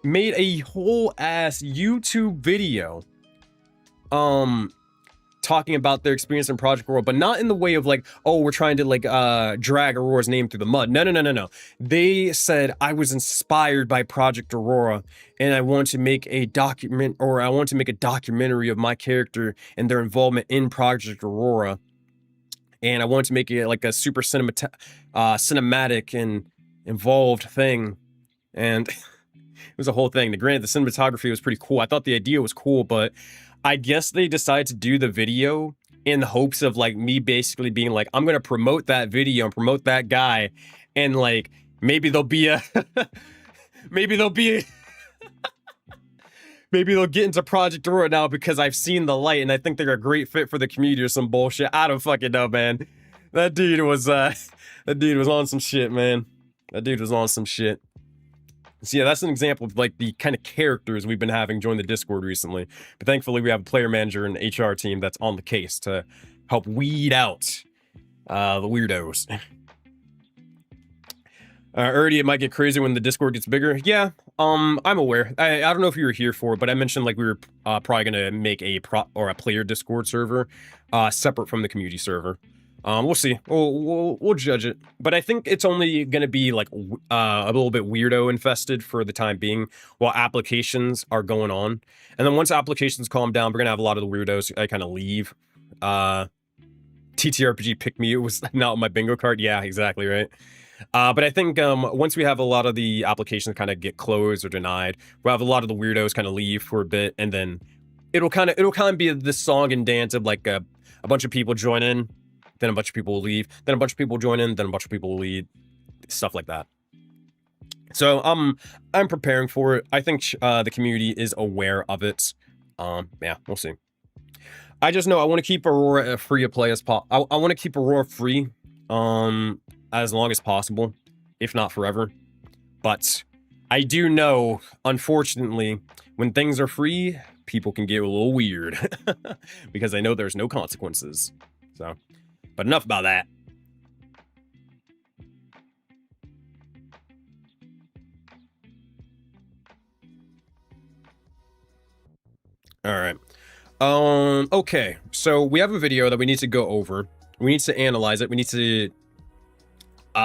made a whole ass YouTube video, talking about their experience in Project Aurora, but not in the way of like, oh, we're trying to like drag Aurora's name through the mud. No. They said, I was inspired by Project Aurora and I want to make a documentary of my character and their involvement in Project Aurora. And I wanted to make it like a super cinematic and involved thing. And it was a whole thing. Granted, the cinematography was pretty cool. I thought the idea was cool, but I guess they decided to do the video in the hopes of like me basically being like, I'm going to promote that video and promote that guy. And like, maybe there'll be a, maybe they'll get into Project Aurora now because I've seen the light and I think they're a great fit for the community or some bullshit. I don't fucking know, man. That dude was on some shit, man. That dude was on some shit. So yeah, that's an example of like the kind of characters we've been having join the Discord recently. But thankfully we have a player manager and HR team that's on the case to help weed out the weirdos. Already, it might get crazy when the Discord gets bigger. Yeah, I'm aware. I don't know if you were here for it, but I mentioned like we were probably gonna make a player Discord server separate from the community server. We'll see. We'll judge it. But I think it's only gonna be like a little bit weirdo infested for the time being while applications are going on. And then once applications calm down, we're gonna have a lot of the weirdos kind of leave. TTRPG pick me. It was not on my bingo card. Yeah, exactly right. But I think once we have a lot of the applications kind of get closed or denied, we'll have a lot of the weirdos kind of leave for a bit, and then it'll kind of be this song and dance of like a bunch of people join in, then a bunch of people will leave, then a bunch of people join in, then a bunch of people will leave, stuff like that. So I'm preparing for it. I think the community is aware of it. Yeah, we'll see. I just know I want to keep Aurora free to play as I want to keep Aurora free. As long as possible, if not forever. But I do know, unfortunately, when things are free, people can get a little weird because I know there's no consequences. So, but enough about that. All right. Okay. So we have a video that we need to go over. We need to analyze it. We need to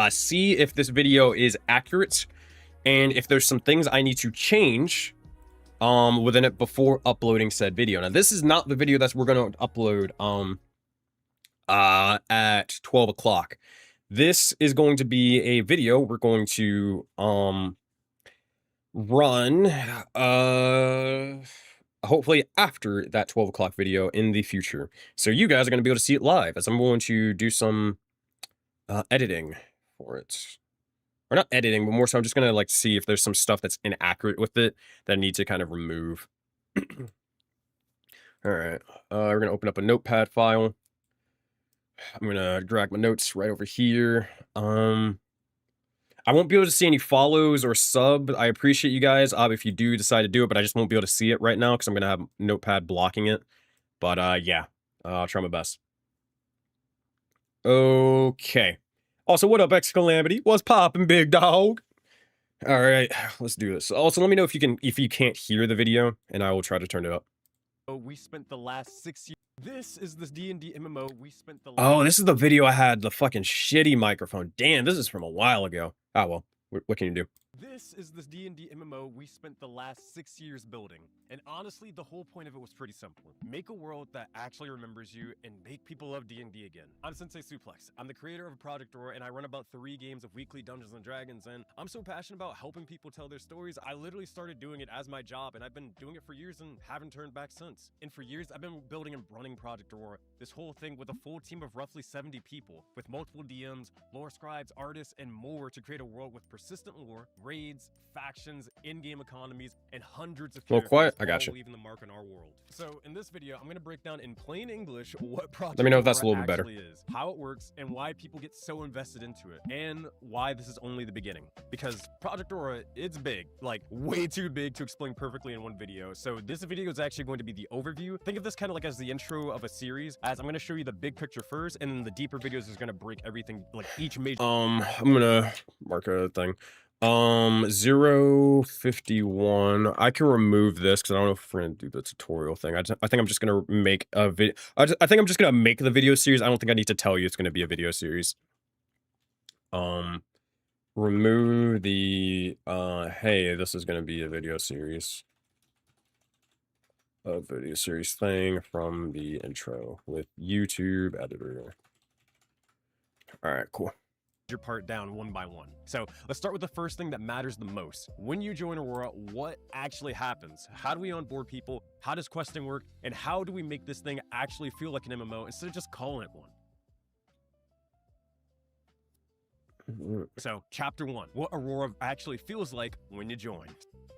see if this video is accurate and if there's some things I need to change within it before uploading said video. Now, this is not the video that we're going to upload at 12 o'clock. This is going to be a video we're going to run hopefully after that 12 o'clock video in the future. So you guys are going to be able to see it live as I'm going to do some editing for it. Or not editing, but more so I'm just gonna like see if there's some stuff that's inaccurate with it that I need to kind of remove. All right, we're gonna open up a notepad file. I'm gonna drag my notes right over here. I won't be able to see any follows or sub. I appreciate you guys if you do decide to do it, but I just won't be able to see it right now because I'm gonna have notepad blocking it. But yeah, I'll try my best. Okay. Also, what up, X Calamity? What's poppin', big dog? All right, let's do this. Also, let me know if you can't hear the video, and I will try to turn it up. We spent the last 6 years. This is the D&D MMO. We spent the. Oh, this is the video I had the fucking shitty microphone. Damn, this is from a while ago. Oh well, what can you do? This is the D&D MMO we spent the last 6 years building. And honestly, the whole point of it was pretty simple. Make a world that actually remembers you and make people love D&D again. I'm SenseiSuplex. I'm the creator of Project Aurora, and I run about 3 games of weekly Dungeons & Dragons, and I'm so passionate about helping people tell their stories, I literally started doing it as my job, and I've been doing it for years and haven't turned back since. And for years, I've been building and running Project Aurora, this whole thing with a full team of roughly 70 people, with multiple DMs, lore scribes, artists, and more to create a world with persistent lore, raids, factions, in-game economies, and hundreds of characters quiet. I got you. Leaving the mark on our world. So in this video, I'm going to break down in plain English what Project Let me know if that's a Aurora little bit better. is, how it works, and why people get so invested into it, and why this is only the beginning. Because Project Aurora, it's big, like way too big to explain perfectly in one video. So this video is actually going to be the overview. Think of this kind of like as the intro of a series, as I'm going to show you the big picture first, and then the deeper videos is going to break everything, like each major. I'm gonna mark a thing. 051. I can remove this because I don't know if we're gonna do the tutorial thing. I think I'm just gonna make a video. I think I'm just gonna make the video series. I don't think I need to tell you it's gonna be a video series. Remove the hey, this is gonna be a video series. A video series thing from the intro with YouTube editor. All right, cool. Your part down one by one. So let's start with the first thing that matters the most. When you join Aurora, what actually happens? How do we onboard people? How does questing work? And how do we make this thing actually feel like an MMO instead of just calling it one? So chapter 1, what Aurora actually feels like when you join.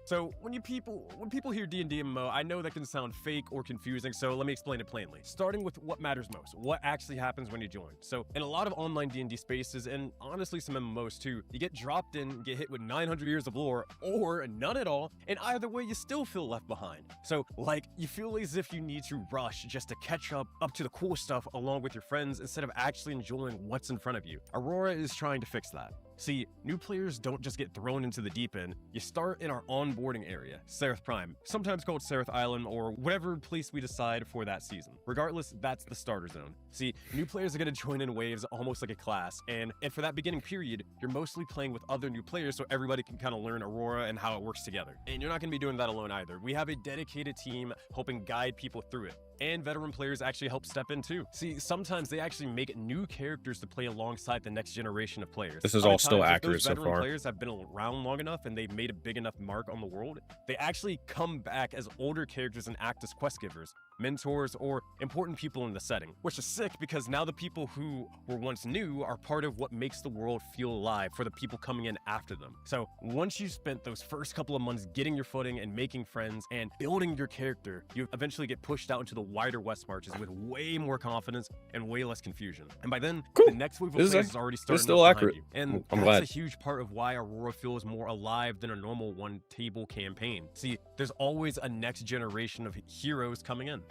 So when people hear D&D MMO, I know that can sound fake or confusing, so let me explain it plainly. Starting with what matters most, what actually happens when you join. So in a lot of online D&D spaces, and honestly some MMOs too, you get dropped in, get hit with 900 years of lore, or none at all, and either way you still feel left behind. So like, you feel as if you need to rush just to catch up to the cool stuff along with your friends instead of actually enjoying what's in front of you. Aurora is trying to fix that. See, new players don't just get thrown into the deep end. You start in our onboarding area, Seraph Prime, sometimes called Seraph Island or whatever place we decide for that season. Regardless, that's the starter zone. See, new players are going to join in waves almost like a class, and for that beginning period, you're mostly playing with other new players so everybody can kind of learn Aurora and how it works together. And you're not going to be doing that alone either. We have a dedicated team helping guide people through it. And veteran players actually help step in too. See, sometimes they actually make new characters to play alongside the next generation of players. This is all still accurate so veteran far. Players have been around long enough and they've made a big enough mark on the world, they actually come back as older characters and act as quest givers, mentors, or important people in the setting, which is sick because now the people who were once new are part of what makes the world feel alive for the people coming in after them. So once you spent those first couple of months getting your footing and making friends and building your character, you eventually get pushed out into the wider West marches with way more confidence and way less confusion. And by then, cool. The next wave of players is already starting. It's still accurate. You. And I'm that's glad. a huge part of why Aurora feels more alive than a normal one-table campaign. See, there's always a next generation of heroes coming in.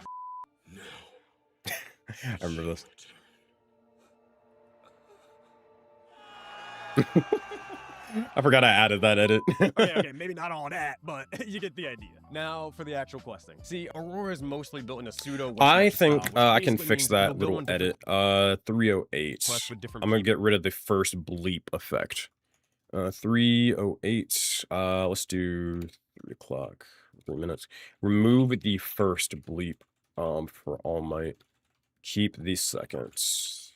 I remember this. I forgot I added that edit. Okay, maybe not all that, but you get the idea. Now for the actual questing. See, Aurora is mostly built in a pseudo. I think I can fix that little edit. 308. I'm gonna get rid of the first bleep effect. 308. Let's do 3 o'clock. 3 minutes. Remove the first bleep. For All Might. Keep the seconds.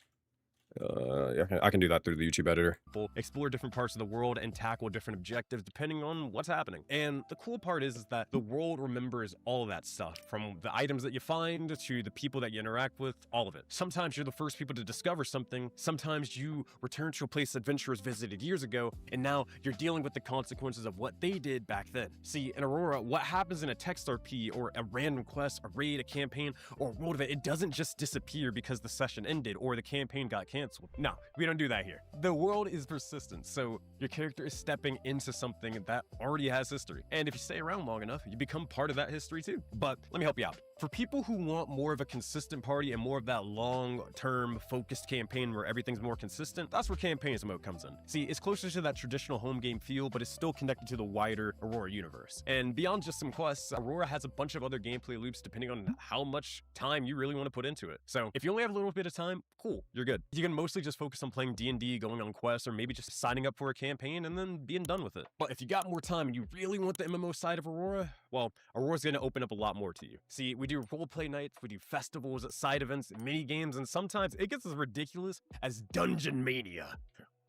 Yeah, I can do that through the YouTube editor. Explore different parts of the world and tackle different objectives depending on what's happening. And the cool part is that the world remembers all of that stuff, from the items that you find to the people that you interact with, all of it. Sometimes you're the first people to discover something. Sometimes you return to a place adventurers visited years ago, and now you're dealing with the consequences of what they did back then. See, in Aurora, what happens in a text RP or a random quest, a raid, a campaign, or a world event, it doesn't just disappear because the session ended or the campaign got canceled. No, we don't do that here. The world is persistent, so your character is stepping into something that already has history. And if you stay around long enough, you become part of that history too. But let me help you out. For people who want more of a consistent party and more of that long-term focused campaign where everything's more consistent, that's where campaigns mode comes in. See, it's closer to that traditional home game feel, but it's still connected to the wider Aurora universe. And beyond just some quests, Aurora has a bunch of other gameplay loops depending on how much time you really want to put into it. So if you only have a little bit of time, cool, you're good. You can mostly just focus on playing D&D, going on quests, or maybe just signing up for a campaign and then being done with it. But if you got more time and you really want the MMO side of Aurora, well, Aurora's going to open up a lot more to you. See, we do roleplay nights, we do festivals, side events, mini games, and sometimes it gets as ridiculous as Dungeon Mania.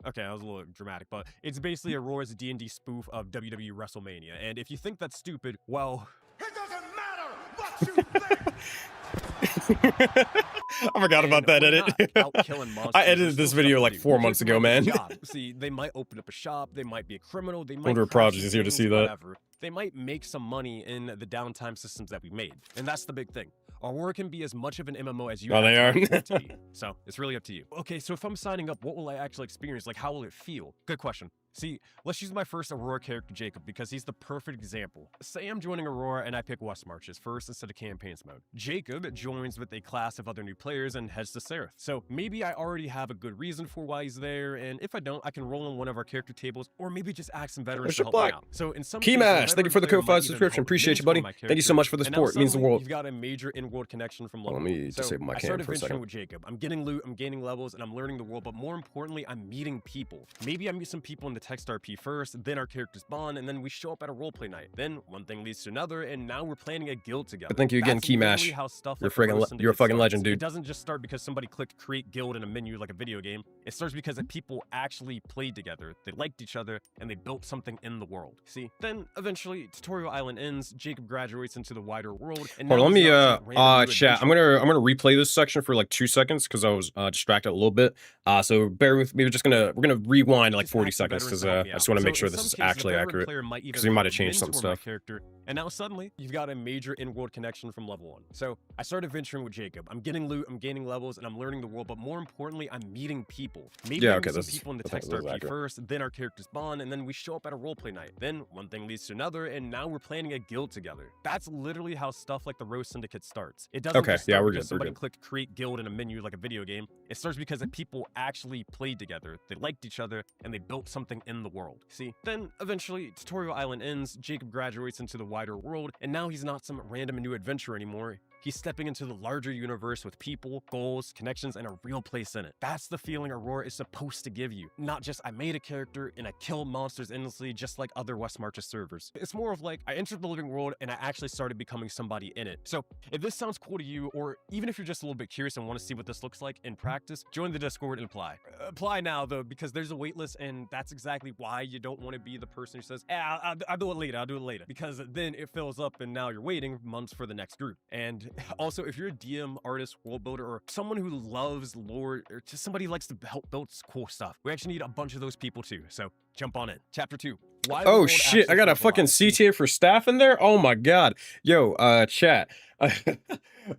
Okay, that was a little dramatic, but it's basically Aurora's D&D spoof of WWE WrestleMania. And if you think that's stupid, well, it doesn't matter what you think. I forgot about that edit. I edited this video like 4 months ago, man. See, they might open up a shop, they might be a criminal, they might Wonder if Project is here to see that. Whatever. They might make some money in the downtime systems that we made. And that's the big thing. Aurora can be as much of an MMO as you they are. To be. So it's really up to you. Okay, so if I'm signing up, what will I actually experience? Like, how will it feel? Good question. See, let's use my first Aurora character, Jacob, because he's the perfect example. Say I'm joining Aurora and I pick West Marches first instead of campaigns mode. Jacob joins with a class of other new players and heads to Seraph. So maybe I already have a good reason for why he's there, and if I don't, I can roll on one of our character tables, or maybe just ask some veterans to help me out. So in some cases, Keymash, thank you for the co-5 subscription. Appreciate you, buddy. Thank you so much for the support. It means the world. You've got a major in-world connection from level. Let me disable my cam for a second. With Jacob. I'm getting loot, I'm gaining levels, and I'm learning the world, but more importantly, I'm meeting people. Maybe I meet some people in the text RP first, then our characters bond, and then we show up at a roleplay night. Then one thing leads to another, and now we're planning a guild together. But thank you again, Keymash. You're a fucking legend, dude. It doesn't just start because somebody clicked create guild in a menu like a video game. It starts because people actually played together, they liked each other, and they built something in the world. See? Then eventually Tutorial Island ends, Jacob graduates into the wider world, and hold on, let me chat. I'm gonna replay this section for like 2 seconds because I was distracted a little bit. So bear with me. We're gonna rewind like 40 seconds because I just want to make sure this is actually accurate, because we might have changed some stuff. And now suddenly you've got a major in-world connection from level 1. So I started venturing with Jacob. I'm getting loot, I'm gaining levels, and I'm learning the world, but more importantly, I'm meeting people. Maybe I meet some people in the text RP first, then our characters bond, and then we show up at a roleplay night. Then one thing leads to another, and now we're planning a guild together. That's literally how stuff like the Rose Syndicate starts. It doesn't just start because somebody clicked create guild in a menu like a video game. It starts because people actually played together, they liked each other, and they built something in the world. See? Then eventually Tutorial Island ends, Jacob graduates into the wider world, and now he's not some random new adventure anymore. He's stepping into the larger universe with people, goals, connections, and a real place in it. That's the feeling Aurora is supposed to give you. Not just I made a character and I kill monsters endlessly just like other West Marches servers. It's more of like I entered the living world and I actually started becoming somebody in it. So if this sounds cool to you, or even if you're just a little bit curious and want to see what this looks like in practice, join the Discord and apply. Apply now though, because there's a waitlist, and that's exactly why you don't want to be the person who says, I'll do it later, because then it fills up and now you're waiting months for the next group. And also, if you're a DM, artist, world builder, or someone who loves lore, or just somebody who likes to help build cool stuff, we actually need a bunch of those people too. So jump on in. Chapter 2. Oh shit, I got a fucking CTA for staff in there? Oh my god. Yo, chat.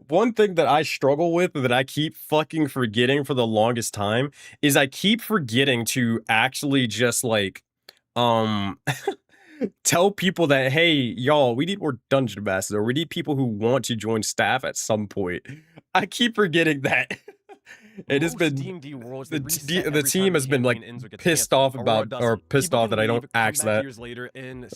One thing that I struggle with that I keep fucking forgetting for the longest time is I keep forgetting to actually just like, tell people that, hey, y'all, we need more dungeon masters, or we need people who want to join staff at some point. I keep forgetting that. It has been the team has been like pissed off about, or pissed off that I don't axe that.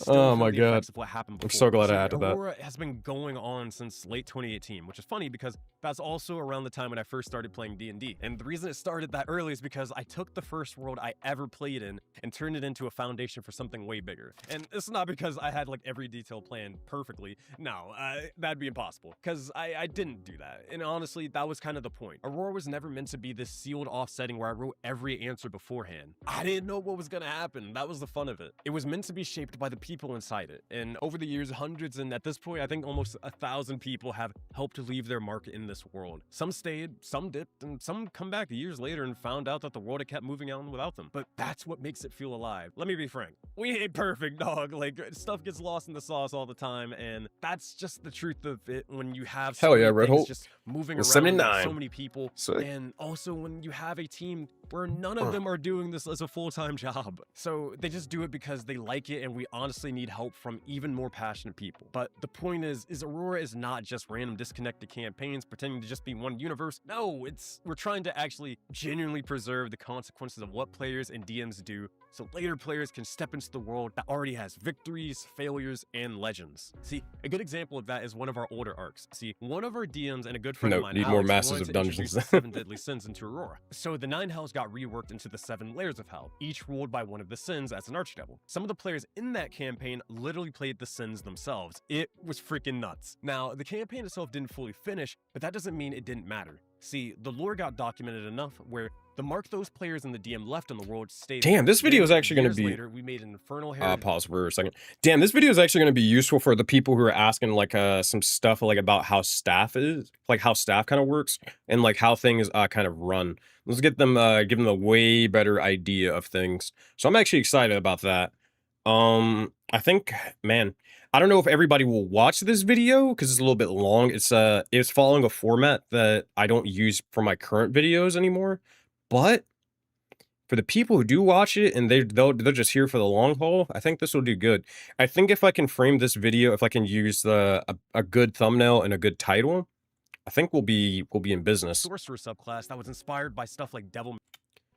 Oh my god, I'm so glad I added that. Aurora has been going on since late 2018, which is funny because that's also around the time when I first started playing D&D. And the reason it started that early is because I took the first world I ever played in and turned it into a foundation for something way bigger. And it's not because I had like every detail planned perfectly. No, that'd be impossible, because I didn't do that. And honestly, that was kind of the point. Aurora was never meant to be this sealed off setting where I wrote every answer beforehand. I didn't know what was gonna happen. That was the fun of it. It was meant to be shaped by the people inside it. And over the years, hundreds, and at this point, I think almost 1,000 people have helped to leave their mark in this world. Some stayed, some dipped, and some come back years later and found out that the world had kept moving on without them. But that's what makes it feel alive. Let me be frank. We ain't perfect, dog. Like, stuff gets lost in the sauce all the time, and that's just the truth of it when you have so many things just moving around, 79. so many people. And also when you have a team where none of them are doing this as a full-time job. So they just do it because they like it, and we honestly need help from even more passionate people. But the point is Aurora is not just random disconnected campaigns pretending to just be one universe. No, we're trying to actually genuinely preserve the consequences of what players and DMs do, so later players can step into the world that already has victories, failures, and legends. See, a good example of that is one of our older arcs. See, one of our DMs and a good friend of mine, need Alex, more Masters of Dungeons. the 7 deadly sins into Aurora. So the 9 hells got reworked into the 7 layers of hell, each ruled by one of the sins as an archdevil. Some of the players in that campaign literally played the sins themselves. It was freaking nuts. Now, the campaign itself didn't fully finish, but that doesn't mean it didn't matter. See, the lore got documented enough where the mark those players in the DM left on the world stayed. Damn, this video is actually going to be. Later, we made an infernal heritage. Pause for a second. Damn, this video is actually going to be useful for the people who are asking like some stuff like about how staff is, like how staff kind of works and like how things kind of run. Let's get them give them a way better idea of things. So I'm actually excited about that. I think, man, I don't know if everybody will watch this video because it's a little bit long. It's following a format that I don't use for my current videos anymore. But for the people who do watch it and they're just here for the long haul, I think this will do good. I think if I can frame this video, if I can use a good thumbnail and a good title, I think we'll be in business. Sorcerer subclass that was inspired by stuff like Devil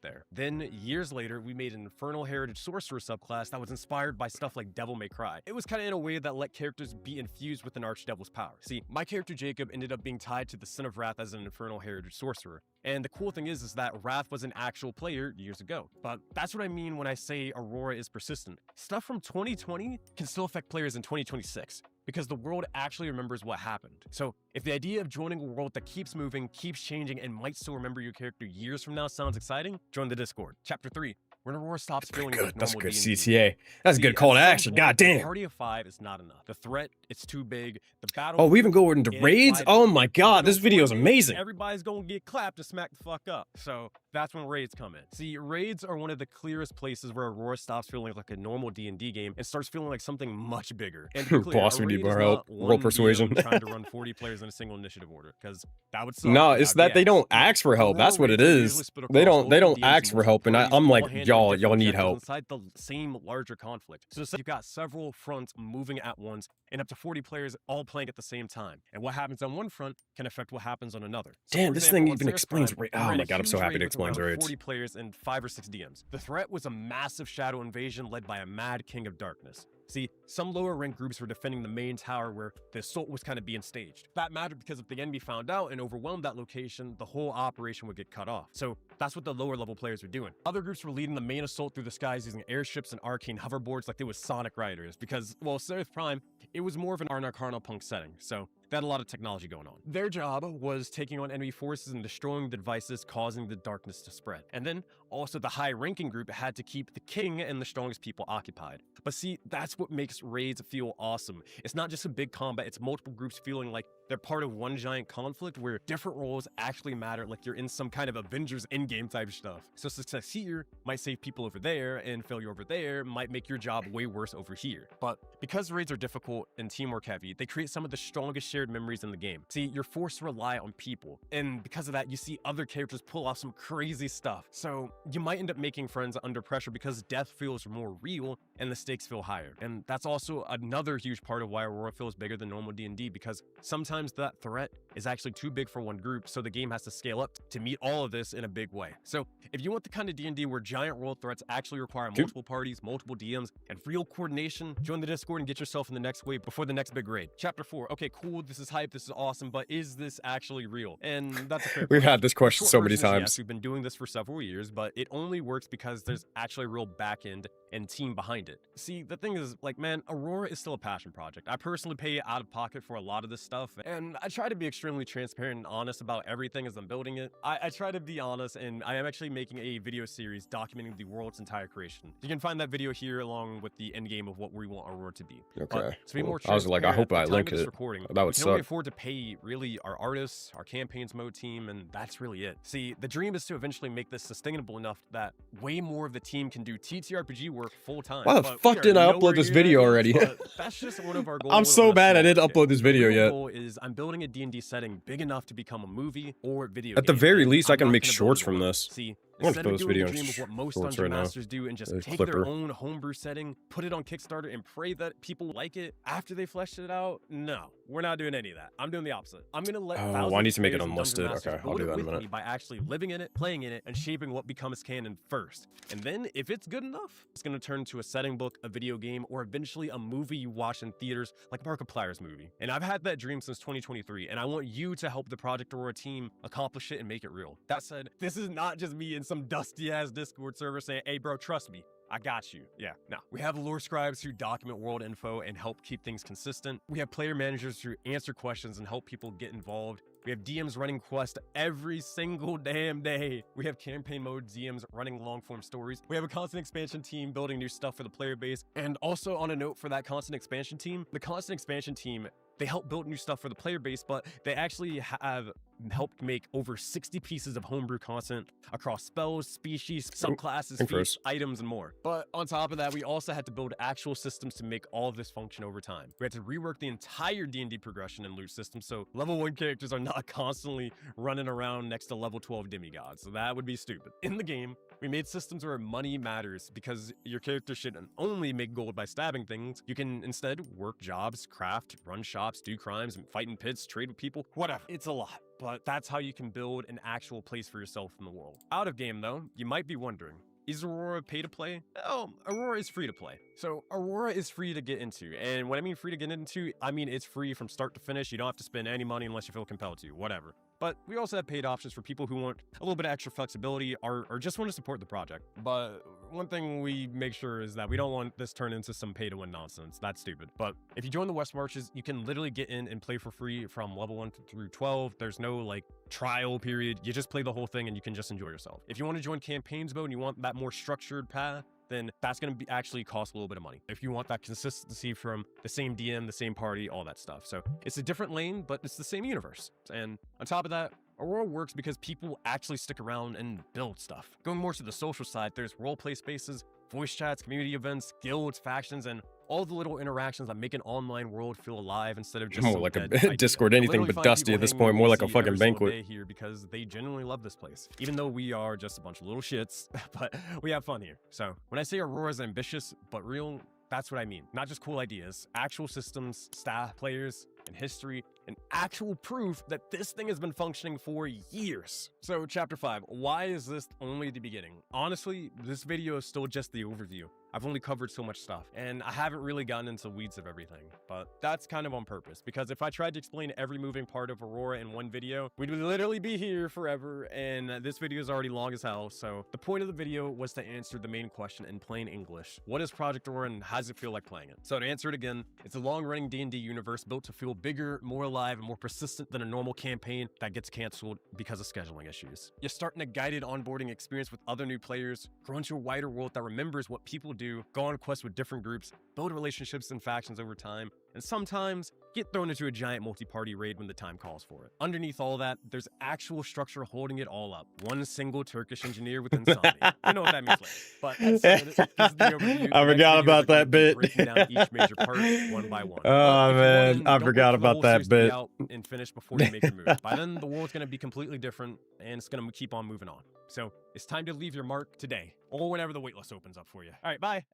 there. Then, years later, we made an Infernal Heritage Sorcerer subclass that was inspired by stuff like Devil May Cry. It was kind of in a way that let characters be infused with an Archdevil's power. See, my character Jacob ended up being tied to the Sin of Wrath as an Infernal Heritage Sorcerer. And the cool thing is that Wrath was an actual player years ago. But that's what I mean when I say Aurora is persistent. Stuff from 2020 can still affect players in 2026. Because the world actually remembers what happened. So if the idea of joining a world that keeps moving, keeps changing, and might still remember your character years from now sounds exciting, join the Discord. Chapter 3, when Aurora stops feeling like normal That's a good D&D. CTA. That's a good call to action. God damn. A party of 5 is not enough. The threat, it's too big. The battle. Oh, we even go into raids? Oh my god, this video is amazing. Everybody's gonna get clapped to smack the fuck up. So that's when raids come in. See, raids are one of the clearest places where Aurora stops feeling like a normal D&D game and starts feeling like something much bigger. And to be clear, Boss, we need raid more is help. not one Roll persuasion. DM trying to run 40 players in a single initiative order, because that would suck. No, it's that they don't ask for help. That's what it is. They don't ask for help, and I'm like, y'all need help. Inside the same larger conflict. So you've got several fronts moving at once, and up to 40 players all playing at the same time. And what happens on one front can affect what happens on another. So Damn, for this example, thing on even Sarah's explains Prime, oh we ran my a god, I'm so huge happy raid it with explains around raids. 40 players and 5 or 6 DMs. The threat was a massive shadow invasion led by a mad king of darkness. See, some lower rank groups were defending the main tower where the assault was kind of being staged. That mattered because if the enemy found out and overwhelmed that location, the whole operation would get cut off. So that's what the lower level players were doing. Other groups were leading the main assault through the skies using airships and arcane hoverboards like they was Sonic Riders because, well, Seraph Prime, it was more of an Arnarcarnal punk setting, so they had a lot of technology going on. Their job was taking on enemy forces and destroying the devices causing the darkness to spread. And then also the high-ranking group had to keep the king and the strongest people occupied. But see, that's what makes raids feel awesome. It's not just a big combat, it's multiple groups feeling like they're part of one giant conflict where different roles actually matter, like you're in some kind of Avengers Endgame type stuff. So success here might save people over there, and failure over there might make your job way worse over here. But because raids are difficult and teamwork heavy, they create some of the strongest shared memories in the game. See, you're forced to rely on people, and because of that, you see other characters pull off some crazy stuff. So you might end up making friends under pressure because death feels more real and the stakes feel higher. And that's also another huge part of why Aurora feels bigger than normal D&D, because sometimes that threat is actually too big for one group, so the game has to scale up to meet all of this in a big way. So if you want the kind of D&D where giant world threats actually require multiple parties, multiple DMs, and real coordination, join the Discord and get yourself in the next wave before the next big raid. Chapter 4. Okay, cool, this is hype, this is awesome, but is this actually real? And that's a fair We've question. had this question Short so many version is times. Yes, we've been doing this for several years, but it only works because there's actually a real back end and team behind it. See, the thing is, like, man, Aurora is still a passion project. I personally pay out of pocket for a lot of this stuff, and I try to be extremely transparent and honest about everything as I'm building it. I try to be honest, and I am actually making a video series documenting the world's entire creation. You can find that video here along with the end game of what we want Aurora to be. Okay. To be more I was like, I hope I link it. Recording, That would we can only suck. afford to pay really our artists, our campaigns mode team, and that's really it. See, the dream is to eventually make this sustainable enough that way more of the team can do TTRPG work full time. Why the fuck didn't I upload this video already? That's just one of our goals. I'm so bad I didn't upload this video The yet. goal is I'm building a D&D setting big enough to become a movie or video At the game, very and least, I I'm can not make gonna build shorts it from alone. this. See, I'm gonna instead throw of this doing video the in dream of what most shorts dungeon right now. masters do and just A take clipper. their own homebrew setting, put it on Kickstarter, and pray that people like it after they fleshed it out, no, we're not doing any of that. I'm doing the opposite. I'm gonna let Oh, thousands I need of to make it players and dungeon unlisted. masters Okay, I'll build do it that in a with minute. me by actually living in it, playing in it, and shaping what becomes canon first. And then, if it's good enough, it's gonna turn to a setting book, a video game, or eventually a movie you watch in theaters like Markiplier's movie. And I've had that dream since 2023, and I want you to help the Project Aurora team accomplish it and make it real. That said, this is not just me in some dusty-ass Discord server saying, hey bro, trust me, I got you. Yeah, no. We have lore scribes who document world info and help keep things consistent. We have player managers who answer questions and help people get involved. We have DMs running quests every single damn day. We have campaign mode DMs running long form stories. We have a constant expansion team building new stuff for the player base. And also on a note for that constant expansion team, the constant expansion team, they help build new stuff for the player base, but they actually have helped make over 60 pieces of homebrew content across spells, species, subclasses, feats, items, and more. But on top of that, we also had to build actual systems to make all of this function over time. We had to rework the entire D&D progression and loot system, so level 1 characters are not constantly running around next to level 12 demigods, so that would be stupid. In the game, We made systems where money matters because your character shouldn't only make gold by stabbing things. You can instead work jobs, craft, run shops, do crimes, fight in pits, trade with people, whatever. It's a lot, but that's how you can build an actual place for yourself in the world. Out of game though, you might be wondering, is Aurora pay to play? Oh, Aurora is free to play. So Aurora is free to get into. And when I mean free to get into, I mean it's free from start to finish. You don't have to spend any money unless you feel compelled to, whatever. But we also have paid options for people who want a little bit of extra flexibility or just want to support the project. But one thing we make sure is that we don't want this turned into some pay-to-win nonsense. That's stupid. But if you join the West Marches, you can literally get in and play for free from level 1 through 12. There's no like trial period. You just play the whole thing and you can just enjoy yourself. If you want to join campaigns mode and you want that more structured path, then that's going to be actually cost a little bit of money. If you want that consistency from the same DM, the same party, all that stuff. So it's a different lane, but it's the same universe. And on top of that, Aurora works because people actually stick around and build stuff. Going more to the social side, there's roleplay spaces, voice chats, community events, guilds, factions, and all the little interactions that make an online world feel alive instead of just More like a Discord, anything but dusty at this point, more like a fucking banquet. Here because they genuinely love this place, even though we are just a bunch of little shits, but we have fun here. So when I say Aurora is ambitious but real, that's what I mean. Not just cool ideas, actual systems, staff, players, and history, and actual proof that this thing has been functioning for years. So chapter 5, why is this only the beginning? Honestly, this video is still just the overview. I've only covered so much stuff, and I haven't really gotten into weeds of everything, but that's kind of on purpose, because if I tried to explain every moving part of Aurora in one video, we'd literally be here forever, and this video is already long as hell, so the point of the video was to answer the main question in plain English. What is Project Aurora, and how does it feel like playing it? So to answer it again, it's a long-running D&D universe built to feel bigger, more alive, and more persistent than a normal campaign that gets canceled because of scheduling issues. You're starting a guided onboarding experience with other new players, grow into a wider world that remembers what people do, go on quests with different groups, build relationships and factions over time, and sometimes get thrown into a giant multi-party raid when the time calls for it. Underneath all that, there's actual structure holding it all up. One single Turkish engineer with insomnia. You know what that means later. But this is the overview. I forgot about that bit. Breaking down each major part one by one. Oh man, I forgot about that bit. Out and finish before you make your move. By then, the world's going to be completely different, and it's going to keep on moving on. So it's time to leave your mark today, or whenever the waitlist opens up for you. All right, bye.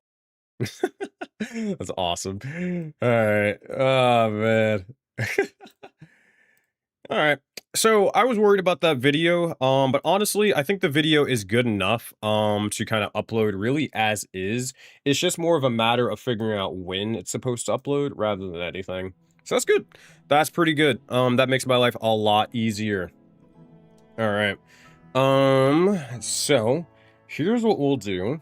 That's awesome. All right. Oh man. All right. So I was worried about that video, but honestly, I think the video is good enough to kind of upload really as is. It's just more of a matter of figuring out when it's supposed to upload rather than anything. So that's good. That's pretty good. That makes my life a lot easier. All right. So here's what we'll do.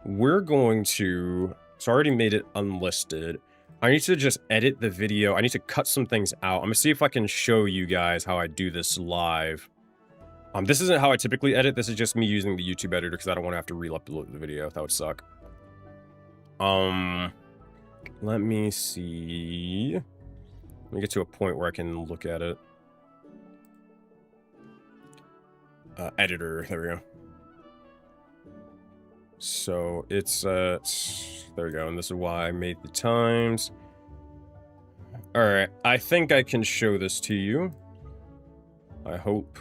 We're going to, so I already made it unlisted. I need to just edit the video. I need to cut some things out. I'm gonna see if I can show you guys how I do this live. This isn't how I typically edit. This is just me using the YouTube editor because I don't want to have to re-upload the video. That would suck. Let me see. Let me get to a point where I can look at it. Editor, there we go. So it's there we go, and this is why I made the times. All right, I think I can show this to you. I hope.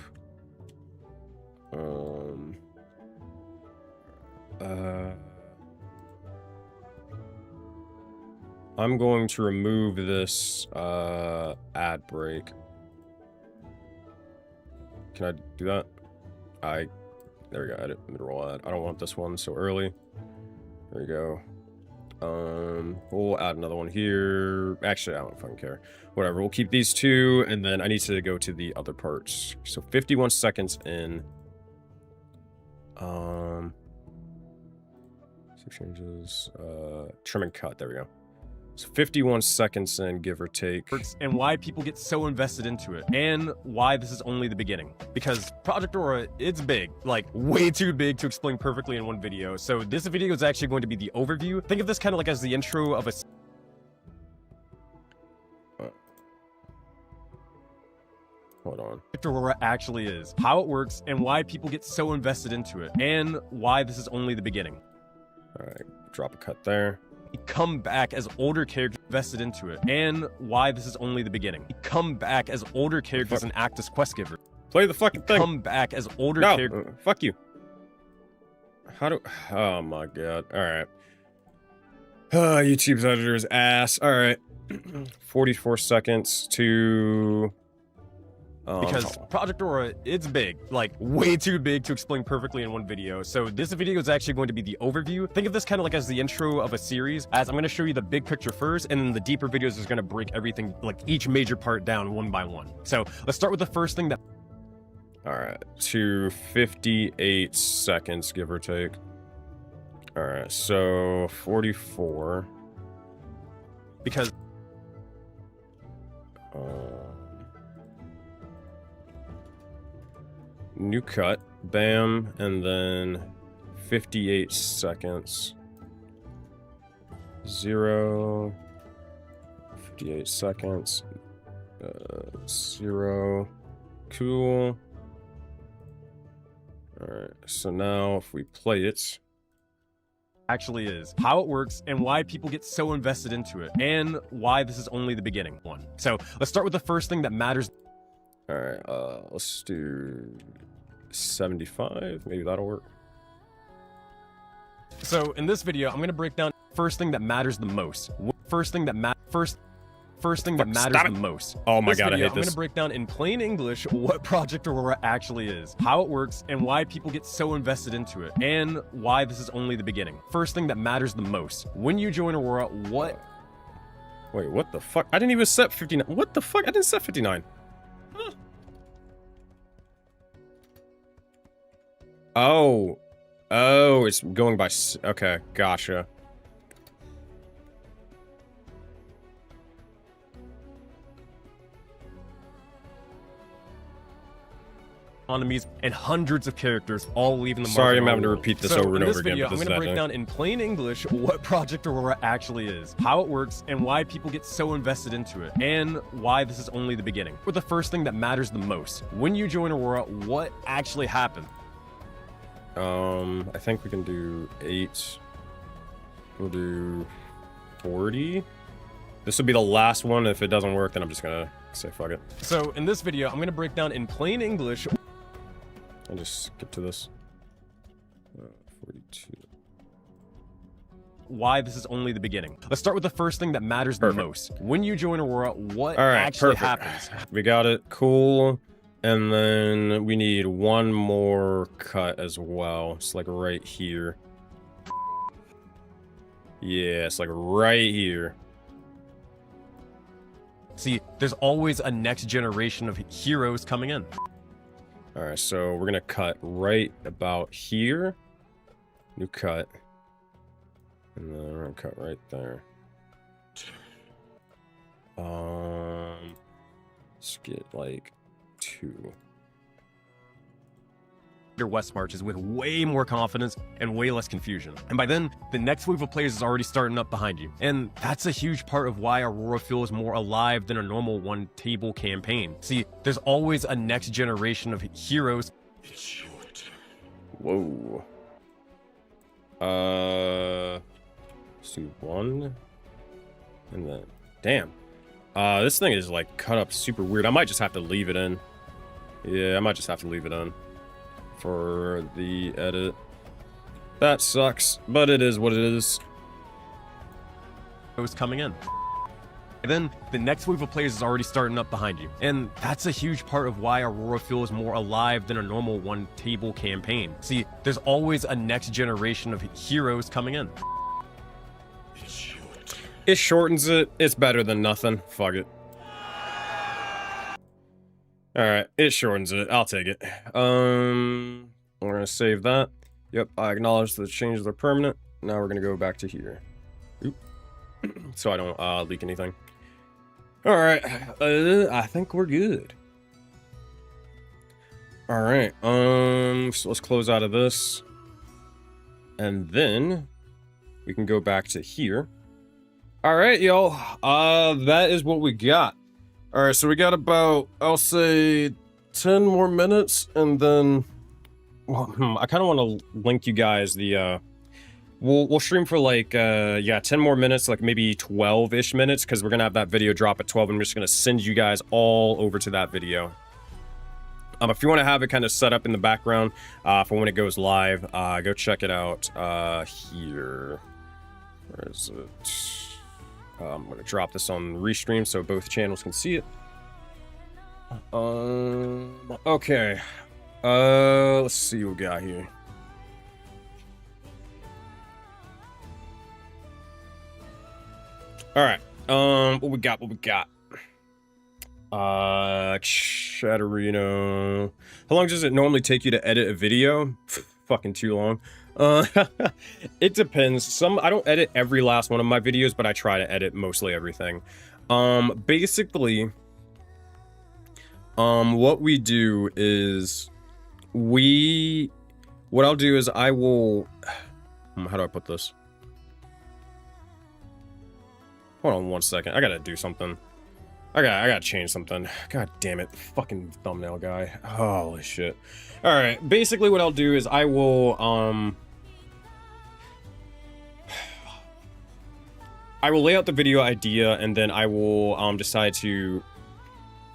I'm going to remove this ad break. Can I do that? There we go, edit mid-roll ad. I don't want this one so early. There we go. We'll add another one here. Actually, I don't fucking care. Whatever, we'll keep these two, and then I need to go to the other parts. So 51 seconds in. Save changes, trim and cut, there we go. So 51 seconds in, give or take. And why people get so invested into it, and why this is only the beginning. Because Project Aurora, it's big, like way too big to explain perfectly in one video. So this video is actually going to be the overview. Think of this kind of like as the intro of a... Hold on. Project Aurora actually is, how it works, and why people get so invested into it, and why this is only the beginning. All right, drop a cut there. Come back as older characters invested into it, and why this is only the beginning. Come back as older characters and act as quest givers. Play the fucking thing. Come back as older characters. characters. Fuck you. How do... Oh my god. Alright. YouTube's editor's ass. Alright. 44 seconds to... Because Project Aurora, it's big, like way too big to explain perfectly in one video. So this video is actually going to be the overview. Think of this kind of like as the intro of a series, as I'm going to show you the big picture first, and then the deeper videos is going to break everything, like each major part down one by one. So let's start with the first thing that... Alright, to 58 seconds, give or take. Alright, so 44. Because... New cut, bam, and then 58 seconds. 0, 58 seconds, 0, cool. Alright, so now if we play it, actually is, how it works, and why people get so invested into it, and why this is only the beginning one. So let's start with the first thing that matters. alright, let's do 75, maybe that'll work. So in this video, I'm going to break down first thing that matters the most. First thing that matters the most. Oh my god, I hate I'm going this. to break down in plain English what Project Aurora actually is, how it works, and why people get so invested into it, and why this is only the beginning. First thing that matters the most. When you join Aurora, what... Wait, what the fuck? I didn't even set 59. What the fuck? I didn't set 59. Huh. Oh. Oh, it's going by... Okay, gotcha. economies and hundreds of characters all leaving the Sorry, Marvel I'm having to world. repeat this So over and in this over again, video, but this I'm going to is break happening. down in plain English what Project Aurora actually is, how it works, and why people get so invested into it, and why this is only the beginning. With the first thing that matters the most. When you join Aurora, what actually happened? I think we can do 8. We'll do 40. This will be the last one. If it doesn't work, then I'm just gonna say fuck it. So in this video, I'm going to break down in plain English I'll just skip to this. 42. why this is only the beginning. Let's start with the first thing that matters the most. When you join Aurora, what All right, actually perfect. happens? We got it. Cool. And then we need one more cut as well. It's like right here. Yeah, it's like right here. See, there's always a next generation of heroes coming in. All right, so we're gonna cut right about here. New cut. And then we're gonna cut right there. Let's get like 2. Your West marches with way more confidence and way less confusion. And by then, the next wave of players is already starting up behind you. And that's a huge part of why Aurora feels more alive than a normal one-table campaign. See, there's always a next generation of heroes. Whoa. Let's do 1. And then, damn. This thing is like cut up super weird. I might just have to leave it in. Yeah, I might just have to leave it in for the edit. That sucks, but it is what it is. Heroes coming in. And then the next wave of players is already starting up behind you. And that's a huge part of why Aurora feels more alive than a normal one-table campaign. See, there's always a next generation of heroes coming in. It shortens it. It's better than nothing. Fuck it. Alright, it shortens it. I'll take it. We're gonna save that. Yep, I acknowledge the changes are permanent. Now we're gonna go back to here. Oop. So I don't leak anything. Alright, I think we're good. Alright, so let's close out of this. And then we can go back to here. Alright, y'all. That is what we got. Alright, so we got about, I'll say, 10 more minutes, and then... Well, I kind of want to link you guys the, We'll stream for like, 10 more minutes, like maybe 12-ish minutes, because we're going to have that video drop at 12, and I'm just going to send you guys all over to that video. If you want to have it kind of set up in the background for when it goes live, go check it out here. Where is it? I'm going to drop this on Restream so both channels can see it. Okay. Let's see what we got here. All right. What we got? Chatterino. How long does it normally take you to edit a video? Fucking too long. It depends. I don't edit every last one of my videos, but I try to edit mostly everything. Basically, what we do is what I'll do is I will, how do I put this? Hold on one second. I gotta do something. I gotta change something. God damn it. Fucking thumbnail guy. Holy shit. Alright, basically what I'll do is I will, lay out the video idea, and then I will, decide to,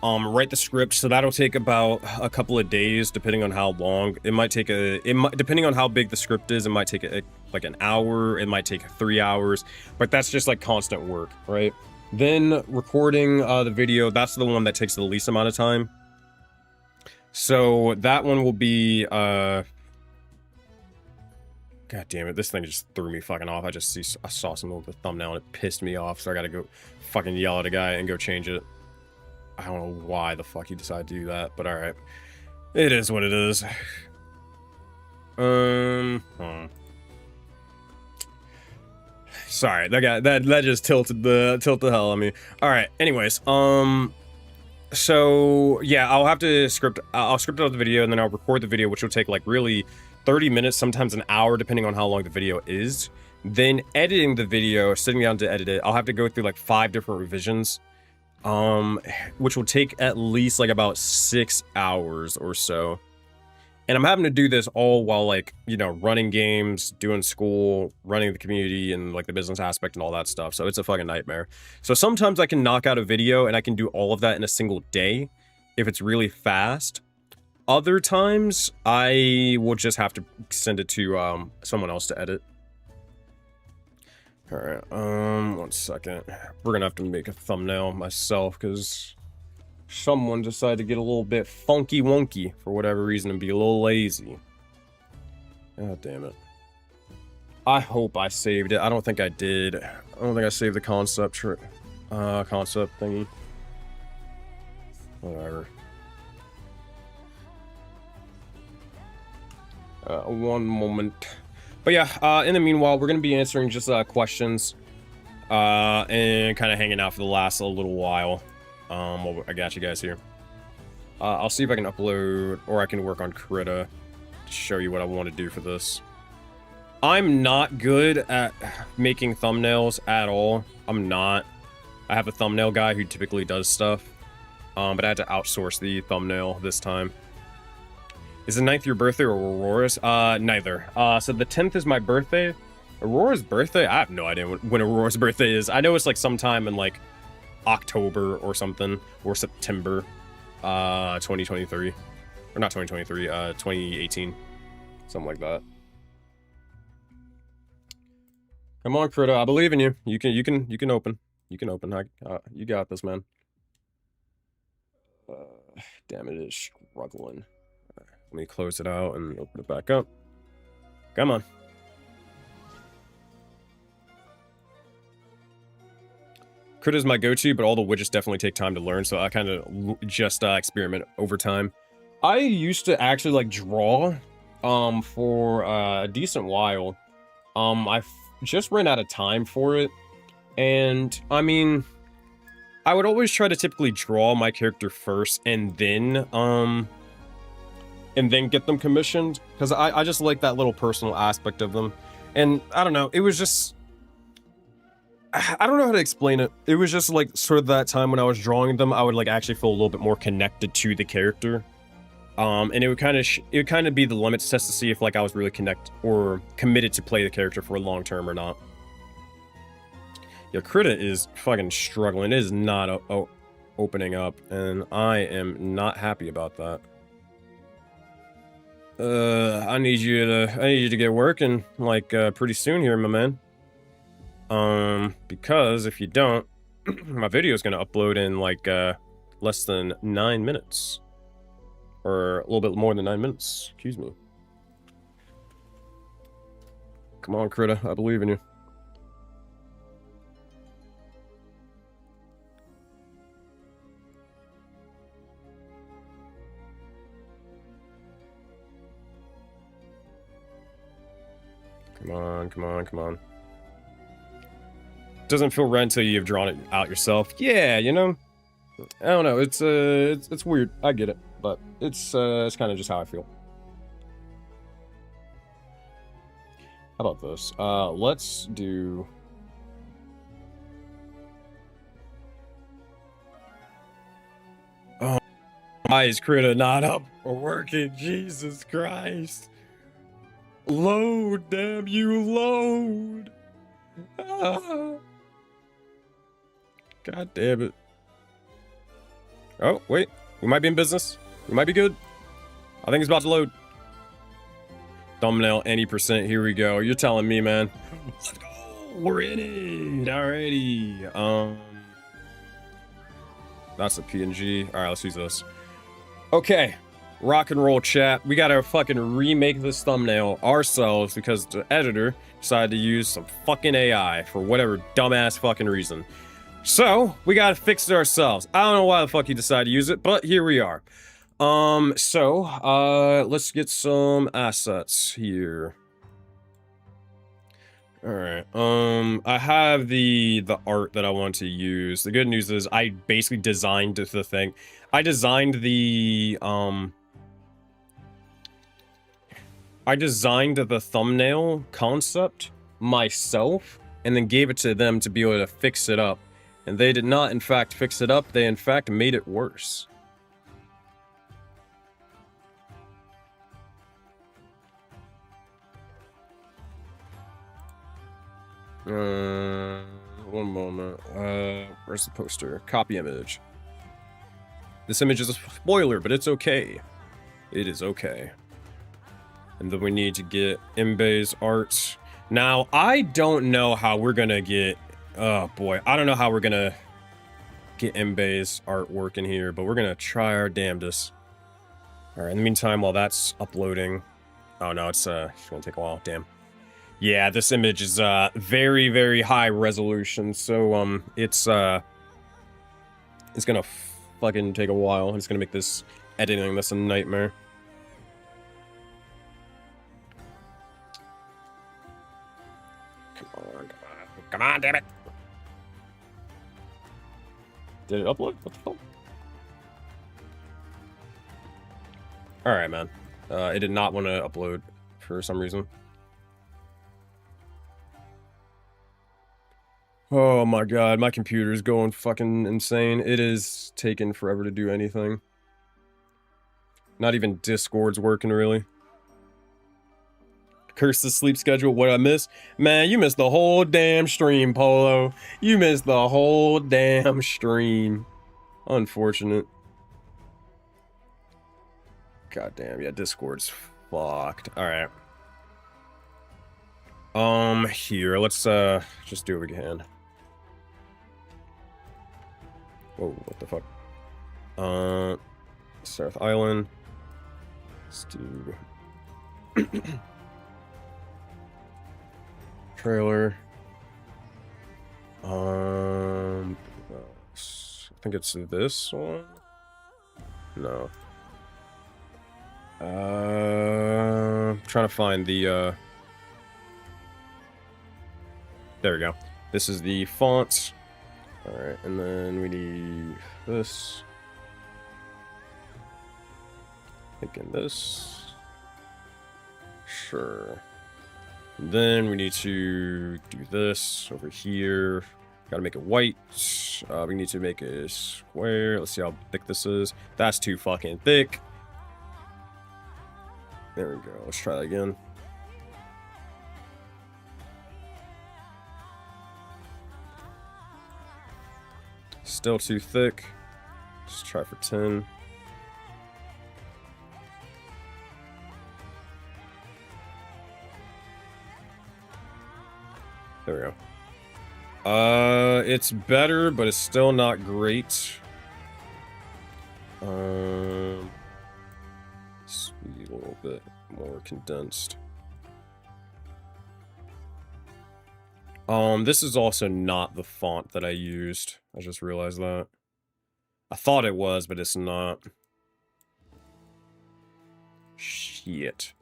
write the script. So that'll take about a couple of days, depending on how long. It might take depending on how big the script is, it might take like an hour, it might take 3 hours, but that's just like constant work, right? Then recording the video, that's the one that takes the least amount of time. So that one will be, God damn it, this thing just threw me fucking off. I saw some of the thumbnail and it pissed me off, so I gotta go fucking yell at a guy and go change it. I don't know why the fuck he decided to do that, but alright. It is what it is. Sorry, that just tilted the hell on me. All right. Anyways, so yeah, I'll script out the video, and then I'll record the video, which will take like really 30 minutes, sometimes an hour, depending on how long the video is. Then editing the video, sitting down to edit it, I'll have to go through like 5 different revisions, which will take at least like about 6 hours or so. And I'm having to do this all while, like, you know, running games, doing school, running the community, and, like, the business aspect and all that stuff. So it's a fucking nightmare. So sometimes I can knock out a video and I can do all of that in a single day if it's really fast. Other times, I will just have to send it to someone else to edit. Alright, one second. We're gonna have to make a thumbnail myself, because someone decided to get a little bit funky wonky for whatever reason and be a little lazy. God damn it. I hope I saved it. I don't think I did. I don't think I saved the concept thingy. Whatever. One moment. But yeah, in the meanwhile, we're gonna be answering just questions and kind of hanging out for the last little while. I got you guys here. I'll see if I can upload, or I can work on Krita to show you what I want to do for this. I'm not good at making thumbnails at all. I'm not. I have a thumbnail guy who typically does stuff, but I had to outsource the thumbnail this time. Is the 9th your birthday or Aurora's? Neither. So the 10th is my birthday. Aurora's birthday? I have no idea when Aurora's birthday is. I know it's like sometime in like October or something, or September 2023, or not 2023, 2018, something like that. Come on, Krita, I believe in you. You can open. You got this, man. Damn it, is struggling. Let me close it out and open it back up. Come on. Krita is my go-to, but all the widgets definitely take time to learn, so I kind of just experiment over time. I used to actually like draw for a decent while. I just ran out of time for it, and I mean, I would always try to typically draw my character first and then get them commissioned, because I just like that little personal aspect of them. And I don't know, it was just, I don't know how to explain it. It was just like sort of that time when I was drawing them, I would like actually feel a little bit more connected to the character. And it would kind of be the limits test to see if like I was really committed to play the character for long term or not. Yeah, Krita is fucking struggling. It is not opening up, and I am not happy about that. I need you to get working like pretty soon here, my man. Because if you don't, my video is gonna upload in like less than 9 minutes, or a little bit more than 9 minutes. Excuse me. Come on, Critter, I believe in you. Come on, come on, come on. Doesn't feel right until you've drawn it out yourself. Yeah, you know, I don't know. It's weird. I get it, but it's kind of just how I feel. How about this? Let's do. Oh, why is Critter not up or working? Jesus Christ! Load, damn you, load! Ah. God damn it. Oh, wait. We might be in business. We might be good. I think it's about to load. Thumbnail any percent. Here we go. You're telling me, man. Let's go. We're in it. Alrighty. That's a PNG. Alright, let's use this. Okay. Rock and roll, chat. We gotta fucking remake this thumbnail ourselves because the editor decided to use some fucking AI for whatever dumbass fucking reason. So, we gotta fix it ourselves. I don't know why the fuck he decided to use it, but here we are. Let's get some assets here. Alright, I have the art that I want to use. The good news is I basically designed the thing. I designed the thumbnail concept myself and then gave it to them to be able to fix it up. And they did not, in fact, fix it up. They, in fact, made it worse. One moment. Where's the poster? Copy image. This image is a spoiler, but it's okay. It is okay. And then we need to get Mbe's art. Now, I don't know how we're gonna get... Oh, boy. I don't know how we're gonna get Mbe's artwork in here, but we're gonna try our damnedest. Alright, in the meantime, while that's uploading... Oh, no, it's gonna take a while. Damn. Yeah, this image is very, very high resolution, so it's gonna fucking take a while. It's gonna make this editing this a nightmare. Come on, damn it! Did it upload? What the fuck? Alright, man. It did not want to upload for some reason. Oh my god, my computer's going fucking insane. It is taking forever to do anything. Not even Discord's working, really. Curse the sleep schedule. What I miss? Man, you missed the whole damn stream, Polo. You missed the whole damn stream. Unfortunate. God damn, yeah, Discord's fucked. Alright. Here, let's just do what we can. Whoa, what the fuck? South Island. Let's do trailer. I think it's this one. No. Trying to find the there we go. This is the font. Alright, and then we need this. Thinking this. Sure. And then we need to do this over here. Gotta make it white. We need to make it square. Let's see how thick this is. That's too fucking thick. There we go. Let's try that again. Still too thick. Let's try for 10. There we go. It's better, but it's still not great. Sweet, a little bit more condensed. This is also not the font that I used. I just realized that. I thought it was, but it's not. Shit.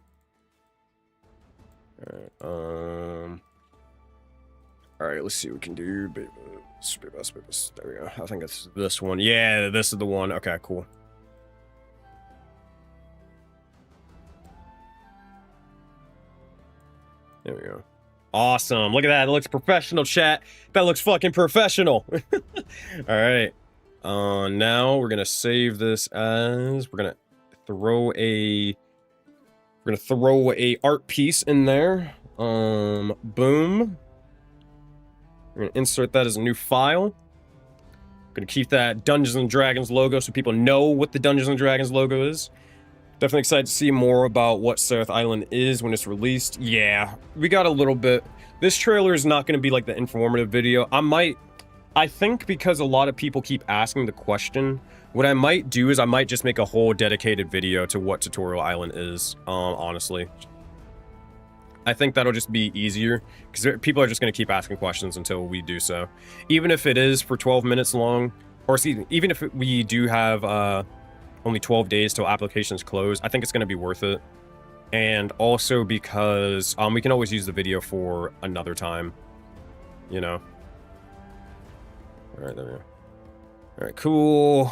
Alright, alright, let's see what we can do. There we go. I think it's this one. Yeah, this is the one. Okay, cool. There we go. Awesome. Look at that. It looks professional, chat. That looks fucking professional. Alright. Now we're gonna save this as... We're gonna throw a art piece in there. Boom. We're gonna insert that as a new file. Gonna keep that Dungeons and Dragons logo so people know what the Dungeons and Dragons logo is. Definitely excited to see more about what South Island is when it's released. Yeah, we got a little bit. This trailer is not gonna be like the informative video. I think because a lot of people keep asking the question, what I might do is I might just make a whole dedicated video to what Tutorial Island is, honestly. I think that'll just be easier, because people are just going to keep asking questions until we do so. Even if it is for 12 minutes long, or even if we do have only 12 days till applications close, I think it's going to be worth it. And also because we can always use the video for another time, you know. Alright, there we go. Alright, cool.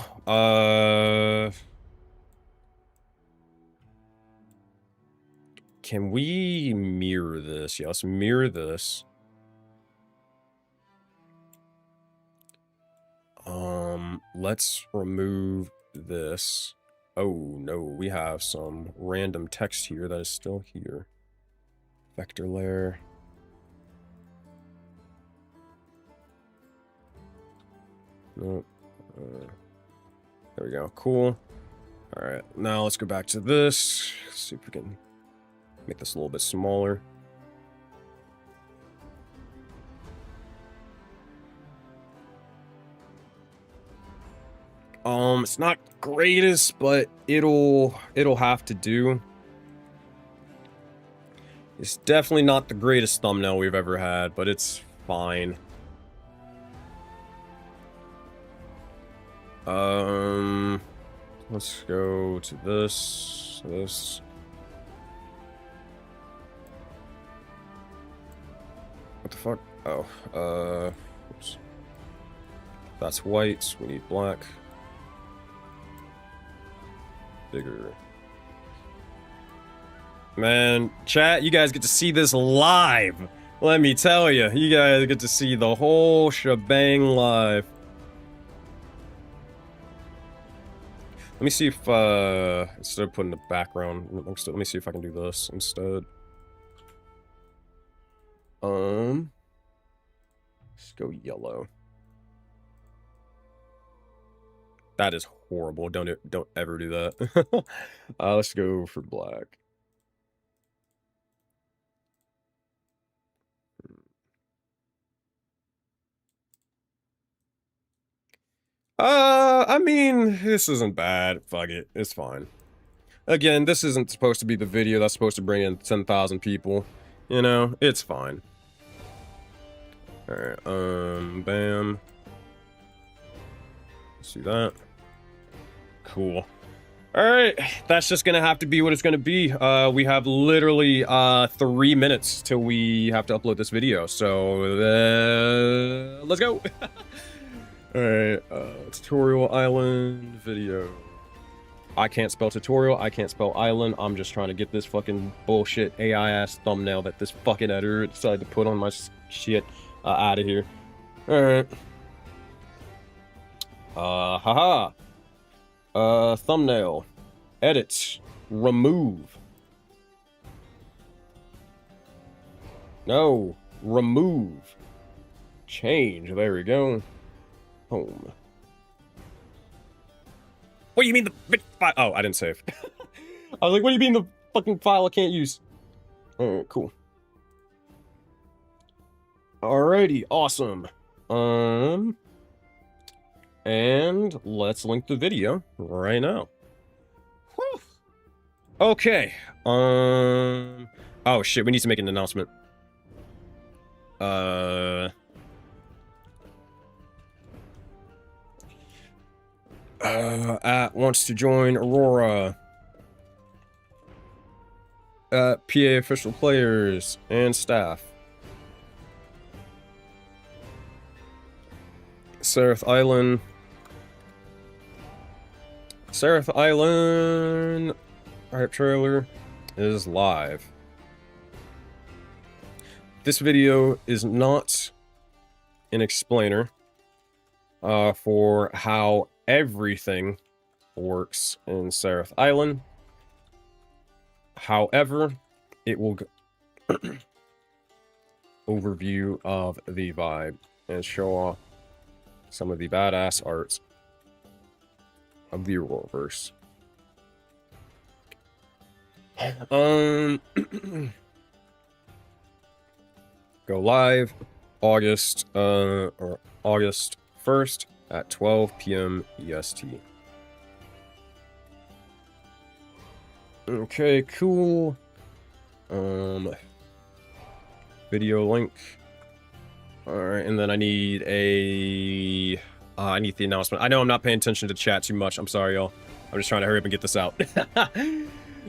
Can we mirror this? Yeah, let's mirror this. Let's remove this. Oh, no, we have some random text here that is still here. Vector layer. Nope. There we go. Cool. Alright, now let's go back to this. Let's see if we can make this a little bit smaller. It's not greatest, but it'll have to do. It's definitely not the greatest thumbnail we've ever had, but it's fine. Let's go to this. What the fuck? Oh, oops. That's white. We need black. Bigger. Man, chat, you guys get to see this live. Let me tell you, you guys get to see the whole shebang live. Let me see if, instead of putting the background, let me see if I can do this instead. Let's go yellow. That is horrible. Don't ever do that. Let's go for black. I mean, this isn't bad. Fuck it. It's fine. Again, this isn't supposed to be the video that's supposed to bring in 10,000 people. You know, it's fine. Alright, bam. Let's do that. Cool. Alright, that's just gonna have to be what it's gonna be. We have literally 3 minutes till we have to upload this video, so let's go. Alright, Tutorial Island video. I can't spell tutorial, I can't spell island. I'm just trying to get this fucking bullshit AI-ass thumbnail that this fucking editor decided to put on my shit out of here. Alright. Haha. Thumbnail. Edit. Remove. No. Remove. Change. There we go. Home. What do you mean the file? Oh, I didn't save. I was like, what do you mean the fucking file I can't use? Alright, cool. Alrighty, awesome. And let's link the video right now. Whew. Okay. Oh shit, we need to make an announcement. Wants to join Aurora. PA official players and staff. Seraph Island. Art trailer is live. This video is not an explainer for how everything works in Seraph Island. However, it will overview of the vibe and show off some of the badass arts of the Auroraverse. Go live August 1st at 12 p.m. EST. Okay, cool. Video link. Alright, and then I need I need the announcement. I know I'm not paying attention to chat too much. I'm sorry, y'all. I'm just trying to hurry up and get this out.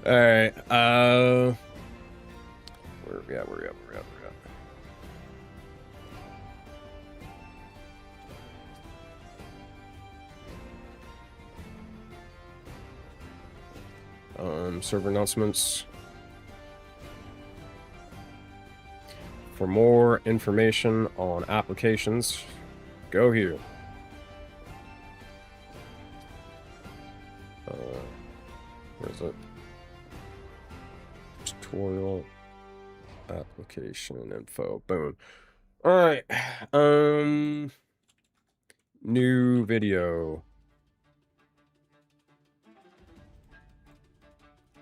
Alright, where are we at? Server announcements. For more information on applications, go here. Where is it? Tutorial application info. Boom. All right. New video.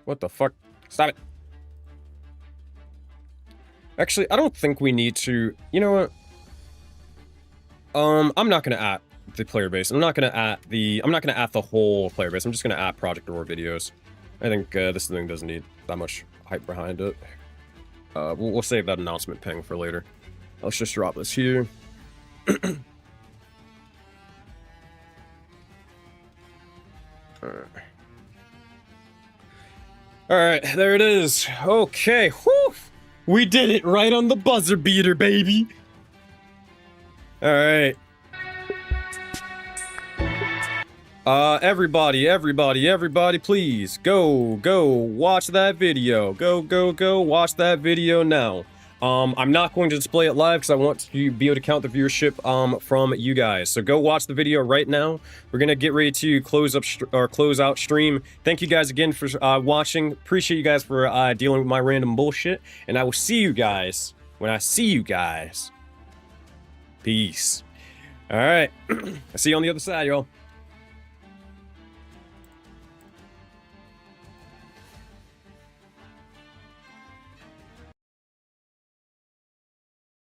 What the fuck? Stop it. Actually, I don't think we need to. You know what? I'm not gonna add the player base. I'm not gonna add the whole player base. I'm just gonna add Project Aurora videos. I think this thing doesn't need that much hype behind it. We'll save that announcement ping for later. Let's just drop this here. Alright, there it is. Okay, whew! We did it right on the buzzer beater, baby! Alright. Everybody, please, go, watch that video. Go, watch that video now. I'm not going to display it live because I want to be able to count the viewership from you guys. So go watch the video right now. We're gonna get ready to close out stream. Thank you guys again for watching. Appreciate you guys for dealing with my random bullshit. And I will see you guys when I see you guys. Peace. All right. I'll see you on the other side, y'all.